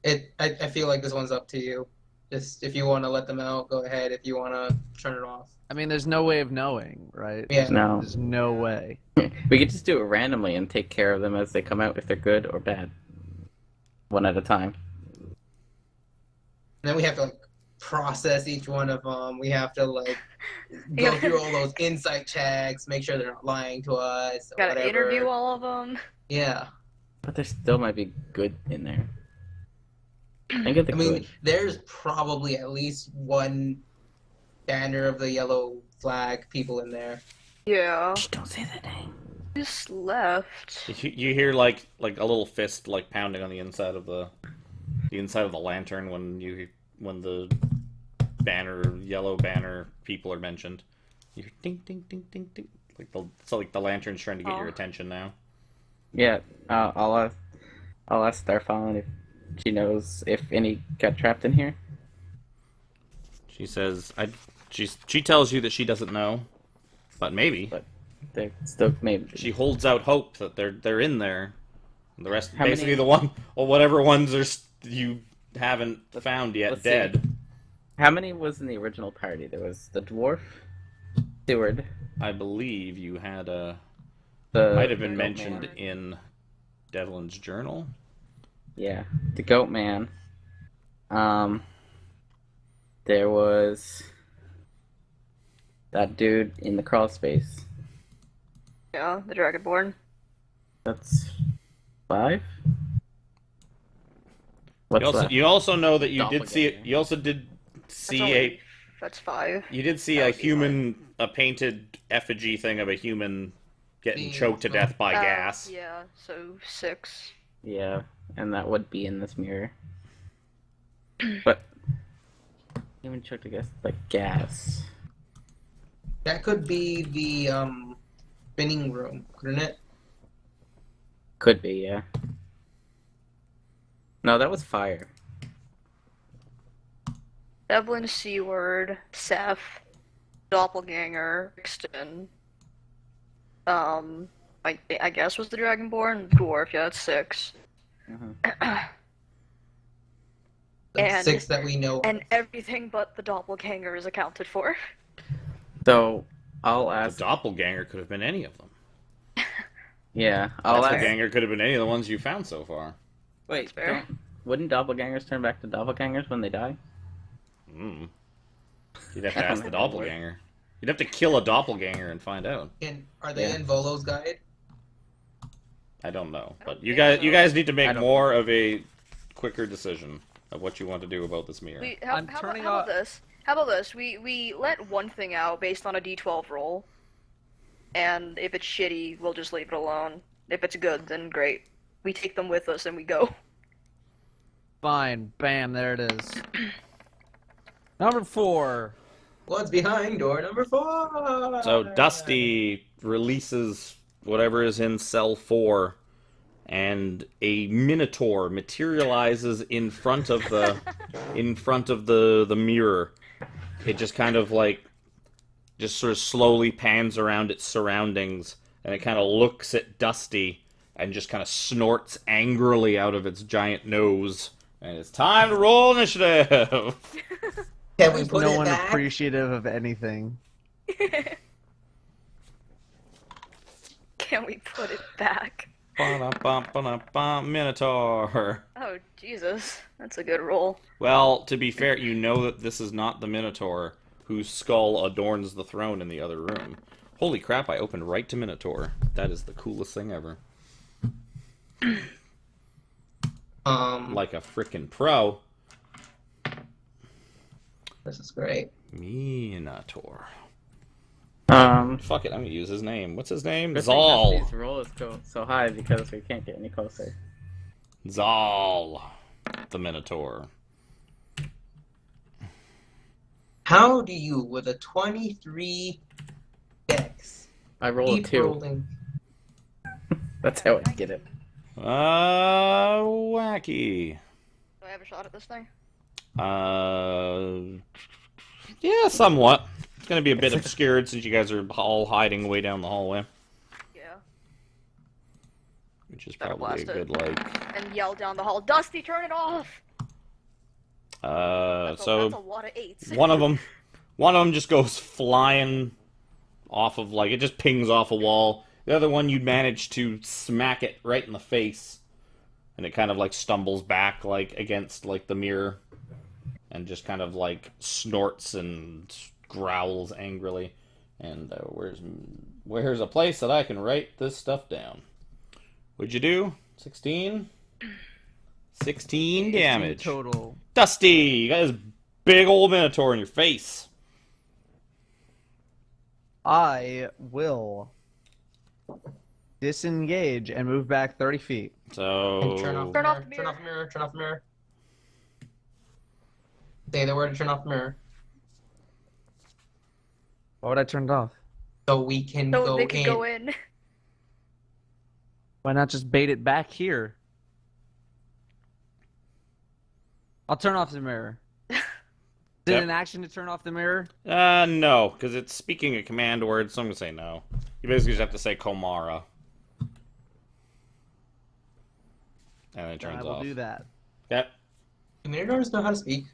I feel like this one's up to you. Just if you want to let them out, go ahead. If you want to turn it off. I mean, there's no way of knowing, right? Yeah. No. There's no way. We could just do it randomly and take care of them as they come out if they're good or bad. One at a time. And then we have to like process each one of them. We have to like go Yeah. through all those insight checks, make sure they're not lying to us. Or Gotta whatever. interview all of them. Yeah. But there still might be good in there. I get the I mean, good. there's probably at least one banner of the yellow flag people in there. Yeah. Shh, don't say that name. Just left. You hear like a little fist like pounding on the inside of the lantern when the banner, yellow banner people are mentioned. You hear ding, ding, ding, ding, ding. Like the lantern's trying to get your attention now. Yeah, I'll ask Starfallen if she knows if any got trapped in here. She says, she tells you that she doesn't know, but maybe. But they still maybe. She holds out hope that they're in there. And the rest, How basically many- whatever ones you haven't found yet, let's dead. see. How many was in the original party? There was the dwarf, Steward, I believe you had the might have been goat mentioned man. in Devlin's journal. Yeah, the goat man. There was that dude in the crawl space. Yeah, the Dragonborn. That's 5. What's left? You also know that you did see Doppelganger. you also did That's see only- That's 5. you did see That a would be human a painted effigy thing of a human getting Being choked to death by gas. Yeah, so 6. Yeah, and that would be in this mirror. But even choked to guess like gas. That could be the spinning room, couldn't it? Could be, yeah. No, that was fire. Devlin, Seaward, Seth, Doppelganger, Brixton. I guess was the Dragonborn, Dwarf. Yeah, that's 6. The And- 6 that we know. And everything but the Doppelganger is accounted for. So I'll The ask. doppelganger could have been any of them. Yeah, I'll ask. Doppelganger could have been any of the ones you found so far. Wait, fair. wouldn't doppelgangers turn back to doppelgangers when they die? You'd have to ask the doppelganger. You'd have to kill a doppelganger and find out. Are they Yeah. in Volo's guide? I don't know, I but don't you think guys so. need to I make don't more of a quicker decision of what you want to do about this mirror. How I'm about turning how about off- this? How about this? We let one thing out based on a D12 roll, and if it's shitty, we'll just leave it alone. If it's good, then great. We take them with us and we go. Fine. Bam. There it is. Number 4. What's behind door number 4? So Dusty releases whatever is in cell 4, and a minotaur materializes in front of the mirror. It just kind of like just sort of slowly pans around its surroundings, and it kind of looks at Dusty and just kind of snorts angrily out of its giant nose. And it's time to roll initiative. Can we put No it one back? appreciative of anything. Can we put it back? Ba-da-bum, Minotaur. Oh, Jesus. That's a good roll. Well, to be fair, you know that this is not the Minotaur whose skull adorns the throne in the other room. Holy crap, I opened right to Minotaur. That is the coolest thing ever. Like a frickin' pro. This is great. Minotaur. Um, Fuck it, I'm gonna use his name. What's his name? good thing Zal. Dusty's roll is so high because we can't get any closer. Zal. The Minotaur. How do you, with a 23 dex, I roll a keep 2. rolling? That's how I get it. Wacky. Do I have a shot at this thing? Yeah, somewhat. It's gonna be a bit obscured since you guys are all hiding way down the hallway, Yeah. which is Better probably a blast it. good like. And yell down the hall, Dusty, turn it off! That's a So lot of 8s. one of them just goes flying off of like it just pings off a wall. The other one you'd manage to smack it right in the face, and it kind of like stumbles back like against like the mirror, and just kind of like snorts and growls angrily. And where's a place that I can write this stuff down? What'd you do? 16? 16 damage. Total. Dusty, you got this big old minotaur in your face. I will disengage and move back 30 feet. So And turn off the Turn off mirror. the Turn mirror. off the mirror. Turn off the mirror. Say the word to turn off the mirror. Why would I turn it off? so we can So go they could in. go in. Why not just bait it back here? I'll turn off the mirror. Is it Yep. an action to turn off the mirror? No, because it's speaking a command word, so I'm gonna say no. You basically just have to say Komara. And then it Then turns I will off. do that. Yep, Do Minotaurs know how to speak?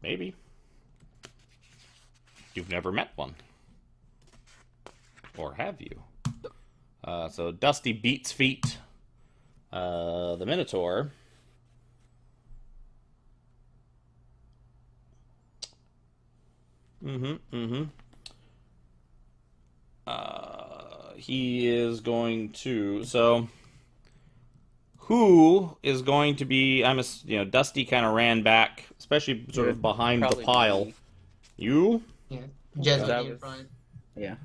maybe. You've never met one. Or have you? So Dusty beats feet. The Minotaur. He is going to. So, who is going to be? Dusty kind of ran back, especially sort of behind the Probably pile. me. You? Yeah. Jez would That be in was- front. Yeah.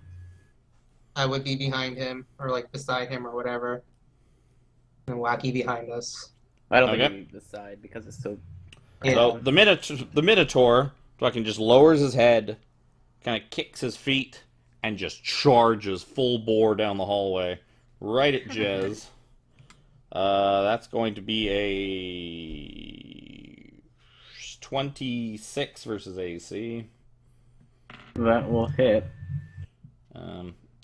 I would be behind him, or like beside him, or whatever. And Wacky behind us. I don't Okay. think we decide because it's so. Yeah. So the Minotaur fucking just lowers his head, kind of kicks his feet, and just charges full bore down the hallway, right at Jez. That's going to be a 26 versus AC. That will hit.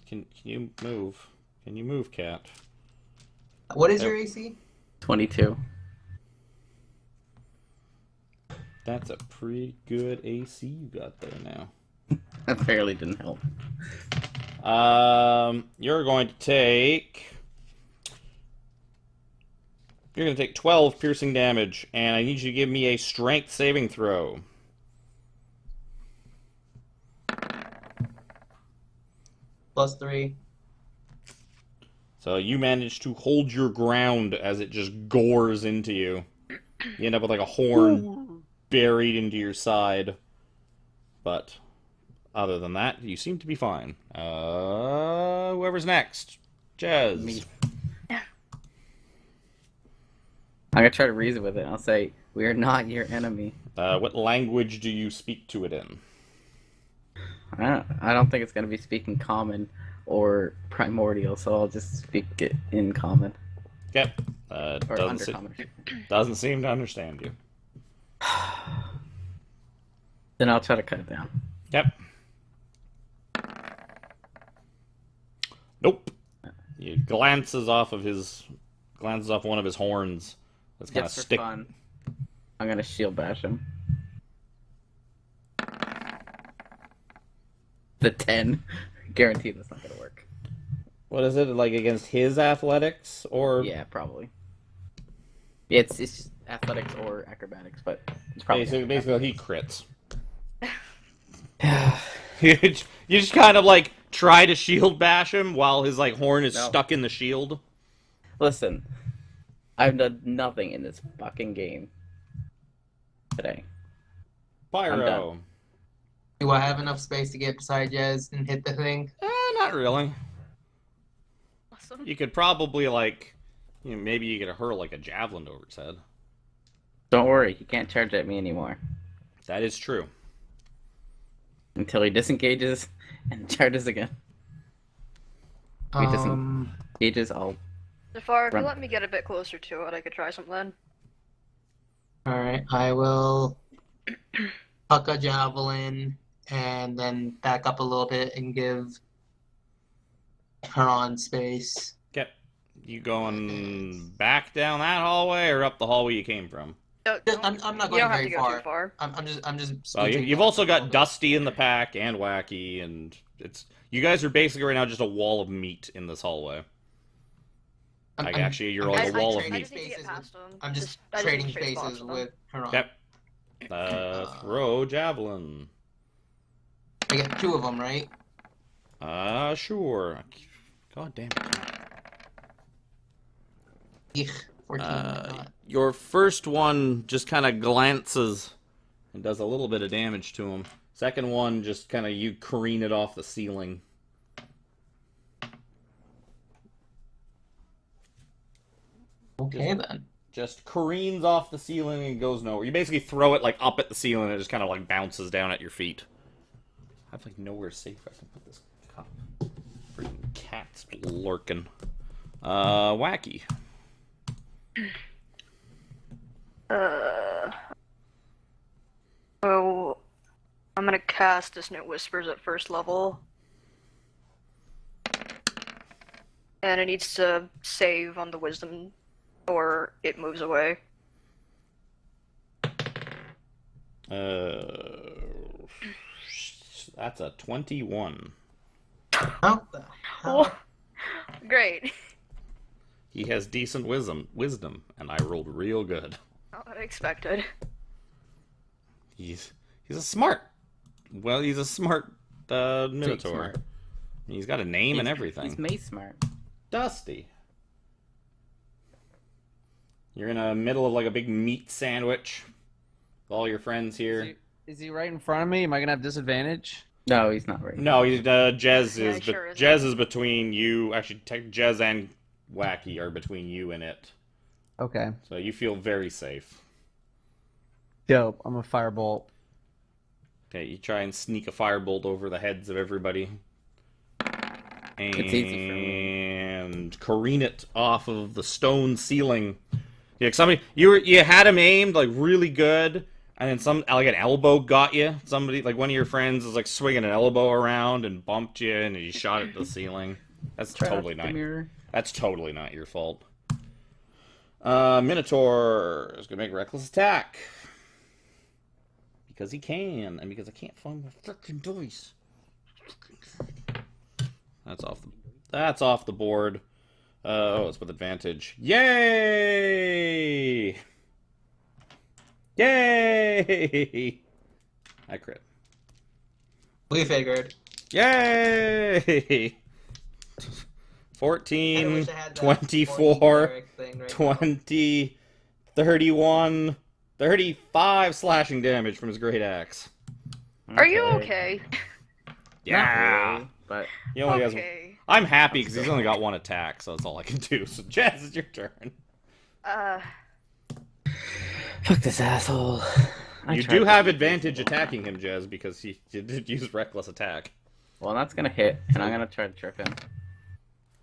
Can you move? Can you move, cat? What is your AC? 22. That's a pretty good AC you got there now. That barely didn't help. You're going to take. You're going to take 12 piercing damage, and I need you to give me a strength saving throw. +3. So you manage to hold your ground as it just gores into you. You end up with like a horn buried into your side. But other than that, you seem to be fine. Whoever's next. Jez. Me. I'm gonna try to reason with it. I'll say, we are not your enemy. What language do you speak to it in? I don't think it's gonna be speaking common or primordial, so I'll just speak it in common. Okay. Or Doesn't, undercommon. doesn't seem to understand you. Then I'll try to cut it down. Yep. Nope. He glances off one of his horns. That's kind of Just for stick. fun, I'm gonna shield bash him. The 10. Guaranteed that's not gonna work. What is it like against his athletics or? Yeah, probably. It's just athletics or acrobatics, but it's probably Basically, he crits. you just kind of like try to shield bash him while his like horn is No. stuck in the shield. Listen, I've done nothing in this fucking game today. Pyro. Do I have enough space to get beside Jez and hit the thing? Not really. Awesome. You could probably like, maybe you could hurl like a javelin over his head. Don't worry, he can't charge at me anymore That is true. until he disengages and charges again. He disengages, I'll. Jafar, if you Run. let me get a bit closer to it, I could try something. Alright, I will huck a javelin and then back up a little bit and give Heron space. Okay. You going back down that hallway or up the hallway you came from? I'm not You going don't have very to go too far. I'm just. Well, scooching you've back also a got little bit. Dusty in the pack and Wacky, and you guys are basically right now just a wall of meat in this hallway. Like, actually, you're like a wall of I meat. just need to get past them. I'm just I just trading need to trade spots spaces with them. with Heron. Yep. Throw javelin. I get 2 of them, right? Sure. God damn it. Eek, 14. not. Your first one just kind of glances and does a little bit of damage to him. Second one, just kind of you careen it off the ceiling. Okay then. Just careens off the ceiling and goes nowhere. You basically throw it like up at the ceiling and it just kind of like bounces down at your feet. have like nowhere safe I can put this cup. Freaking cat's lurking. Wacky. So I'm gonna cast Dissonant Whispers at first level. And it needs to save on the wisdom or it moves away. That's a 21. How the hell? Great. He has decent wisdom, and I rolled real good. Not what I expected. He's a smart. Well, he's a smart Minotaur. smart. He's got a name and everything. He's mace smart. Dusty. You're in the middle of like a big meat sandwich. With all your friends here. Is he right in front of me? Am I gonna have disadvantage? No, he's not right. No, he's Jez Yeah, is sure is. Jez is between you. Actually, Jez and Wacky are between you and it. Okay. So you feel very safe. Dope. I'm a firebolt. Okay, you try and sneak a firebolt over the heads of everybody. And It's easy for me. careen it off of the stone ceiling. Yeah, somebody you had him aimed like really good, and then some like an elbow got you. Somebody like one of your friends is like swinging an elbow around and bumped you, and you shot at the ceiling. That's totally The not. mirror. That's totally not your fault. Minotaur is gonna make a reckless attack because he can, and because I can't find my freaking dice. That's off the board. It's with advantage. Yay! Yay! I crit. We figured. Yay! I 14, wish I had that 24, Eric thing right now. 20, 31, 35 slashing damage from his great axe. Are you okay? Yeah! Not really, but He only has. Okay. I'm happy because he's only got one attack, so that's all I can do. So, Jazz, it's your turn. fuck this asshole. You do have advantage attacking him, Jez, because he did use reckless attack. Well, that's gonna hit, and I'm gonna try to trip him.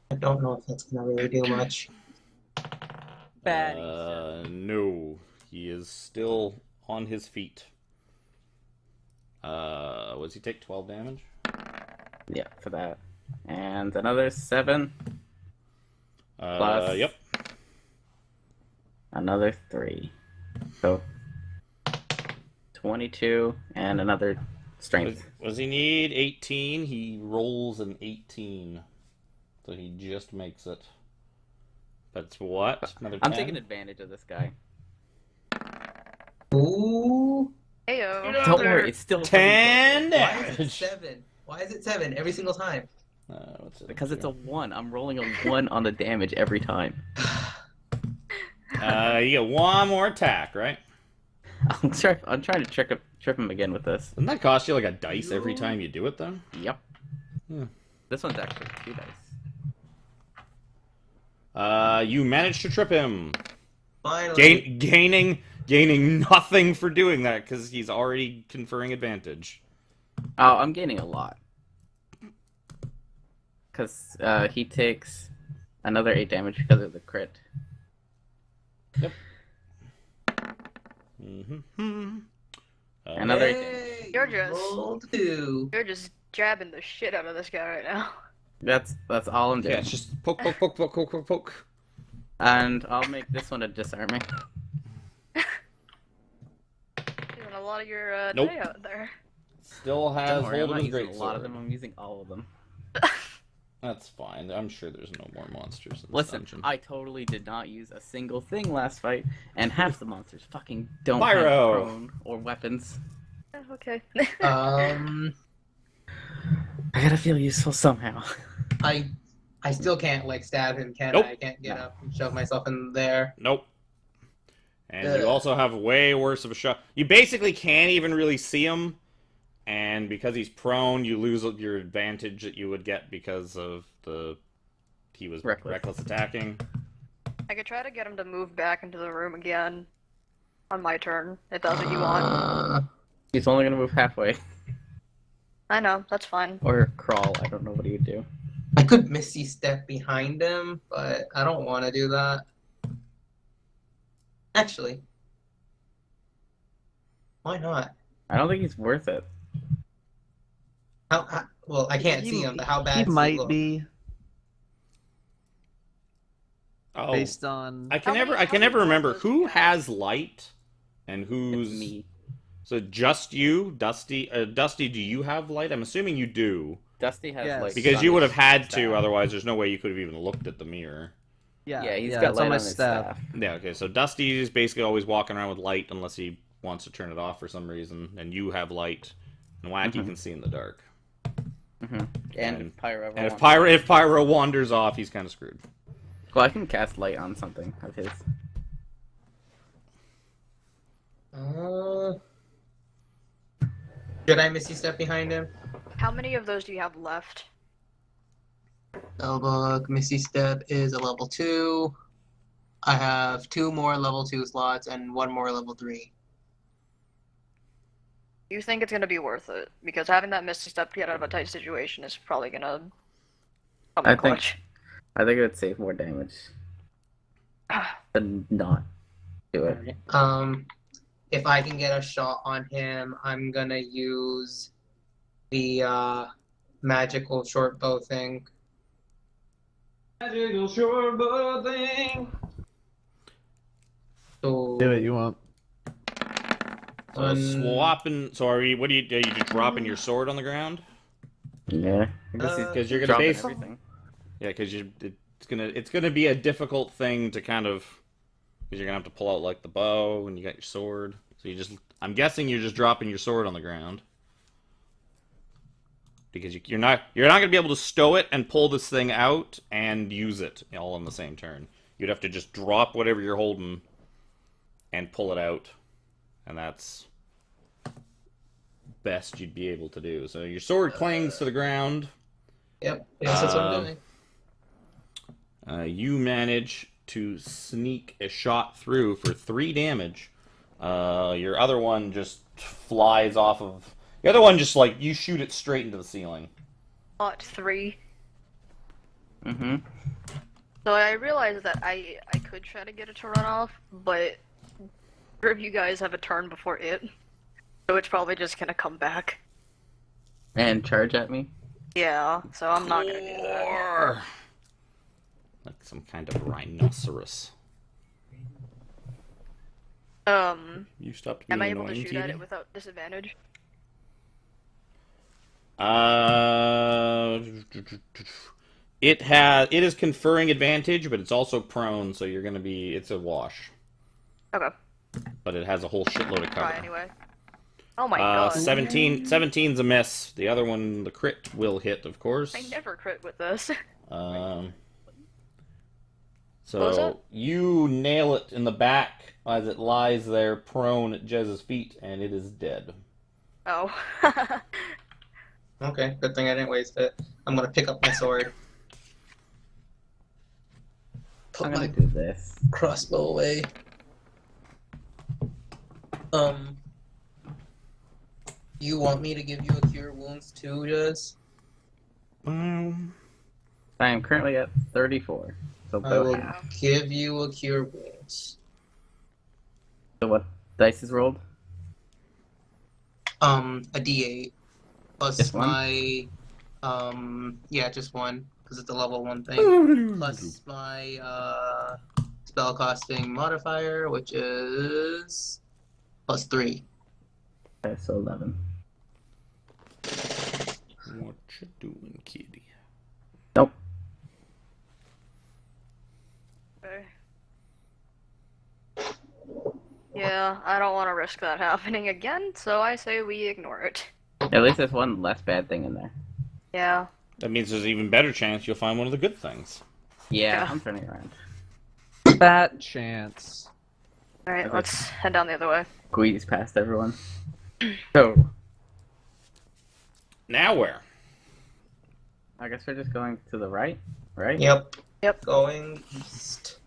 I don't know if that's gonna really do much. No, he is still on his feet. Was he take 12 damage? Yeah, for that. And another 7. Plus. Yep. Another 3. So 22 and another strength. Was he need 18? He rolls an 18. So he just makes it. That's what? Another 10? I'm taking advantage of this guy. Ooh. Heyo. Don't worry, it's still 10 Why is it damage! 7? Why is it 7 every single time? What's it Because it's do? a 1. I'm rolling a 1 on the damage every time. You get one more attack, right? I'm trying to trip him again with this. Doesn't that cost you like a dice every time you do it, though? Yep. Hmm. This one's actually 2 dice. You managed to trip him. Finally. Gaining nothing for doing that because he's already conferring advantage. Oh, I'm gaining a lot. Because he takes another 8 damage because of the crit. Yep. Mm-hmm. Another 8 damage. Yay, You're just- roll 2. You're just jabbing the shit out of this guy right now. That's all I'm doing. Yeah, it's just poke, poke, poke, poke, poke, poke, poke. And I'll make this one a disarming. Using a lot of your Nope. day out there. Still has Don't worry, I'm hold of not his using great a lot of sword. them. I'm using all of them. That's fine. I'm sure there's no more monsters in this Listen, dungeon. I totally did not use a single thing last fight, and half the monsters fucking don't Pyro. have prone or weapons. Yeah, okay. I gotta feel useful somehow. I still can't like stab him, can Nope. I? I can't get up and shove myself in there. Nope. And Ugh. you also have way worse of a shot. You basically can't even really see him, and because he's prone, you lose your advantage that you would get because of he was reckless attacking. I could try to get him to move back into the room again on my turn, if that's what you want. He's only gonna move halfway. I know, that's fine. Or crawl. I don't know what do you do. I could Misty Step behind him, but I don't want to do that. Actually, why not? I don't think he's worth it. Well, I can't see him, but how bad He does might look? be Oh, based on. I can How never many- I can how many never remember levels do you who have? has light and It's who's me. So just you, Dusty. Dusty, do you have light? I'm assuming you do, Dusty has Yes. like because you would have had to. staff. Otherwise, there's no way you could have even looked at the mirror. Yeah, he's got it's light on my on his staff. staff. Yeah. Okay. So Dusty is basically always walking around with light unless he wants to turn it off for some reason, and you have light, and Wacky can see in the dark. Mm-hmm. And if Pyro ever And wants- if Pyro wanders off, he's kind of screwed. Well, I can cast light on something of his. Should I Misty Step behind him? How many of those do you have left? Spellbook, Misty Step is a level 2. I have 2 more level 2 slots and 1 more level 3. You think it's gonna be worth it? Because having that Misty Step to get out of a tight situation is probably gonna come I in think- clutch. I think it would save more damage than not do it. If I can get a shot on him, I'm gonna use the magical short bow thing. Magical short bow thing. So Do it. You won't. So swapping. So are you? What do you do? You just dropping your sword on the ground? Yeah. Because you're gonna Dropping base. everything. Yeah, because it's gonna be a difficult thing to kind of, because you're gonna have to pull out like the bow and you got your sword. So I'm guessing you're just dropping your sword on the ground because you're not gonna be able to stow it and pull this thing out and use it all in the same turn. You'd have to just drop whatever you're holding and pull it out, and that's best you'd be able to do. So your sword clings to the ground. Yep, yes, that's what I'm doing. You manage to sneak a shot through for 3 damage. Your other one just flies off of. The other one just you shoot it straight into the ceiling. Lot 3. Mm-hmm. So I realized that I could try to get it to run off, but three of you guys have a turn before it, so it's probably just gonna come back. And charge at me. Yeah, so I'm not gonna do that. Or like some kind of rhinoceros. You stopped being Am I able to annoying, shoot at TV? it without disadvantage? It is conferring advantage, but it's also prone, so it's a wash. Okay, But it has a whole shitload of cover. try anyway. Oh my god. 17's a miss. The other one, the crit, will hit, of course. I never crit with this. Um, What was so that? you nail it in the back as it lies there prone at Jez's feet, and it is dead. Oh. Okay, good thing I didn't waste it. I'm gonna pick up my sword. Put I'm my gonna do this. crossbow away. You want me to give you a cure wounds too, Jez? I am currently at 34. So I about will half. give you a cure wounds. So what dice is rolled? A D8 plus Just one? my yeah, just one because it's a level 1 thing. Plus my spellcasting modifier, which is plus 3. Okay, so 11. What you doing, kitty? Nope. Okay. Yeah, I don't want to risk that happening again, so I say we ignore it. At least there's one less bad thing in there. Yeah. That means there's an even better chance you'll find one of the good things. Yeah, Yeah. I'm turning around. Fat chance. Alright, Okay. let's head down the other way. Squeeze past everyone. So, Now where? I guess we're just going to the right, right? Yep. Yep. Going east.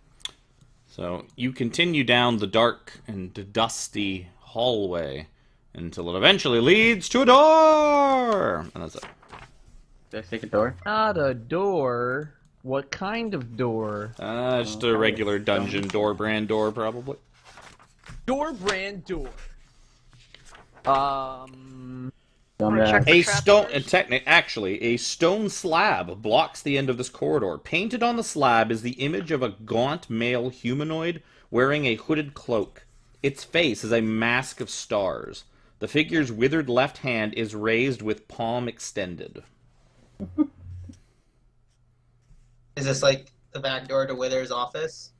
So you continue down the dark and dusty hallway until it eventually leads to a door. And that's it. Did I take a door? Not a door. What kind of door? Just a regular dungeon door, brand door, probably. Door brand door. Dumbass. check A traps stone, first? actually, a stone slab blocks the end of this corridor. Painted on the slab is the image of a gaunt male humanoid wearing a hooded cloak. Its face is a mask of stars. The figure's withered left hand is raised with palm extended. Is this like the back door to Wither's office?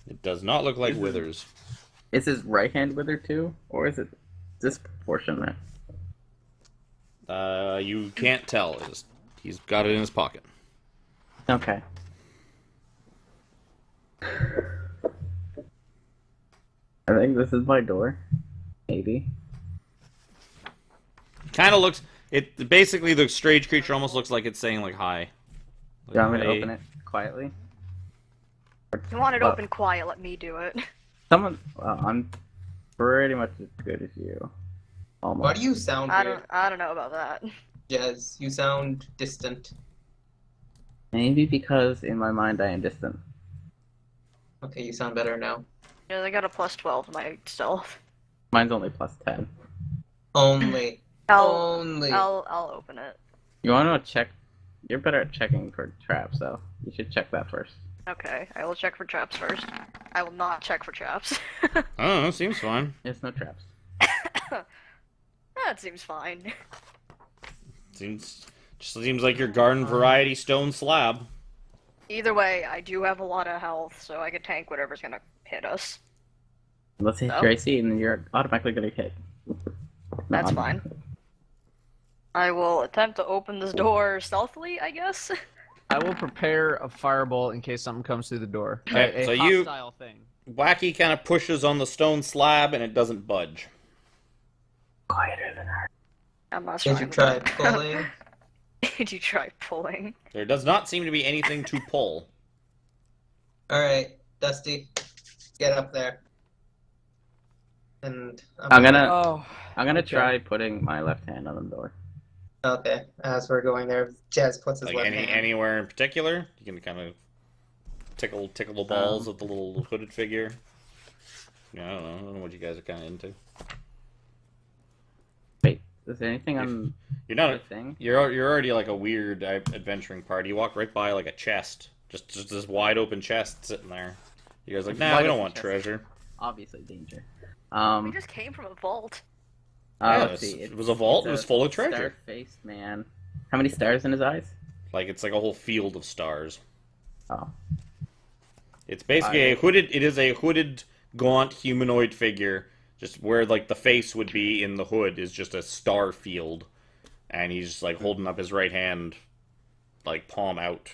It does not look like Withers. Is his right hand withered too, or is it disproportionate? You can't tell. He's got it in his pocket. Okay. I think this is my door. Maybe. Kind of looks. It basically, the strange creature almost looks like it's saying like hi. Do you want me to Hey. open it quietly? You want it Well- open quiet, let me do it. Someone. Well, I'm pretty much as good as you. Almost. Why do you sound weird, I don't know about that. Jez? You sound distant. Maybe because in my mind I am distant. Okay, you sound better now. Yeah, they got a plus 12 to my stealth. Mine's only plus 10. Only. Only. I'll open it. You want to check? You're better at checking for traps, though. You should check that first. Okay, I will check for traps first. I will not check for traps. I don't know. Seems fine. There's no traps. That seems fine. Seems like your garden variety stone slab. Either way, I do have a lot of health, so I can tank whatever's gonna hit us. Let's hit Oh. Gracie, and then you're automatically gonna hit. That's fine. I will attempt to open this door stealthily, I guess. I will prepare a firebolt in case something comes through the door. Okay, A so you- hostile thing. Wacky kind of pushes on the stone slab and it doesn't budge. Quieter than her. I'm not Did you with try that. pulling? Did you try pulling? There does not seem to be anything to pull. Alright, Dusty. Get up there. And I'm gonna Oh, I'm gonna okay. try putting my left hand on the door. Okay, as we're going there, Jez puts his Like left hand. anywhere in particular, you can kind of tickle the balls of the little hooded figure. Yeah, I don't know what you guys are kind of into. Wait, is there anything on You're the not. thing? You're already like a weird adventuring party. You walk right by like a chest, just this wide open chest sitting there. You guys are like, nah, Wide we don't open want chest. treasure. Obviously danger. We just came from a vault. Yeah, Let's see. it was a vault, it was full of treasure. Star-faced man. How many stars in his eyes? Like it's like a whole field of stars. Oh. It's basically a hooded. It is a hooded, gaunt humanoid figure. Just where like the face would be in the hood is just a star field, and he's just like holding up his right hand, like palm out,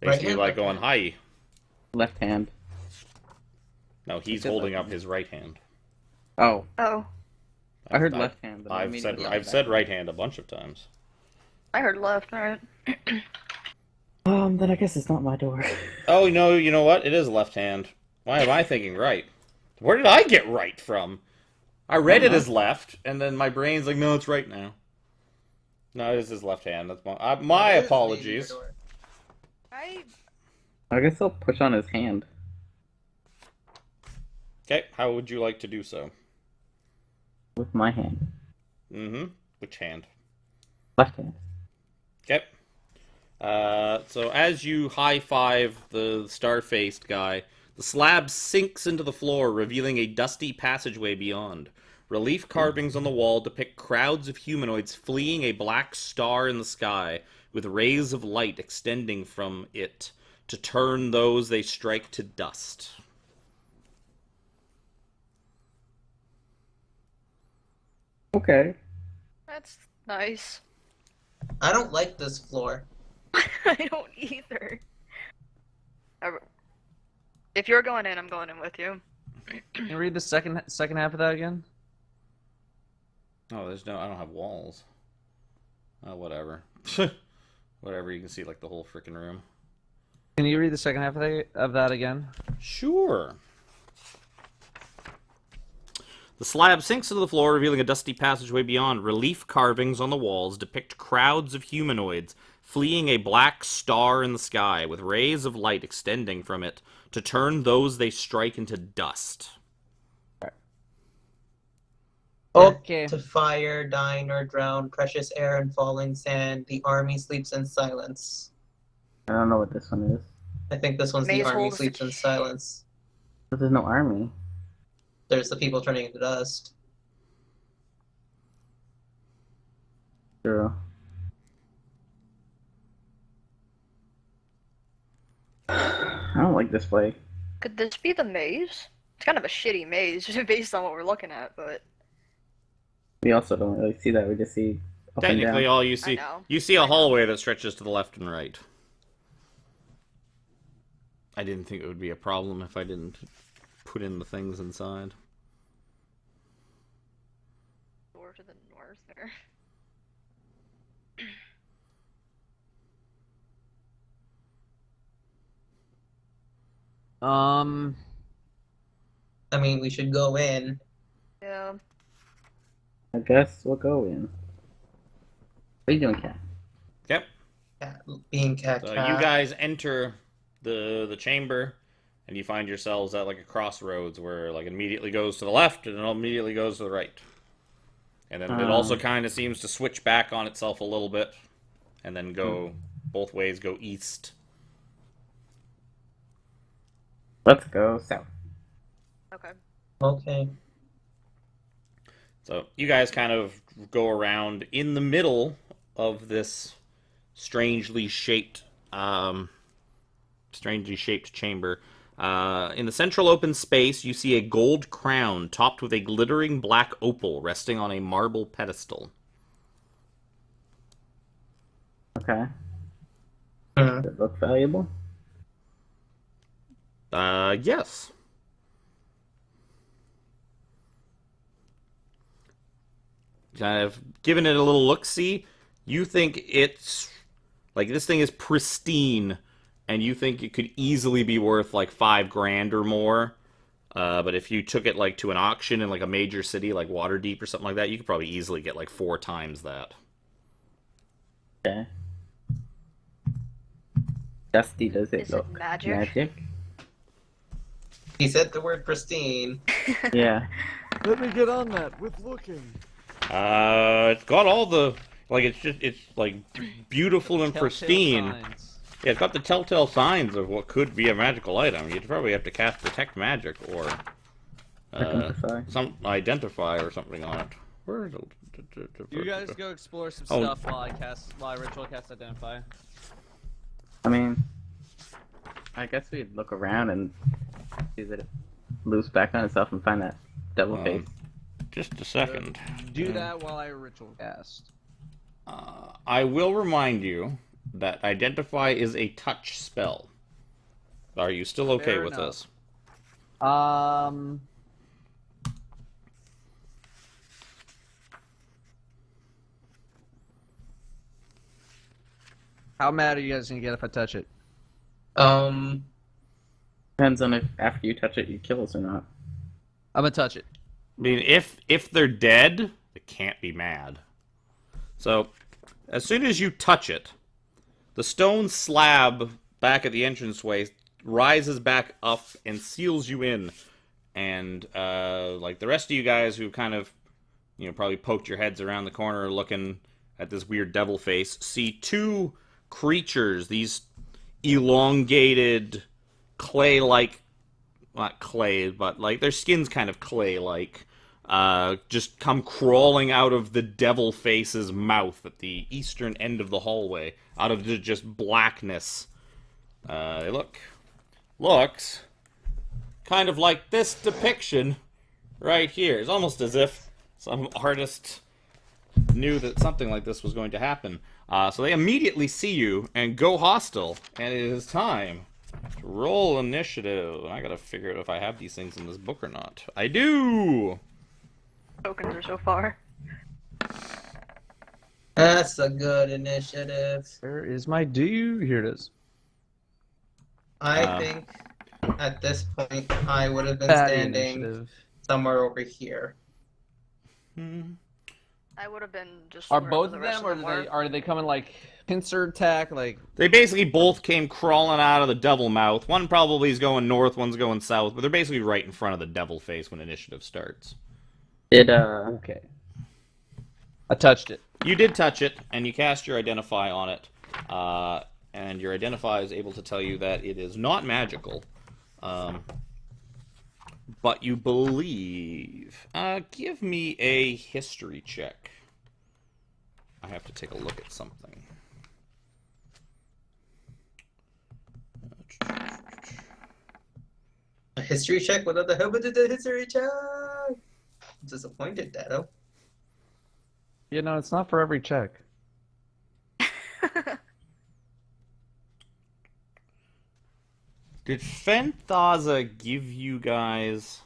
basically hand, like left going hand? hi. Left hand. No, he's said holding left up his right hand. Oh. Oh, I heard left hand, but I I've said immediately went said back. right hand a bunch of times. I heard left. Alright. Then I guess it's not my door. Oh no, you know what? It is left hand. Why am I thinking right? Where did I get right from? I read it as left, and then my brain's like, no, it's right now. No, this is left hand. That's my What my is the apologies. door? I guess I'll push on his hand. Okay, how would you like to do so? With my hand. Mm-hmm. Which hand? Left hand. Okay. So as you high-five the star-faced guy, the slab sinks into the floor, revealing a dusty passageway beyond. Relief carvings on the wall depict crowds of humanoids fleeing a black star in the sky, with rays of light extending from it to turn those they strike to dust. Okay. That's nice. I don't like this floor. I don't either. If you're going in, I'm going in with you. Can you read the second half of that again? Oh, I don't have walls. Oh, whatever. Whatever, you can see like the whole freaking room. Can you read the second half of that again? Sure. The slab sinks into the floor, revealing a dusty passageway beyond. Relief carvings on the walls depict crowds of humanoids fleeing a black star in the sky, with rays of light extending from it to turn those they strike into dust. Okay. To fire, dine, or drown, precious air and falling sand, the army sleeps in silence. I don't know what this one is. I think this one's the Maze army holes. sleeps in silence. But there's no army. There's the people turning into dust. True. I don't like this play. Could this be the maze? It's kind of a shitty maze based on what we're looking at, but We also don't really see that. We just see up and Technically, down. all you see, know. you see a hallway that stretches to the left and right. I didn't think it would be a problem if I didn't put in the things inside. door to the north there. I mean, we should go in. Yeah. I guess we'll go in. What are you doing, Cat? Yep. Cat, being cat. So you guys enter the chamber, and you find yourselves at like a crossroads where like it immediately goes to the left and it immediately goes to the right. And then it also kind of seems to switch back on itself a little bit, and then go both ways, go east. Let's go south. Okay. Okay. So you guys kind of go around in the middle of this strangely shaped chamber. In the central open space, you see a gold crown topped with a glittering black opal resting on a marble pedestal. Okay. Hmm. Does it look valuable? Yes. Kind of given it a little look-see, you think it's like this thing is pristine, and you think it could easily be worth like $5,000 or more. But if you took it like to an auction in like a major city like Waterdeep or something like that, you could probably easily get like 4 times that. Okay. Dusty, does it Is it look magic? He said the word pristine. Yeah. Let me get on that with looking. It's got all the like it's like beautiful and Telltale pristine. signs. Yeah, it's got the telltale signs of what could be a magical item. You'd probably have to cast Detect Magic or Identify. some Identify or something on it. Where is it? You guys go explore some Oh. stuff while I ritual cast Identify. I mean, I guess we'd look around and see that it loops back on itself and find that devil face. Just a second. Do that while I ritual cast. I will remind you that Identify is a touch spell. Are you still okay Fair with enough. this? How mad are you guys gonna get if I touch it? Depends on if after you touch it you kill us or not. I'm gonna touch it. I mean, if they're dead, they can't be mad. So, as soon as you touch it, the stone slab back at the entranceway rises back up and seals you in. And, like the rest of you guys who kind of, probably poked your heads around the corner looking at this weird devil face, see 2 creatures, these elongated, clay-like, not clay, but like their skin's kind of clay-like, just come crawling out of the devil face's mouth at the eastern end of the hallway, out of the just blackness. They looks kind of like this depiction right here. It's almost as if some artist knew that something like this was going to happen. So they immediately see you and go hostile, and it is time to roll initiative. I gotta figure out if I have these things in this book or not. I do! Tokens are so far. That's a good initiative. Where is my do? Here it is. I think at this point I would have been Bad standing initiative. somewhere over here. I would have been just. Are wherever both the of rest them, or were. are they coming like pincer attack? Like They basically both came crawling out of the devil mouth. One probably is going north, one's going south, but they're basically right in front of the devil face when initiative starts. Did okay, I touched it. You did touch it, and you cast your Identify on it. And your Identify is able to tell you that it is not magical. But you believe. Give me a history check. I have to take a look at something. A history check? What the hell did the history check? I'm disappointed, Dado. You know, it's not for every check. Did Fenthaza give you guys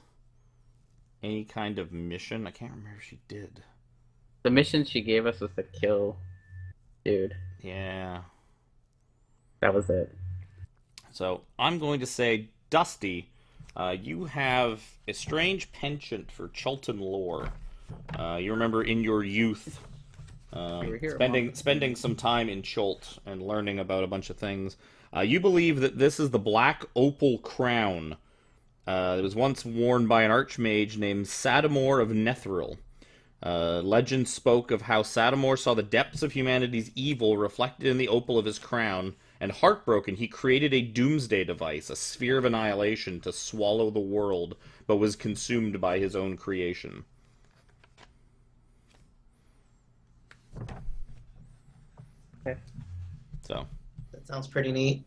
any kind of mission? I can't remember if she did. the mission she gave us was to kill dude. Yeah. That was it. So I'm going to say, Dusty, you have a strange penchant for Chultan lore. You remember in your youth were here, spending some time in Chult and learning about a bunch of things. You believe that this is the Black Opal Crown. It was once worn by an archmage named Sadamor of Nethril. Legend spoke of how Sadamor saw the depths of humanity's evil reflected in the opal of his crown, and heartbroken, he created a doomsday device, a sphere of annihilation, to swallow the world, but was consumed by his own creation. Okay. So, That sounds pretty neat.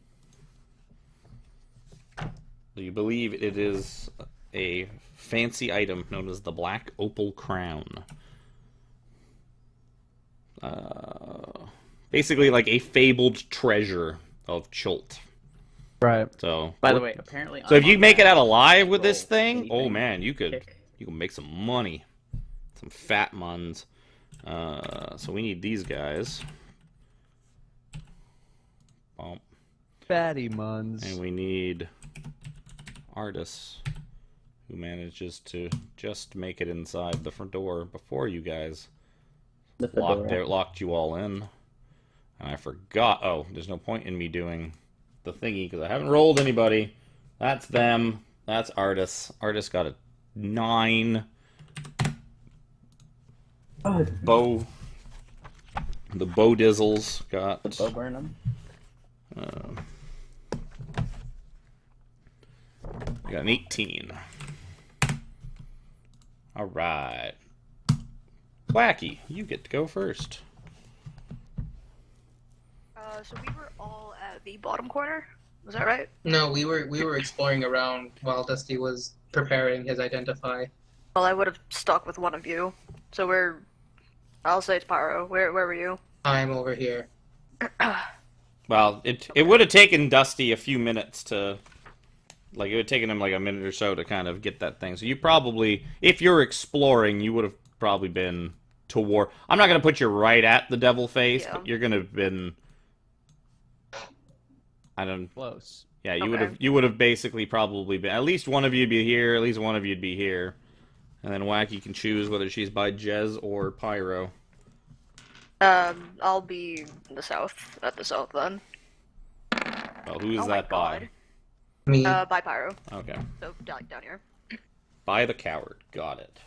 do you believe it is a fancy item known as the Black Opal Crown? Basically like a fabled treasure of Chult. Right. So, By the way, apparently. so if I'm you on make it that out alive with roll this thing, anything. oh man, you could Kick. make some money, some fat muns. So we need these guys. Bump. Fatty muns. And we need Artis, who manages to just make it inside the front door before you guys The fedora. locked you all in. And I forgot. Oh, there's no point in me doing the thingy because I haven't rolled anybody. That's them. That's Artis. Artis got a 9. Oh, Bo. The Bo Dizzles got. the Bo Burnham. I got an 18. All right. Wacky, you get to go first. So we were all at the bottom corner. Was that right? No, we were exploring around while Dusty was preparing his Identify. Well, I would have stuck with one of you. So we're. I'll say it's Pyro. Where were you? I'm over here. Well, it would have taken Dusty a few minutes to, like, it would have taken him like a minute or so to kind of get that thing. So you probably, if you're exploring, you would have probably been toward. I'm not gonna put you right at the devil face, Yeah. but you're gonna have been. I don't. Close. Yeah, Okay. you would have basically probably been. At least one of you'd be here. At least one of you'd be here, and then Wacky can choose whether she's by Jez or Pyro. I'll be in the south. At the south then. Well, who is Oh my that by? God. Me. By Pyro. Okay, So down here. by the coward. Got it.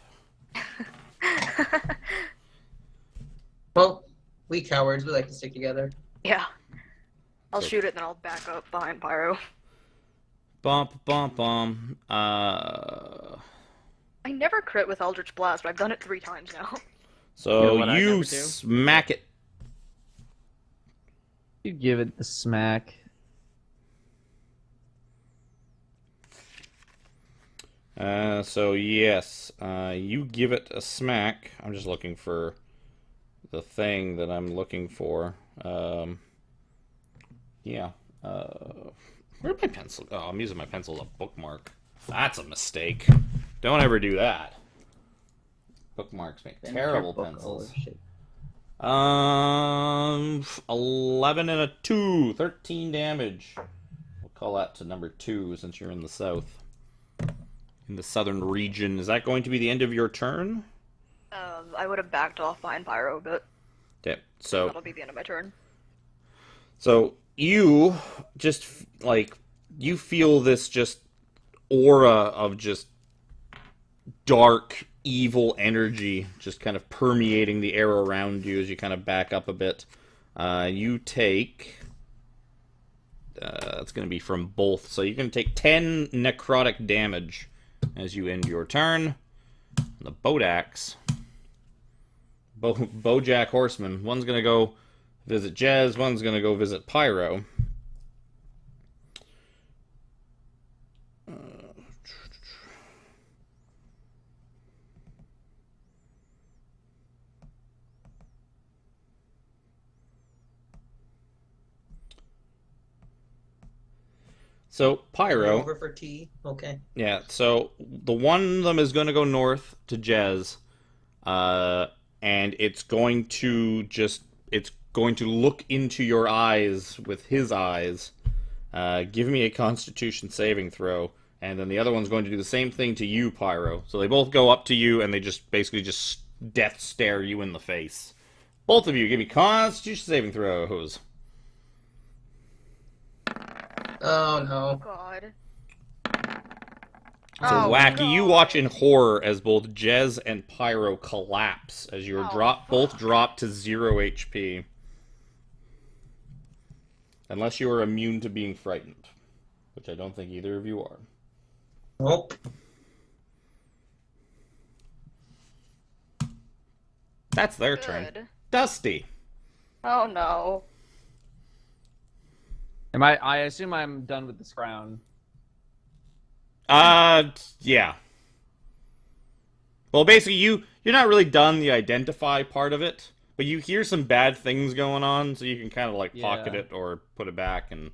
Well, we cowards, we like to stick together. Yeah. I'll So- shoot it, then I'll back up behind Pyro. Bump, bump, bump. I never crit with Eldritch Blast, but I've done it 3 times now. So You know what I you never do? smack it. You give it the smack. So yes, you give it a smack. I'm just looking for the thing that I'm looking for. Yeah. Where'd my pencil? Oh, I'm using my pencil as a bookmark. That's a mistake. Don't ever do that. Bookmarks make Finish terrible your book, pencils. oh, shit. 11 and a 2, 13 damage. We'll call that to number 2 since you're in the south. In the southern region. Is that going to be the end of your turn? would have backed off behind Pyro, but Okay, so that'll be the end of my turn. you just you feel this just aura of just dark, evil energy just kind of permeating the air around you as you kind of back up a bit. You take... that's going to be from both. So you can take 10 necrotic damage as you end your turn. The Bodax. Bojack Horseman. One's going to go visit Jez. One's going to go visit Pyro. So, Pyro... Over for tea. Okay. Yeah, so the one of them is going to go north to Jez, and it's going to look into your eyes with his eyes. Give me a Constitution saving throw, and then the other one's going to do the same thing to you, Pyro. So they both go up to you, and they just basically just death stare you in the face. Both of you, give me Constitution saving throws. Oh no. God. So Oh, Wacky, God. you watch in horror as both Jez and Pyro collapse as you are both drop to 0 HP. Unless you are immune to being frightened, which I don't think either of you are. Nope. That's their turn. Good. Dusty. Oh no. I assume I'm done with this crown. Yeah. Well, basically, you're not really done the identify part of it, but you hear some bad things going on, so you can kind of like pocket Yeah. it or put it back, and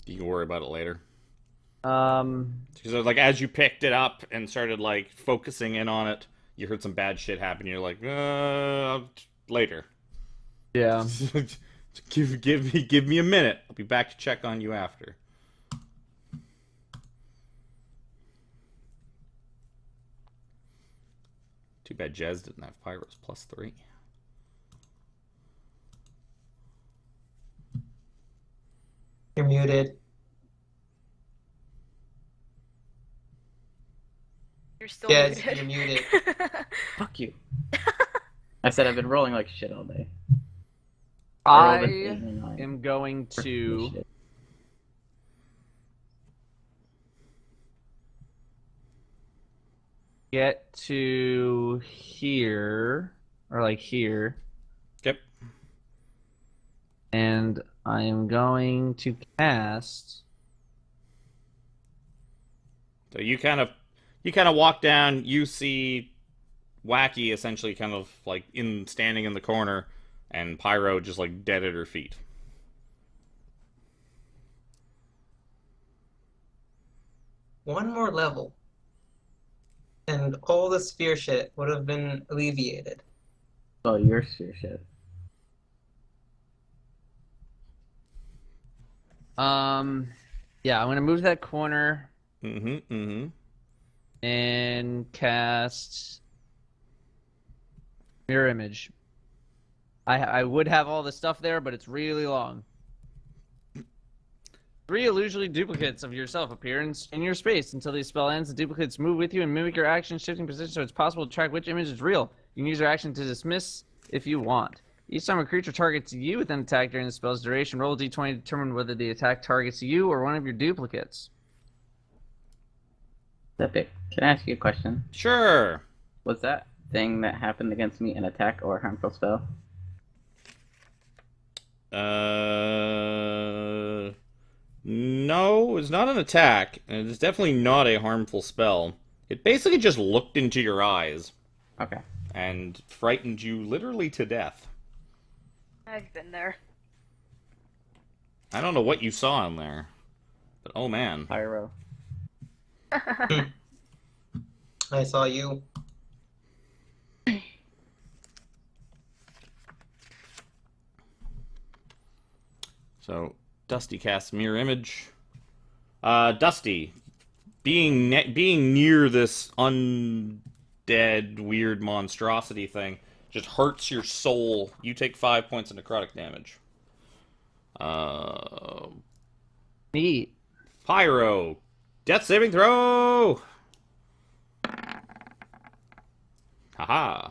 you can worry about it later. Yeah, Like as you picked it up and started like focusing in on it, you heard some bad shit happen. You're like, later. give me a minute. I'll be back to check on you after. Too bad Jez didn't have Pyro's +3. You're muted. You're still Yes, muted. you're muted. Fuck you. I said I've been rolling like shit all day. I rolled an 8 and a 9. am going to Shit. get to here, or like here, Yep. and I am going to cast. So you kind of walk down. You see Wacky essentially kind of like standing in the corner, and Pyro just like dead at her feet. One more level, and all the spear shit would have been alleviated. Oh, you're sure shit. Yeah, I'm gonna move that corner Mm-hmm. and cast mirror image. I would have all the stuff there, but it's really long. 3 illusory duplicates of yourself appear in your space. Until the spell ends, the duplicates move with you and mimic your action, shifting position so it's possible to track which image is real. You can use your action to dismiss if you want. Each time a creature targets you with an attack during the spell's duration, roll a d20 to determine whether the attack targets you or one of your duplicates. Epic. Can I ask you a question? Sure. Was that thing that happened against me an attack or a harmful spell? No, it's not an attack, and it's definitely not a harmful spell. It basically just looked into your eyes Okay. and frightened you literally to death. I've been there. I don't know what you saw in there, but oh man. Pyro. I saw you. So, Dusty casts Mirror Image. Dusty, being near this undead, weird monstrosity thing. Just hurts your soul. You take 5 points of necrotic damage. Neat. Pyro. Death saving throw! Haha.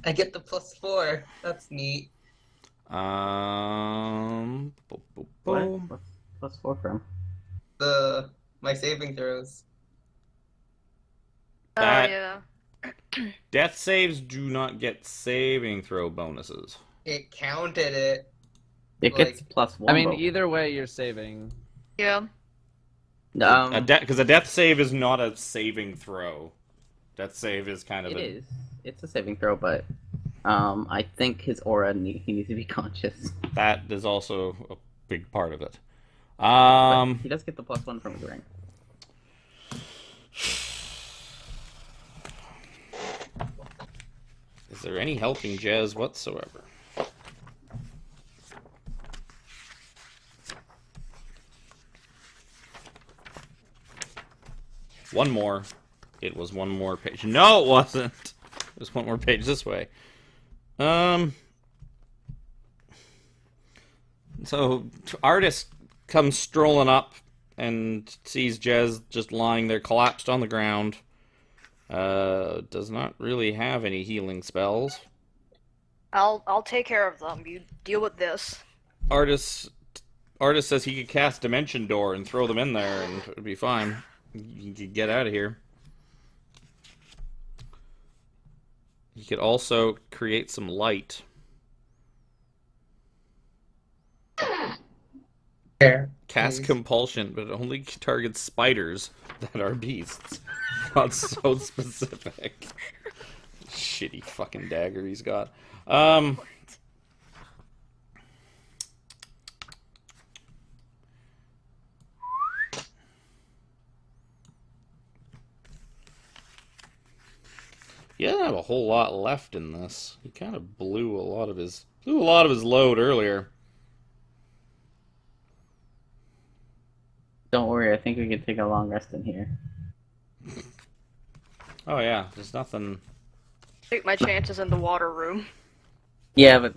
I get the +4. That's neat. Boom, boom, What? boom. What's 4 from? My saving throws. Oh That- yeah. Death saves do not get saving throw bonuses. It counted it. It gets Like- +1. I mean, but- either way, you're saving. Yeah. Because a death save is not a saving throw. Death save is kind of it is. It's a saving throw, but I think his aura he needs to be conscious. That is also a big part of it. But he does get the +1 from his ring. Is there any helping Jez whatsoever? One more. It was one more page. No, it wasn't. It was one more page this way. So, artist comes strolling up and sees Jez just lying there collapsed on the ground. Does not really have any healing spells. I'll take care of them. You deal with this. Artist says he could cast Dimension Door and throw them in there and it would be fine. You could get out of here. He could also create some light. There. Cast Please. Compulsion, but it only targets spiders that are beasts. God, so specific. Shitty fucking dagger he's got. He doesn't have a whole lot left in this. He kind of blew a lot of his load earlier. Don't worry, I think we can take a long rest in here. Oh yeah, there's nothing. Take my chances in the water room. Yeah, but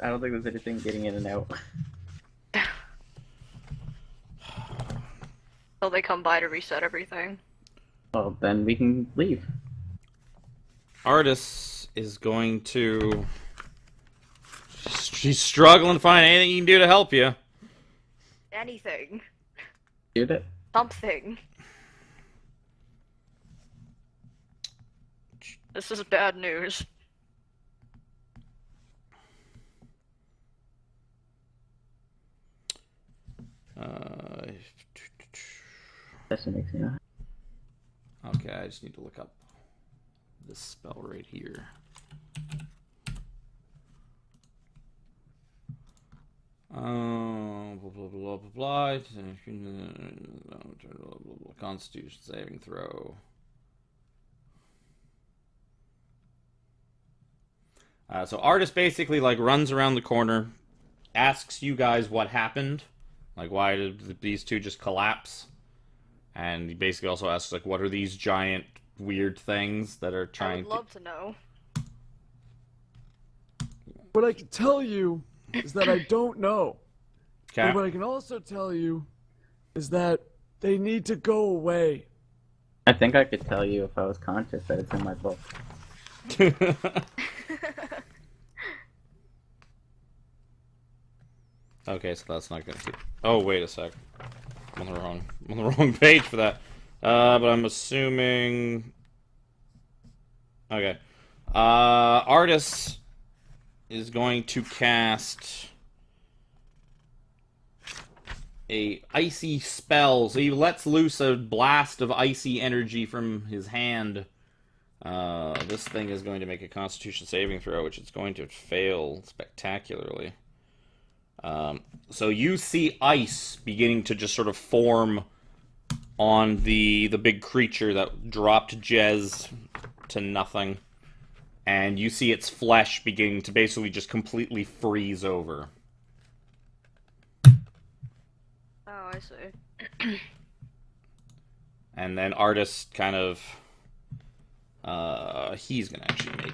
I don't think there's anything getting in and out. Till they come by to reset everything. Well, then we can leave. Artis is going to. She's struggling to find anything you can do to help you. Anything. Shoot it. Something. This is bad news. That's what makes me know. Okay, I just need to look up this spell right here. Blah blah blah blah blah. Constitution saving throw. So Artis basically like runs around the corner, asks you guys what happened, like why did these two just collapse, and he basically also asks like what are these giant weird things that are I trying would love to know. What I can tell you is that I don't know. to. Okay. But what I can also tell you is that they need to go away. I think I could tell you if I was conscious that it's in my book. Okay, so that's not gonna keep. Oh, wait a sec. I'm on the wrong page for that. But I'm assuming. Okay. Artis is going to cast a icy spell. So he lets loose a blast of icy energy from his hand. This thing is going to make a Constitution saving throw, which it's going to fail spectacularly. So you see ice beginning to just sort of form on the big creature that dropped Jez to nothing. And you see its flesh beginning to basically just completely freeze over. Oh, I see. And then Artis kind of He's gonna actually make.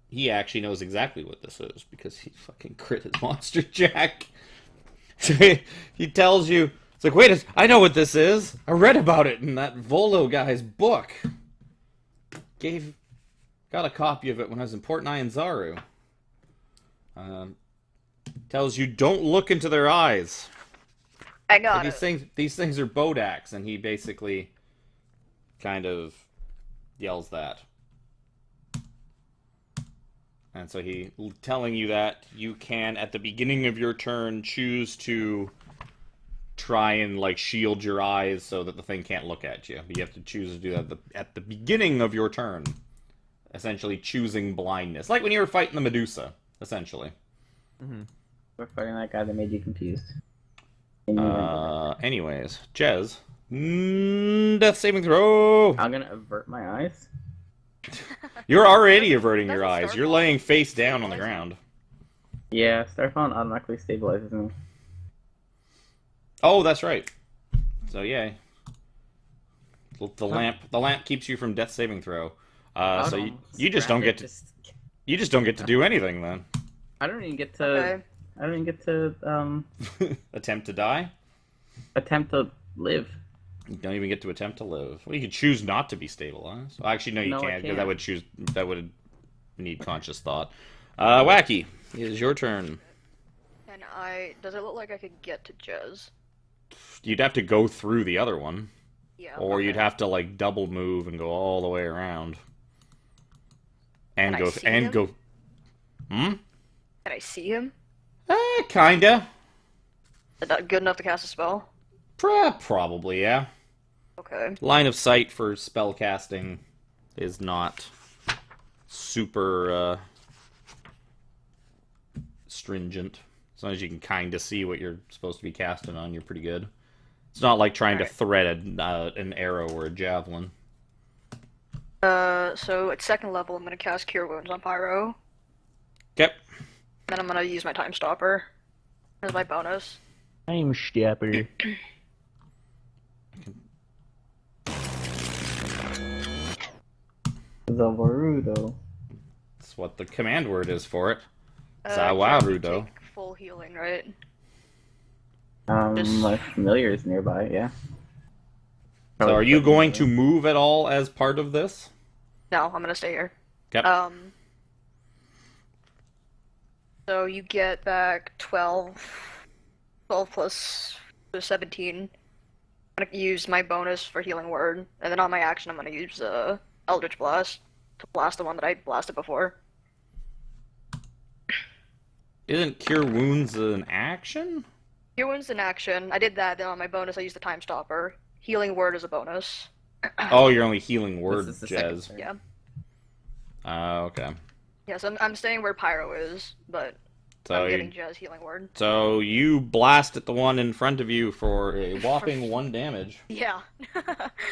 He actually knows exactly what this is because he fucking crit his monster jack. So he tells you, it's like, wait, I know what this is. I read about it in that Volo guy's book. Got a copy of it when I was in Port Nyanzaru. Tells you, don't look into their eyes. I got These things are Bodaks, and he basically kind of yells that. And so he telling you that you can, at the beginning of your turn, choose to try and like shield your eyes so that the thing can't look at you. But you have to choose to do that at the beginning of your turn. Essentially choosing blindness. Like when you were fighting the Medusa, essentially. Mm-hmm. We're fighting that guy that made you confused. Anyways, Jez. Death saving throw! I'm gonna avert my eyes. You're already averting your Doesn't eyes. Starfall You're laying face down on the stabilize ground. Yeah, Starfall automatically stabilizes me. Oh, that's right. So yeah. The lamp keeps you from death saving throw. So you just don't get to you just don't get to do anything then. I don't even get to. Okay. I don't even get to Attempt to die? attempt to live. You don't even get to attempt to live. Well, you could choose not to be stabilized. Well, actually, no, you No, I can't, because can't. that would need conscious thought. Wacky, it is your turn. And does it look like I could get to Jez? You'd have to go through the other one, Yeah. or okay. you'd have to like double move and go all the way around. And Can I go see and him? go. Can I see him? Kinda. Is that good enough to cast a spell? Probably, yeah. Okay. Line of sight for spell casting is not super stringent. As long as you can kind of see what you're supposed to be casting on, you're pretty good. It's not like trying to Alright. thread an arrow or a javelin. So at second level, I'm gonna cast Cure Wounds on Pyro. Okay. Then I'm gonna use my Time Stopper as my bonus. Time stopper. Zavarudo. That's what the command word is for it. Jez, you Zawarudo. take full healing, right? My familiar is nearby. Yeah. So are you going to move at all as part of this? No, I'm gonna stay here. Yep. So you get back 12 plus 17. I'm gonna use my bonus for Healing Word, and then on my action I'm gonna use Eldritch Blast to blast the one that I blasted before. Isn't Cure Wounds an action? Cure Wounds in action. I did that, then on my bonus I used the Time Stopper. Healing Word is a bonus. Oh, you're only healing word, This is the second Jez. turn. Yeah. Okay. Yeah, so I'm staying where Pyro is, but So I'm you getting Jez Healing Word. So you blast at the one in front of you for a whopping 1 damage. Yeah.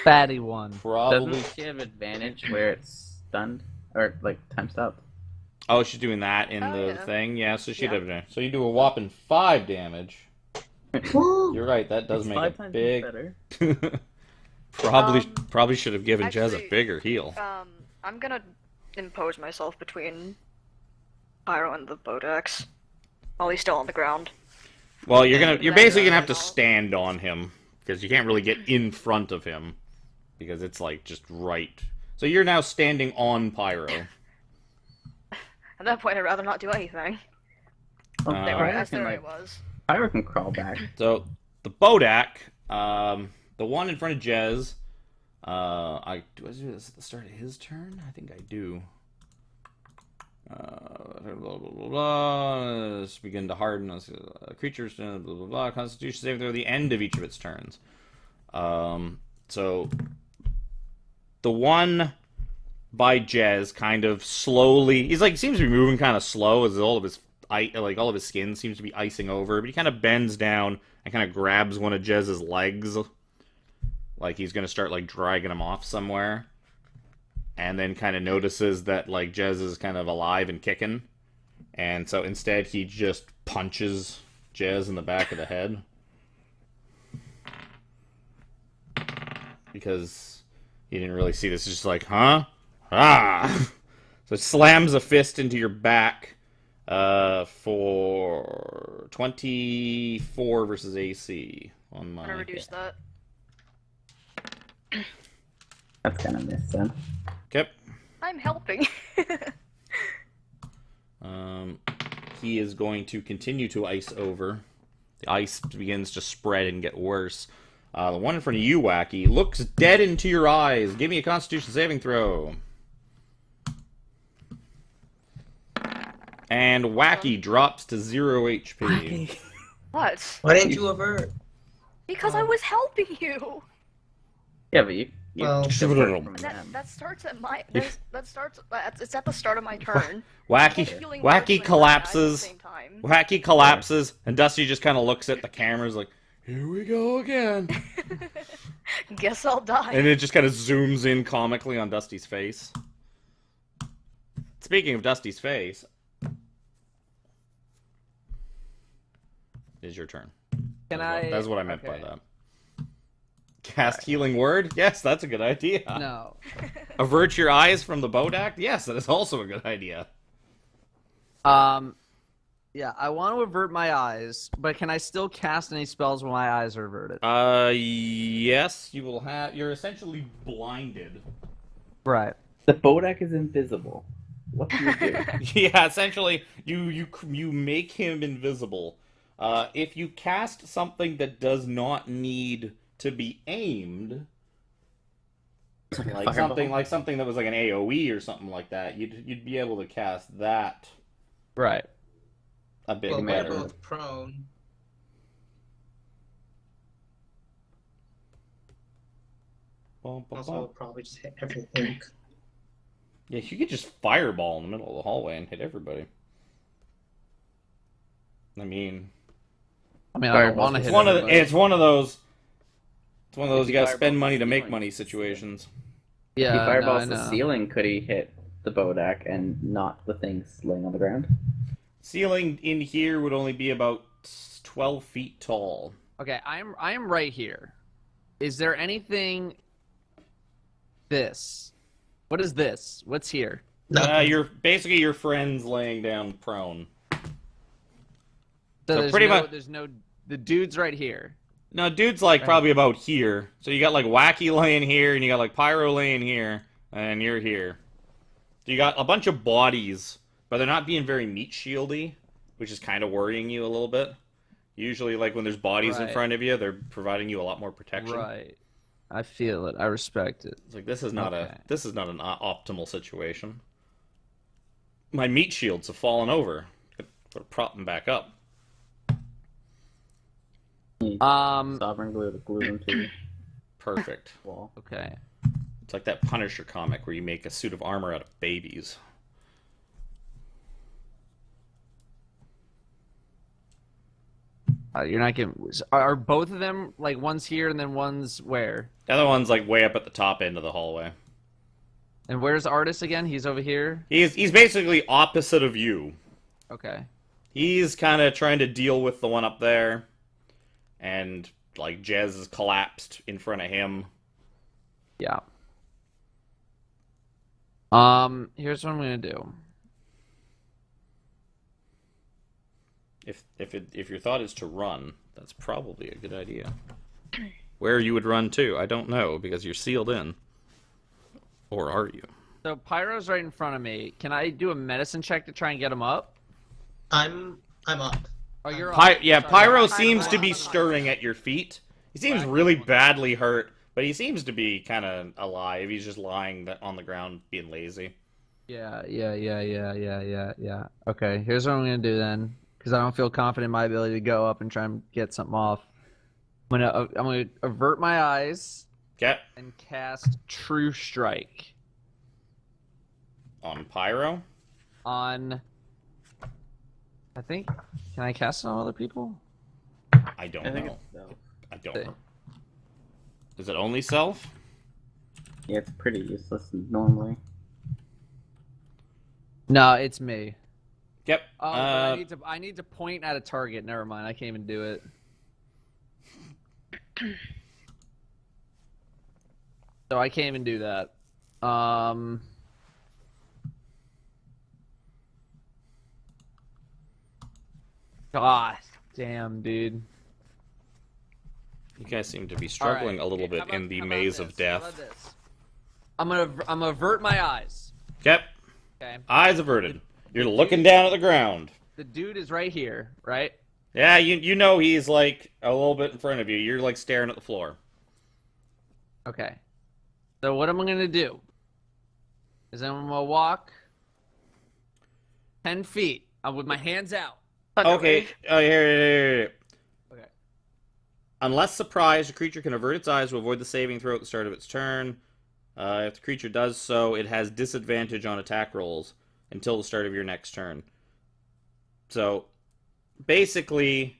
Fatty one. Probably. Doesn't she have advantage where it's stunned or like time stopped? Oh, she's doing that in Oh, the yeah. thing. Yeah, so she'd Yeah. have advantage. So you do a whopping 5 damage. You're right. That does It's make 5 a times big. better. Probably should have given Jez a actually, bigger heal. I'm gonna impose myself between Pyro and the Bodex while he's still on the ground. Well, you're basically gonna have to I'll- stand on him because you can't really get in front of him because it's like just right. So you're now standing on Pyro. At that point, I'd rather not do anything. Oh, Uh, There, Pyro that's can, there like, it was. Pyro can crawl back. So the Bodak, the one in front of Jez. Do I do this at the start of his turn? I think I do. Blah, blah, blah, blah. Let's begin to harden us. Creatures, blah, blah, blah. Constitution saving throw at the end of each of its turns. So the one by Jez kind of slowly, he seems to be moving kind of slow as all of his skin seems to be icing over, but he kind of bends down and kind of grabs one of Jez's legs, like he's gonna start like dragging him off somewhere, and then kind of notices that like Jez is kind of alive and kicking, and so instead he just punches Jez in the back of the head because You didn't really see this. It's just like, huh? Ah! So it slams a fist into your back for 24 versus AC on I'm my. gonna reduce that. That's gonna miss then. Okay. I'm helping. He is going to continue to ice over. The ice begins to spread and get worse. The one in front of you, Wacky, looks dead into your eyes. Give me a Constitution saving throw. And Wacky drops to 0 HP. What? Why didn't you avert? Because I was helping you. Yeah, but you Well, divert from That them. that starts at my that starts it's at the start of my turn. Wacky, Healing word Wacky and my eyes at the collapses. same time. Wacky collapses, and Dusty just kind of looks at the cameras like, "Here we go again." Guess I'll die. And it just kind of zooms in comically on Dusty's face. Speaking of Dusty's face, is your turn. That's what I meant by okay. that. Cast healing word? Yes, that's a good idea. No. Avert your eyes from the Bodak? Yes, that is also a good idea. Yeah, I want to avert my eyes, but can I still cast any spells when my eyes are averted? Yes, you will have. You're essentially blinded. Right. The Bodak is invisible. What do you do? Yeah, essentially, you make him invisible. If you cast something that does not need to be aimed, like something that was like an AOE or something like that, you'd be able to cast that Right. a bit well, we're better. both prone. Also, we'll probably just hit everything. Yeah, you could just fireball in the middle of the hallway and hit everybody. I mean, I don't want to hit everybody. it's one of those. It's one of those If you he gotta spend fireballs money the to make ceiling, money it's situations. If he Yeah, no, I fireballs the know. ceiling, could he hit the Bodak and not the things laying on the ground? Ceiling in here would only be about 12 feet tall. Okay, I am right here. Is there anything? This. What is this? What's here? You're basically your friends laying down prone. So, So there's pretty no, much- there's no. The dude's right here. No, dude's like probably about here. So you got like Wacky laying here, and you got like Pyro laying here, and you're here. So you got a bunch of bodies, but they're not being very meat shieldy, which is kind of worrying you a little bit. Usually, like when there's bodies in Right. front of you, they're providing you a lot more protection. Right. I feel it. I respect it. It's like this is not Okay. an optimal situation. My meat shields have fallen over. Gotta prop them back up. Sovereign glue to glue them to the Perfect. wall. Okay. It's like that Punisher comic where you make a suit of armor out of babies. You're not getting. Are both of them like one's here and then one's where? The other one's like way up at the top end of the hallway. And where's Artis again? He's over here. He's basically opposite of you. Okay. He's kind of trying to deal with the one up there, and like Jez is collapsed in front of him. Yeah. Here's what I'm gonna do. If your thought is to run, that's probably a good idea. Where you would run to, I don't know, because you're sealed in. Or are you? So Pyro's right in front of me. Can I do a medicine check to try and get him up? I'm up. Oh, you're up. Yeah, Sorry. Pyro I'm seems to be alive. stirring at your feet. He seems really badly hurt, but he seems to be kind of alive. He's just lying on the ground being lazy. Yeah. Okay, here's what I'm gonna do then, because I don't feel confident in my ability to go up and try and get something off. I'm gonna avert my eyes Okay. and cast True Strike On Pyro? on. I think. Can I cast it on other people? I don't I think know. it's I don't know. Is it only self? yeah, it's pretty useless normally. No, it's me. Yep. Oh, but I need to point at a target. Never mind. I can't even do it. So I can't even do that. God damn, dude. You guys seem to be struggling a little bit in the maze of How death. about this? I'm gonna avert my eyes. Yep. Okay. Eyes averted. You're looking down at the ground. The dude is right here, right? Yeah, you know he's like a little bit in front of you. You're like staring at the floor. Okay. So what I'm gonna do is I'm gonna walk 10 feet with my hands out. Okay. Here. Okay. Unless surprised, a creature can avert its eyes to avoid the saving throw at the start of its turn. If the creature does so, it has disadvantage on attack rolls until the start of your next turn. So, basically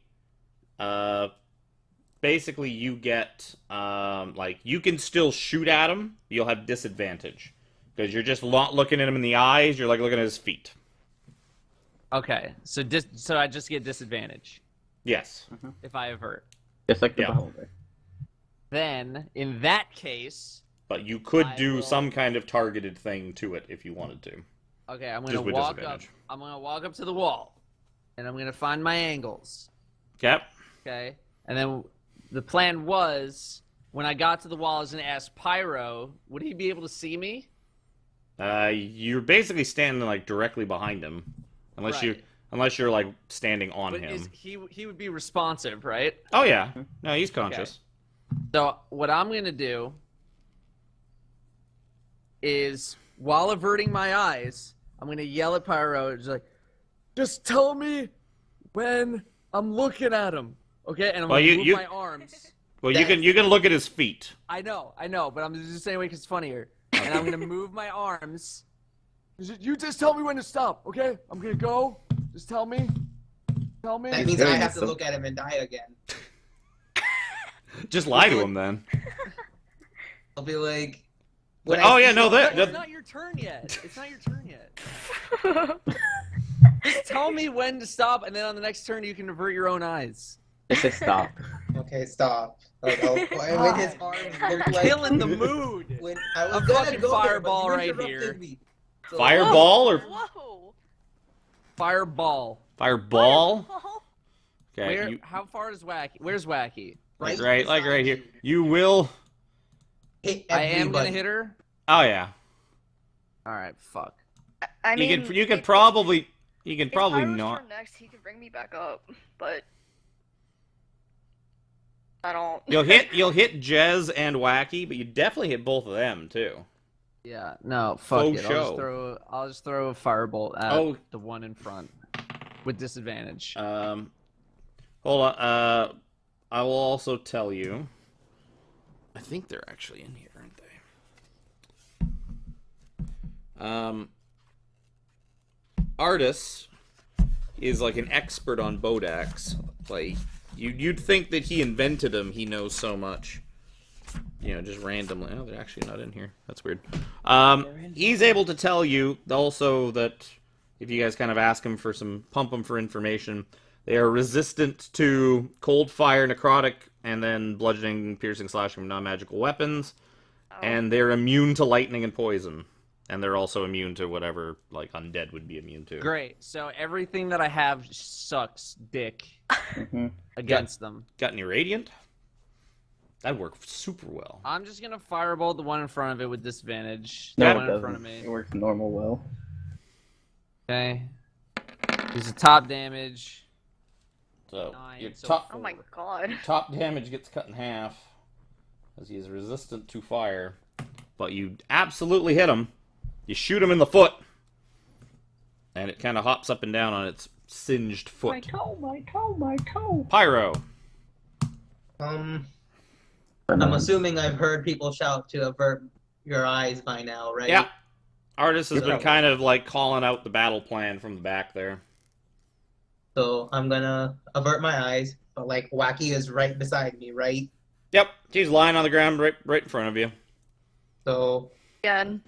you get, like, you can still shoot at him, you'll have disadvantage. Because you're just not looking at him in the eyes, you're, like, looking at his feet. Okay. So I just get disadvantage Yes. if I avert. Just like the Yeah. Bible bear. Then, in that case, But you could I do will- some kind of targeted thing to it if you wanted to. okay, I'm gonna Just with walk up. disadvantage. I'm gonna walk up to the wall, and I'm gonna find my angles. Okay? Okay, and then the plan was when I got to the wall, I was gonna ask Pyro, would he be able to see me? You're basically standing, like, directly behind him. Unless Right. you're, like, standing on But him. he would be responsive, right? Oh, yeah. No, he's conscious. So what I'm gonna do is, while averting my eyes, I'm gonna yell at Pyro, Just tell me when I'm looking at him, okay? And I'm Well, gonna you- move my arms. Well, you can look at his feet. I know, but I'm just saying because it's funnier. And I'm gonna move my arms. You just tell me when to stop, okay? I'm gonna go. Just tell me. Tell me. That means doing I have this. to look at him and die again. Just lie to him then. I'll be like, Oh, yeah, no, It's that not your turn yet. It's not your turn yet. Just tell me when to stop, and then on the next turn you can avert your own eyes. Just say stop. Okay, stop. Like, oh, when his arms look like Killing the mood. when I was A gonna fucking go there, but fireball you right interrupted here. me. So- fireball or Whoa! Fireball. fireball? Okay, Where? you, How far is Wacky? Where's Wacky? like Right right beside here. you. You will. Hit I am gonna everybody. hit her. Oh yeah. All right, fuck. I mean, You can if- probably if probably Pyro's not. turn next, he can bring me back up, but I don't. You'll hit Jez and Wacky, but you definitely hit both of them too. Yeah, no, fuck Faux it. show. I'll just throw a firebolt at Oh. the one in front with disadvantage. Hold on. I will also tell you. I think they're actually in here, aren't they? Artis is like an expert on Bodax. Like you'd think that he invented them. He knows so much. You know, just randomly. Oh, they're actually not in here. That's weird. He's able to tell you also that if you guys kind of ask him for pump him for information, they are resistant to cold fire, necrotic, and then bludgeoning, piercing, slashing from non-magical weapons. Oh. And they're immune to lightning and poison. And they're also immune to whatever, like, undead would be immune to. Great. So everything that I have sucks dick Mhm. against them. Got any radiant? That'd work super well. I'm just gonna firebolt the one in front of it with disadvantage. No, The it one in doesn't. front of me. It works normal well. Okay. Use a top damage. So, 9, your so top, Oh my god. top damage gets cut in half, as he is resistant to fire. But you absolutely hit him. You shoot him in the foot. And it kind of hops up and down on its singed foot. my toe. Pyro. I'm Banana. assuming I've heard people shout to avert your eyes by now, right? Yeah. Artist has Yeah. been kind of like calling out the battle plan from the back there. So I'm gonna avert my eyes, but like Wacky is right beside me, right? Yep, she's lying on the ground right in front of you. So Again.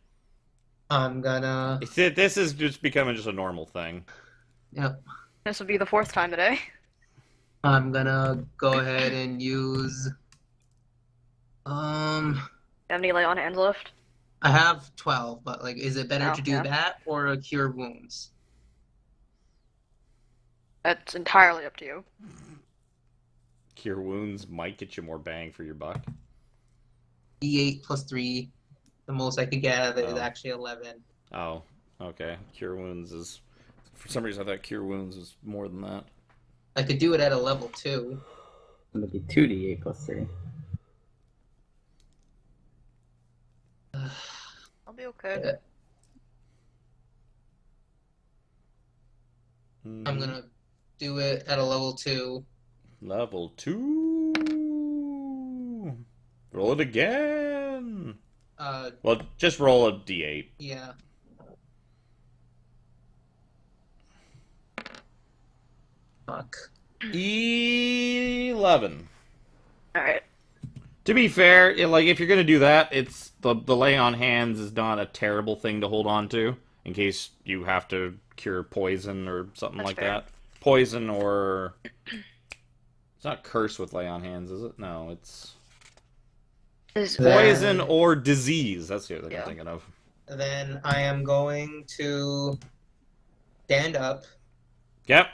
I'm gonna. This is just becoming just a normal thing. Yep. This will be the 4th time today. I'm gonna go ahead and use Have any lay on hands left? I have 12, but like, is it better Oh, to do yeah. that or cure wounds? That's entirely up to you. Cure wounds might get you more bang for your buck. D8 plus 3. The most I could get out of it is Oh. actually 11. Oh, okay. Cure wounds is... For some reason I thought cure wounds was more than that. I could do it at a level 2. It'll be 2d8 plus 3. I'll be okay. Yeah. Mhm. I'm gonna do it at a level 2. Level 2. Roll it again. Well, just roll a d8. Yeah. Fuck. 11. Alright. To be fair, if you're gonna do that, it's the lay on hands is not a terrible thing to hold on to in case you have to cure poison or something That's like fair. that. Poison or it's not curse with lay on hands, is it? No, it's poison or disease. That's the other thing I'm thinking of. Then I am going to stand up Yep.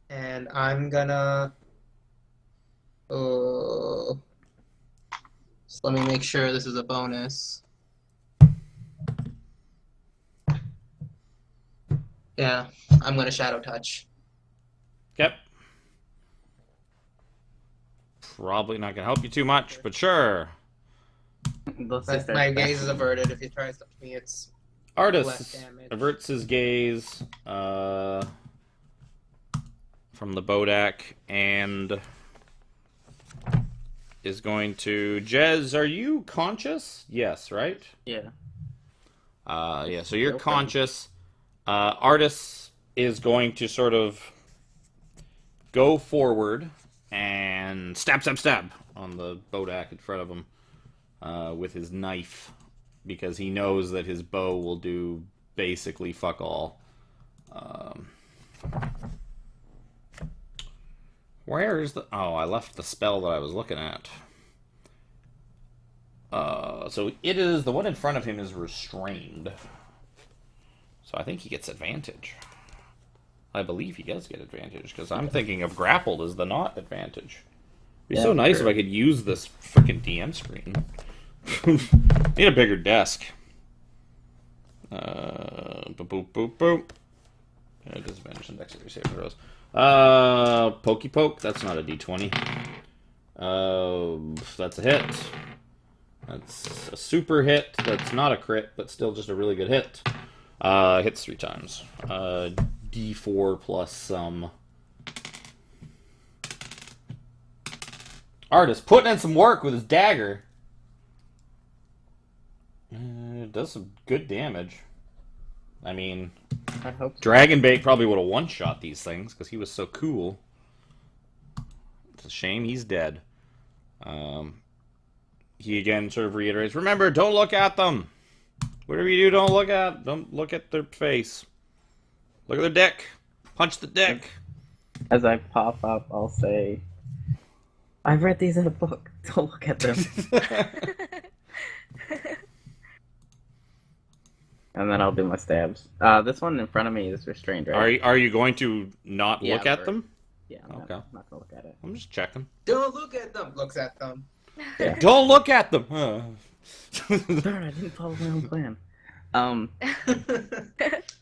and I'm gonna. Just let me make sure this is a bonus. Yeah, I'm gonna shadow touch. Yep. Probably not gonna help you too much, but sure. Let's My, just start my back. gaze is averted. If he tries to touch me, it's less Artist damage. averts his gaze from the Bodak and is going to... Jez, are you conscious? Yes, right? Yeah. Yeah, so you're No problem. conscious. Artist is going to sort of go forward and stab, stab, stab on the Bodak in front of him with his knife because he knows that his bow will do basically fuck all. Where is the... Oh, I left the spell that I was looking at. So it is... The one in front of him is restrained. So I think he gets advantage. I believe he does get advantage, because I'm thinking of grappled as the not advantage. It'd be Yeah, so nice sure. if I could use this freaking DM screen. Need a bigger desk. Boop, boop, boop, boop. Disadvantage on dexterity saving throws. Pokey poke. That's not a d20. That's a hit. That's a super hit. That's not a crit, but still just a really good hit. Hits 3 times. D4 plus some. Artist putting in some work with his dagger. It does some good damage. I mean, I hope so. Dragonbait probably would have one-shot these things because he was so cool. It's a shame he's dead. He again sort of reiterates, remember, don't look at them. Whatever you do, don't look at their face. Look at their dick. Punch the dick. As I pop up, I'll say, I've read these in a book. Don't look at them. And then I'll do my stabs. This one in front of me is restrained, right? Are you going to not Yeah, look at we're- them? Yeah, I'm Okay. not gonna look at it. I'm just checking. Don't look at them. Looks at them. Yeah. Don't look at them. Darn, I didn't follow my own plan.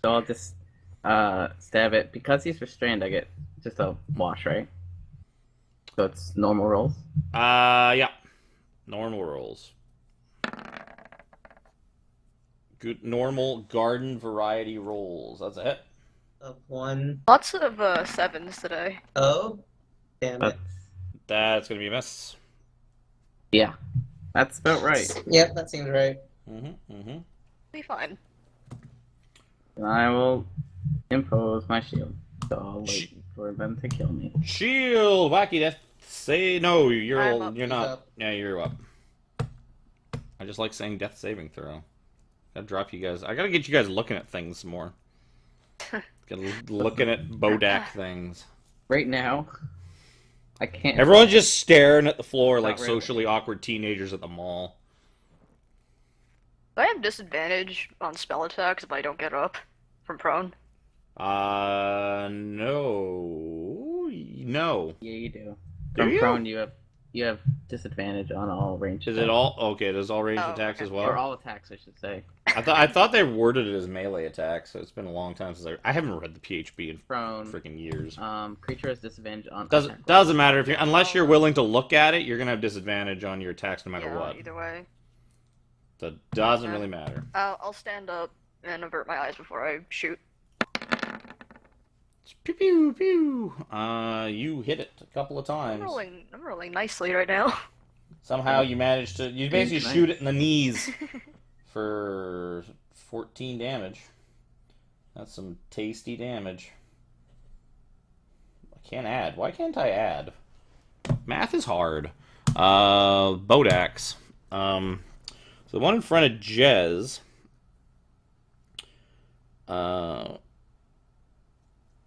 So I'll just stab it. Because he's restrained, I get just a wash, right? So it's normal rolls. Yeah. Normal rolls. Good normal garden variety rolls. That's a hit. Of 1. Lots of 7s today. Oh, damn it. That's, That's gonna be a miss. yeah, that's about right. Yep, that seems right. Be fine. And I will impose my shield. So I'll wait for them to kill me. Shield, wacky death. Say no. I'm up. You're He's not. up. Yeah, you're up. I just like saying death saving throw. Gotta drop you guys. I gotta get you guys looking at things more. Looking at Bodak things. Right now, I can't. Everyone's just staring at the floor like Not really. socially awkward teenagers at the mall. Do I have disadvantage on spell attacks if I don't get up from prone? No. No. Yeah, you do. Do From you? prone, you have disadvantage on all ranged Is attacks. it all okay? Does all ranged Oh, attacks okay. as well? Or all attacks, I should say. I thought they worded it as melee attacks. So it's been a long time since I haven't read the PHB in Prone. freaking years. Creature has disadvantage on Doesn't attack doesn't rolls. matter if you unless you're willing to look at it, you're gonna have disadvantage on your attacks no matter Yeah, what. either way. So it doesn't Yeah. really matter. I'll stand up and avert my eyes before I shoot. Pew pew pew. You hit it a couple of I'm times. rolling nicely right now. Somehow you managed to. You basically Nice. shoot it in the knees for 14 damage. That's some tasty damage. I can't add. Why can't I add? Math is hard. Boat axe. So the one in front of Jez.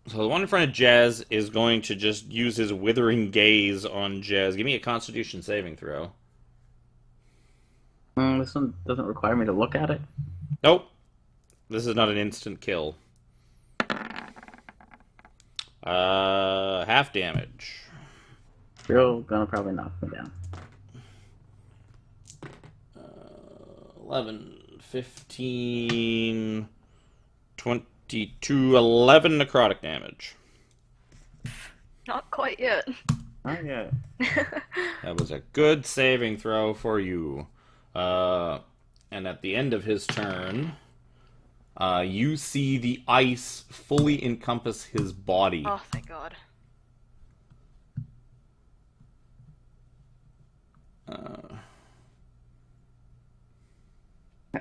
So the one in front of Jez is going to just use his withering gaze on Jez. Give me a Constitution saving throw. This one doesn't require me to look at it. Nope. This is not an instant kill. Half damage. You're gonna probably knock me down. 11, 15, 22, 11 necrotic damage. Not quite yet. Oh yeah. That was a good saving throw for you. And at the end of his turn, you see the ice fully encompass his body. Oh, thank God.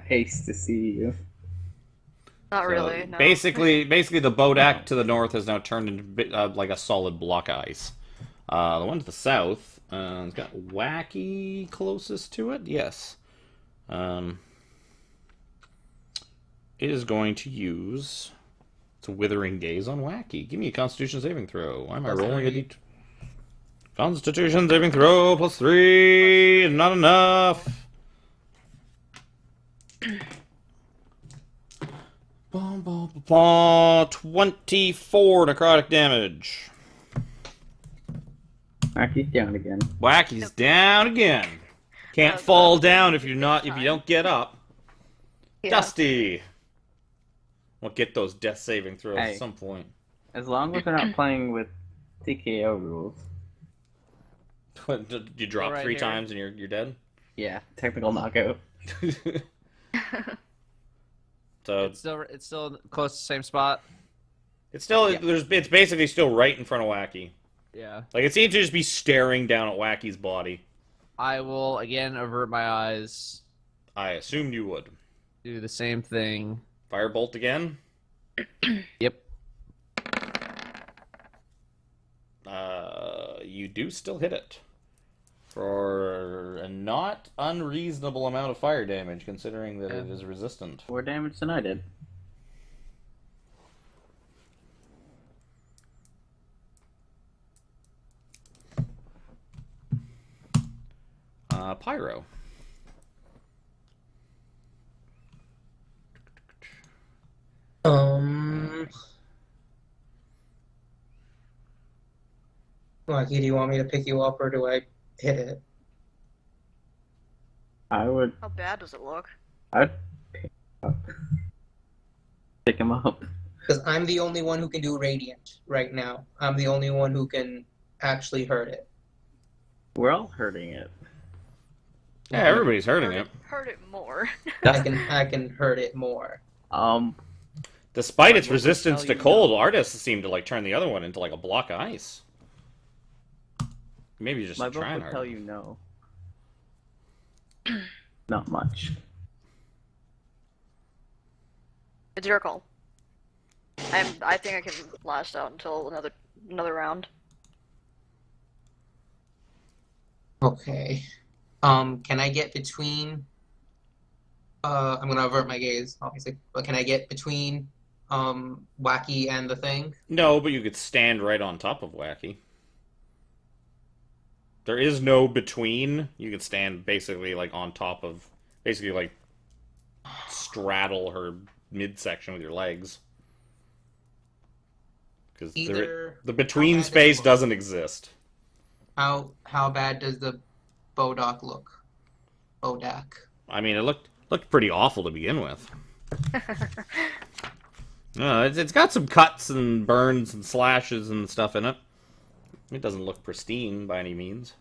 Ace to see you. Not So really. No. Basically, the boat act to the north has now turned into like a solid block of ice. The one to the south, it's got Wacky closest to it. Yes. It is going to use its withering gaze on Wacky. Give me a Constitution saving throw. Why am I rolling a d? Constitution saving throw +3. Not enough. Bum, bum, bum, bum. 24 necrotic damage. Rocky's down again. Wacky's down again. Can't fall down if you don't get up. Yeah. Dusty. We'll get those death saving throws Hey. at some point. As long as they're not playing with TKO rules. You drop Right 3 here. times and you're dead. Yeah, technical knockout. So It's still close to the same spot. it's still Yeah. it's basically still right in front of Wacky. Yeah. Like it seems to just be staring down at Wacky's body. I will again avert my eyes. I assumed you would. Do the same thing. Firebolt again. Yep. You do still hit it for a not unreasonable amount of fire damage, considering that it is resistant. More damage than I did. Pyro. Lucky, do you want me to pick you up or do I hit it? I would. How bad does it look? I'd pick him up. Because I'm the only one who can do radiant right now. I'm the only one who can actually hurt it. We're all hurting it. Yeah, everybody's hurting it. Hurt it more. I can hurt it more. Despite its What would resistance tell to you cold, no? Artists seem to like turn the other one into like a block of ice. Maybe just My book trying would hard. tell you no. Not much. It's your call. I think I can last out until another round. Okay. Can I get between? I'm gonna avert my gaze, obviously. But can I get between, Wacky and the thing? No, but you could stand right on top of Wacky. There is no between. You could stand basically like on top of, basically like straddle her midsection with your legs. Because Either the how between bad does space it look? doesn't exist. How bad does the Bodak look? Bodak. I mean, it looked pretty awful to begin with. No, it's got some cuts and burns and slashes and stuff in it. It doesn't look pristine by any means.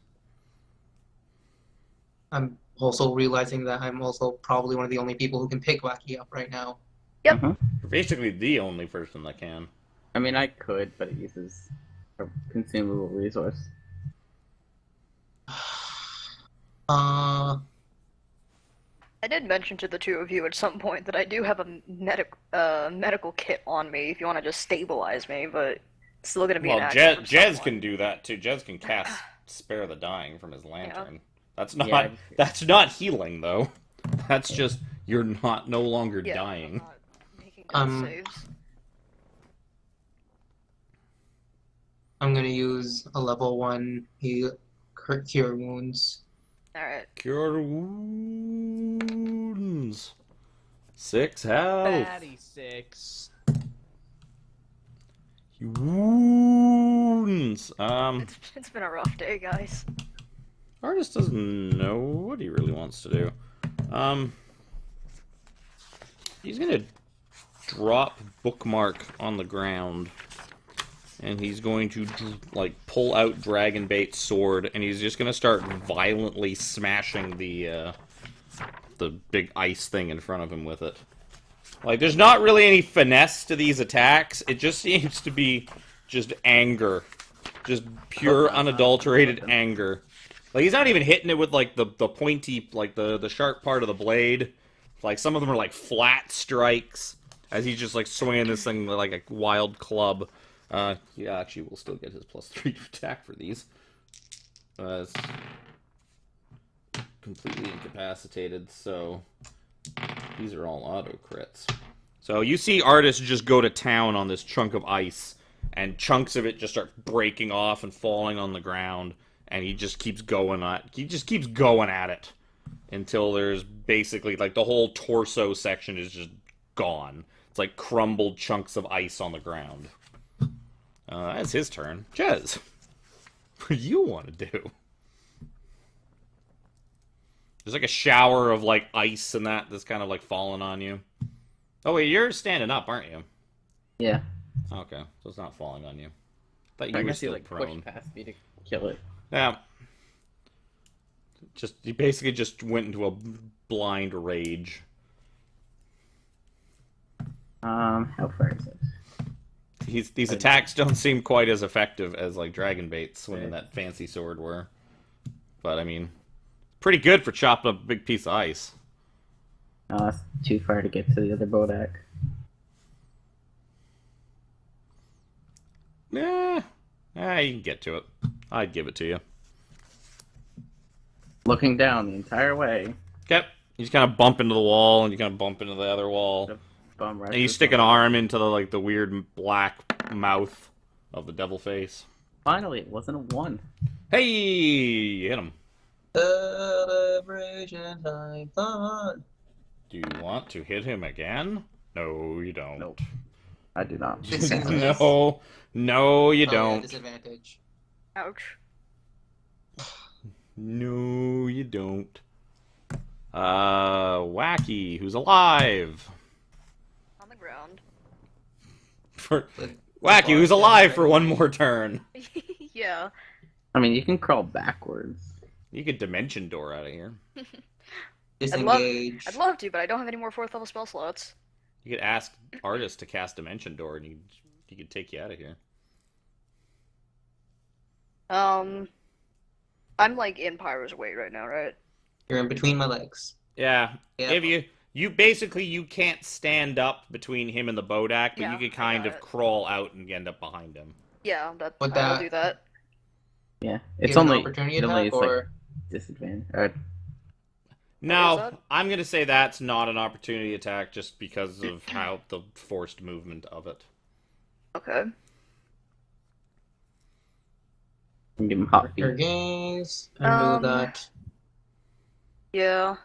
I'm also realizing that I'm also probably one of the only people who can pick Wacky up right now. Yep. Mhm. You're basically the only person that can. I mean, I could, but it uses a consumable resource. Uh, I did mention to the two of you at some point that I do have a medical kit on me if you want to just stabilize me, but it's still going to be an Well, action from Jez someone. can do that too. Jez can cast Spare the Dying from his lantern. That's not Yeah. that's not healing though. That's just you're no longer Yeah, dying. I'm not making death Um, saves. I'm gonna use a level 1 cure wounds. Alright. Cure wounds. 6 health. Fatty 6. Wounds. It's been a rough day, guys. Artist doesn't know what he really wants to do. He's gonna drop bookmark on the ground, and he's going to like pull out Dragonbait's sword, and he's just gonna start violently smashing the big ice thing in front of him with it. Like, there's not really any finesse to these attacks. It just seems to be just anger, just pure unadulterated anger. Like, he's not even hitting it with, like, the pointy, like, the sharp part of the blade. Like, some of them are, like, flat strikes, as he's just, like, swinging this thing like a wild club. Yeah, actually, we'll still get his +3 to attack for these. It's completely incapacitated, so these are all auto crits. So you see Artist just go to town on this chunk of ice, and chunks of it just start breaking off and falling on the ground. And he just keeps going at it until there's basically like the whole torso section is just gone. It's like crumbled chunks of ice on the ground. That's his turn. Jez, what do you want to do? There's like a shower of like ice and that's kind of like falling on you. Oh wait, you're standing up, aren't you? Yeah. Okay, so it's not falling on you. Thought I you were guess he still like prone. pushed past me to kill it. Yeah. He basically just went into a blind rage. How far is it? These attacks don't seem quite as effective as like Dragonbait swinging that fancy sword were. But I mean, pretty good for chopping up a big piece of ice. Oh, it's too far to get to the other Bodak. Yeah, you can get to it. I'd give it to you. Looking down the entire way. Okay, you just kind of bump into the wall, and you kind of bump into the other wall, Bum right and you through stick an the- arm into the weird black mouth of the devil face. Finally, it wasn't a 1. Hey, you hit him. Celebration time on. Do you want to hit him again? No, you don't. Nope. I do not. No, you Oh, yeah, don't. disadvantage. Ouch. No, you don't. Wacky, who's alive? On the ground. For With Wacky, the who's bar alive down for one more turn. Yeah. I mean, you can crawl backwards. You could dimension door out of here. Disengage. I'd love to, but I don't have any more 4th level spell slots. You could ask Artist to cast dimension door, and he could take you out of here. I'm like in Pyro's weight right now, right? You're in between my legs. Yeah. Yeah. If you basically you can't stand up between him and the Bodak, but Yeah, you could I kind got of it. crawl out and end up behind him. Yeah, Would I'll that- do that. Yeah, it's Give an only opportunity it only attack, is like or disadvantage. No, that? I'm gonna say that's not an opportunity attack just because of how the forced movement of it. Okay. Give him hot your feet. gaze. I know that. Yeah.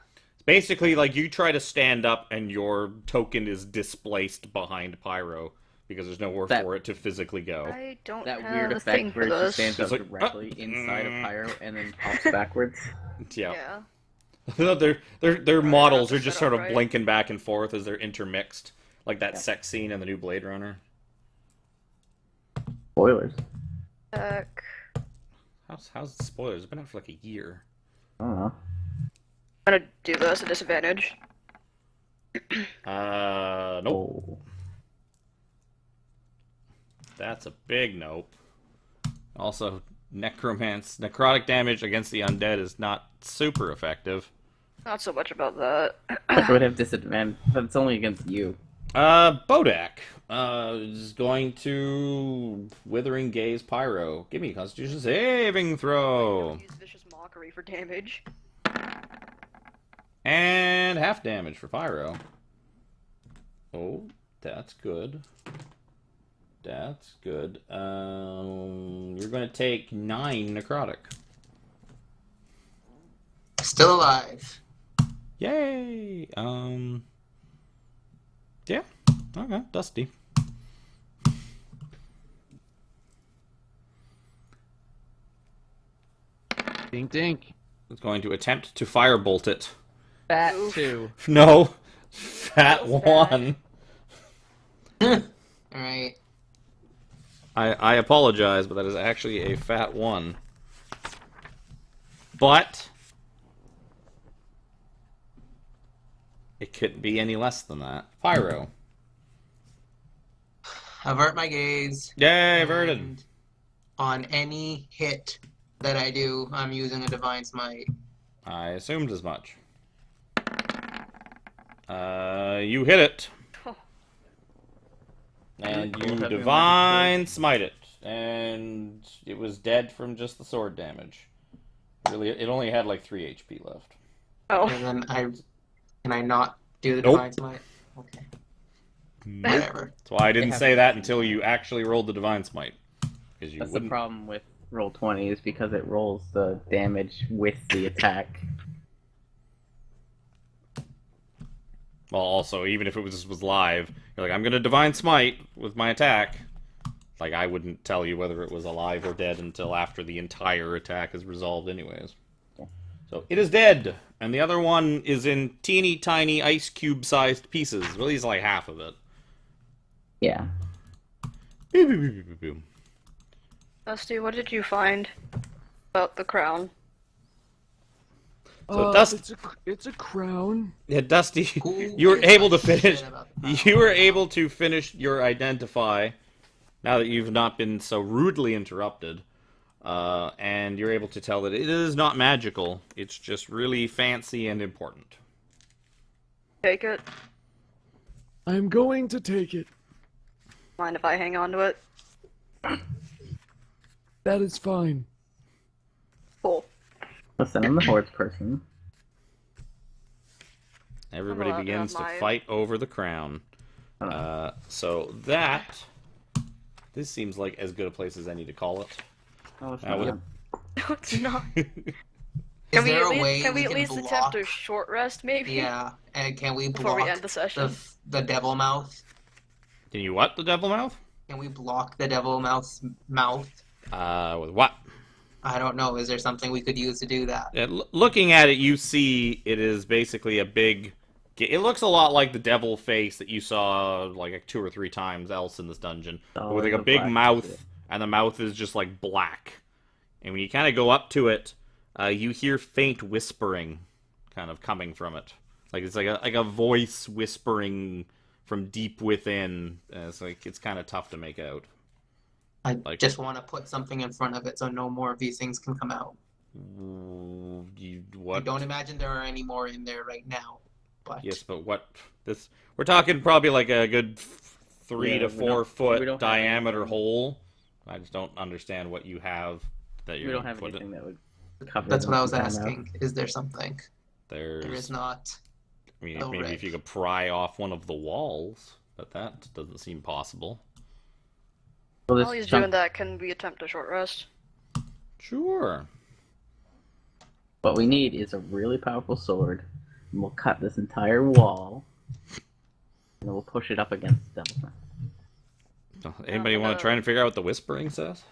Basically, like, you try to stand up and your token is displaced behind Pyro because there's nowhere That- for it to physically go. I don't That have weird a thing effect for where she this. stands It's up like, directly inside of Pyro and then hops backwards. Yeah. Yeah. Their I models have are to just set sort up of right. blinking back and forth as they're intermixed. Like that Yeah. sex scene in the new Blade Runner. Spoilers. Attack. How's the spoilers? It's been out for like a year. I don't know. I'm gonna do this at disadvantage. Nope. Oh. That's a big nope. Also, necrotic damage against the undead is not super effective. Not so much about that. I would have disadvantage, but it's only against you. Bodak is going to Withering Gaze Pyro. Give me a Constitution saving throw. Use Vicious Mockery for damage. And half damage for Pyro. Oh, that's good. That's good. You're going to take 9 necrotic. Still alive. Yay! Yeah. Okay, Dusty. Dink dink. Is going to attempt to firebolt it. Fat Oof. 2. No! Fat Feels bad. 1. Alright. I apologize, but that is actually a fat 1. But it couldn't be any less than that. Pyro. Avert my gaze. Yay, averted. And on any hit that I do, I'm using a Divine Smite. I assumed as much. You hit it. Oh. And Cool, you having divine smite it. And it was dead from just the sword damage. Really, it only had like 3 HP left. Oh. And then can I not do the Nope. Divine Smite? Okay. Nope. Whatever. That's why I didn't have- say that until you actually rolled the divine smite. Because you That's the wouldn't. problem with roll 20 is because it rolls the damage with the attack. Well, also, even if it was live, you're like, I'm gonna divine smite with my attack. Like, I wouldn't tell you whether it was alive or dead until after the entire attack is resolved, anyways. So it is dead, and the other one is in teeny tiny ice cube-sized pieces. Well, he's like half of it. Yeah. Boop, boop, boop, boop, boop. Dusty, what did you find about the crown? So Dust- It's a crown. Yeah, Dusty, Who you were gives able a to finish. shit about the crown? You were able to finish your identify. Now that you've not been so rudely interrupted, and you're able to tell that it is not magical. It's just really fancy and important. Take it. I'm going to take it. Mind if I hang on to it? That is fine. Cool. Listen, I'm the hordes person. Everybody allowed to begins have to my- fight over the crown. So that. This seems like as good a place as any to call it. Oh, it's I not. would- No, it's not. Is Can we there at a least, way can we we at can least block? attempt a short rest, maybe? Yeah, and can we Before block we end the session. the devil mouth? Can you what? The devil mouth? Can we block the devil mouth's mouth? With what? I don't know. Is there something we could use to do that? Looking at it, you see it is basically a big. It looks a lot like the devil face that you saw like 2 or 3 times else in this dungeon, Oh, with like a the big black mouth, shit. and the mouth is just like black. And when you kind of go up to it, you hear faint whispering, kind of coming from it. Like it's like a voice whispering from deep within. It's kind of tough to make out. I Like- just want to put something in front of it so no more of these things can come out. I What? don't imagine there are any more in there right now. But Yes, but what? This we're talking probably like a good 3 Yeah, to we 4 don't- we foot don't have diameter anything. hole. I just don't understand what you have that We you're don't gonna have put anything it. that would cover that's them what I was from coming out. asking. Is there something? There is There's, not. I mean, no maybe rick. if you could pry off one of the walls, but that doesn't seem possible. Well, While this he's chunk- doing that, can we attempt a short rest? Sure. What we need is a really powerful sword And we'll cut this entire wall. And then we'll push it up against the devil's nest. Anybody want to try and figure out what the whispering says?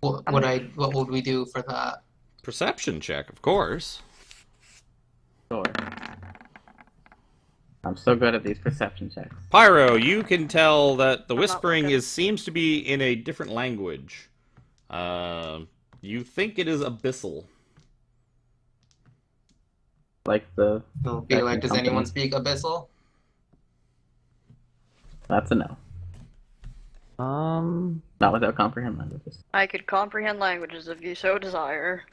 What would we do for that? Perception check, of course. Sure. I'm so good at these perception checks. Pyro, you can tell that the I'm not whispering looking. seems to be in a different language. You think it is abyssal. Like the... It'll be like, does Company. anyone speak Abyssal? That's a no. Not without comprehend languages. I could comprehend languages if you so desire.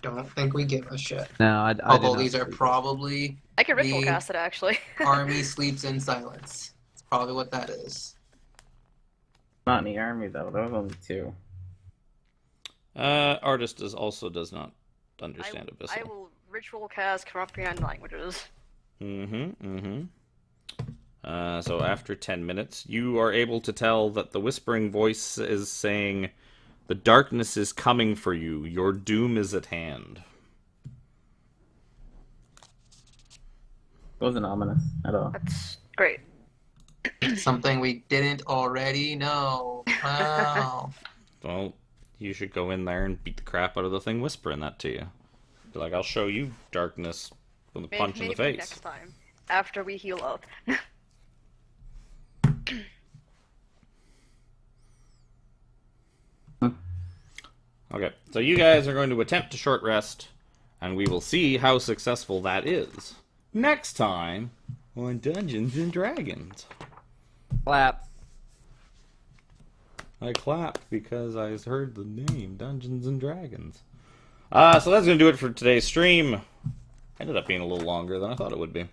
Don't think we give a shit. No, I Although did not these are speak it. probably I could ritual The- cast it actually. army sleeps in silence. It's probably what that is. Not in the army, though. There was only 2. Artist does not I understand abyssal. will ritual cast comprehend languages. So after 10 minutes, you are able to tell that the whispering voice is saying, "The darkness is coming for you. Your doom is at hand." It wasn't ominous at all. That's great. Something we didn't already know. Wow. Well, you should go in there and beat the crap out of the thing whispering that to you. Be like, "I'll show you darkness with a punch in the Maybe face." next time, after we heal up. Okay, so you guys are going to attempt a short rest, and we will see how successful that is next time on Dungeons and Dragons. Clap. I clapped because I heard the name Dungeons and Dragons. So that's going to do it for today's stream. Ended up being a little longer than I thought it would be.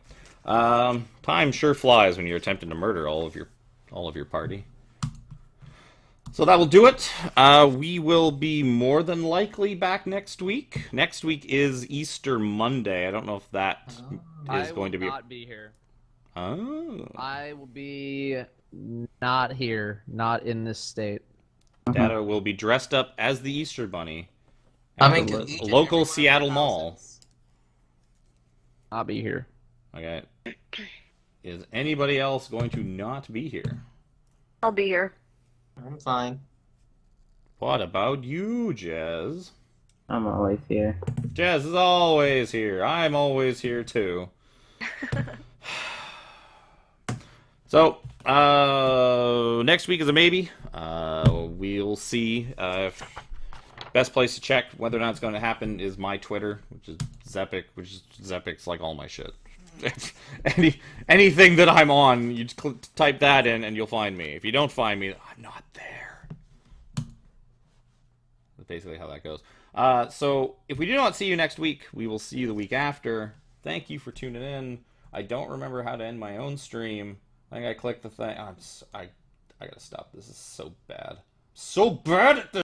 Time sure flies when you're attempting to murder all of your party. So that will do it. We will be more than likely back next week. Next week is Easter Monday. I don't know if that is going to be. I will not be here. Oh. I will be not here, not in this state. Data will be dressed up as the Easter Bunny I at mean, the each and local every one of Seattle our Mall. houses. I'll be here. Okay. Is anybody else going to not be here? I'll be here. I'm fine. What about you, Jez? I'm always here. Jez is always here. I'm always here too. So, next week is a maybe. We'll see. Best place to check whether or not it's going to happen is my Twitter, which is Zepic, Zepic's like all my shit. Anything that I'm on, you just type that in and you'll find me. If you don't find me, I'm not there. That's basically how that goes. So if we do not see you next week, we will see you the week after. Thank you for tuning in. I don't remember how to end my own stream. I think I clicked the thing. I gotta stop. This is so bad. So bad at this.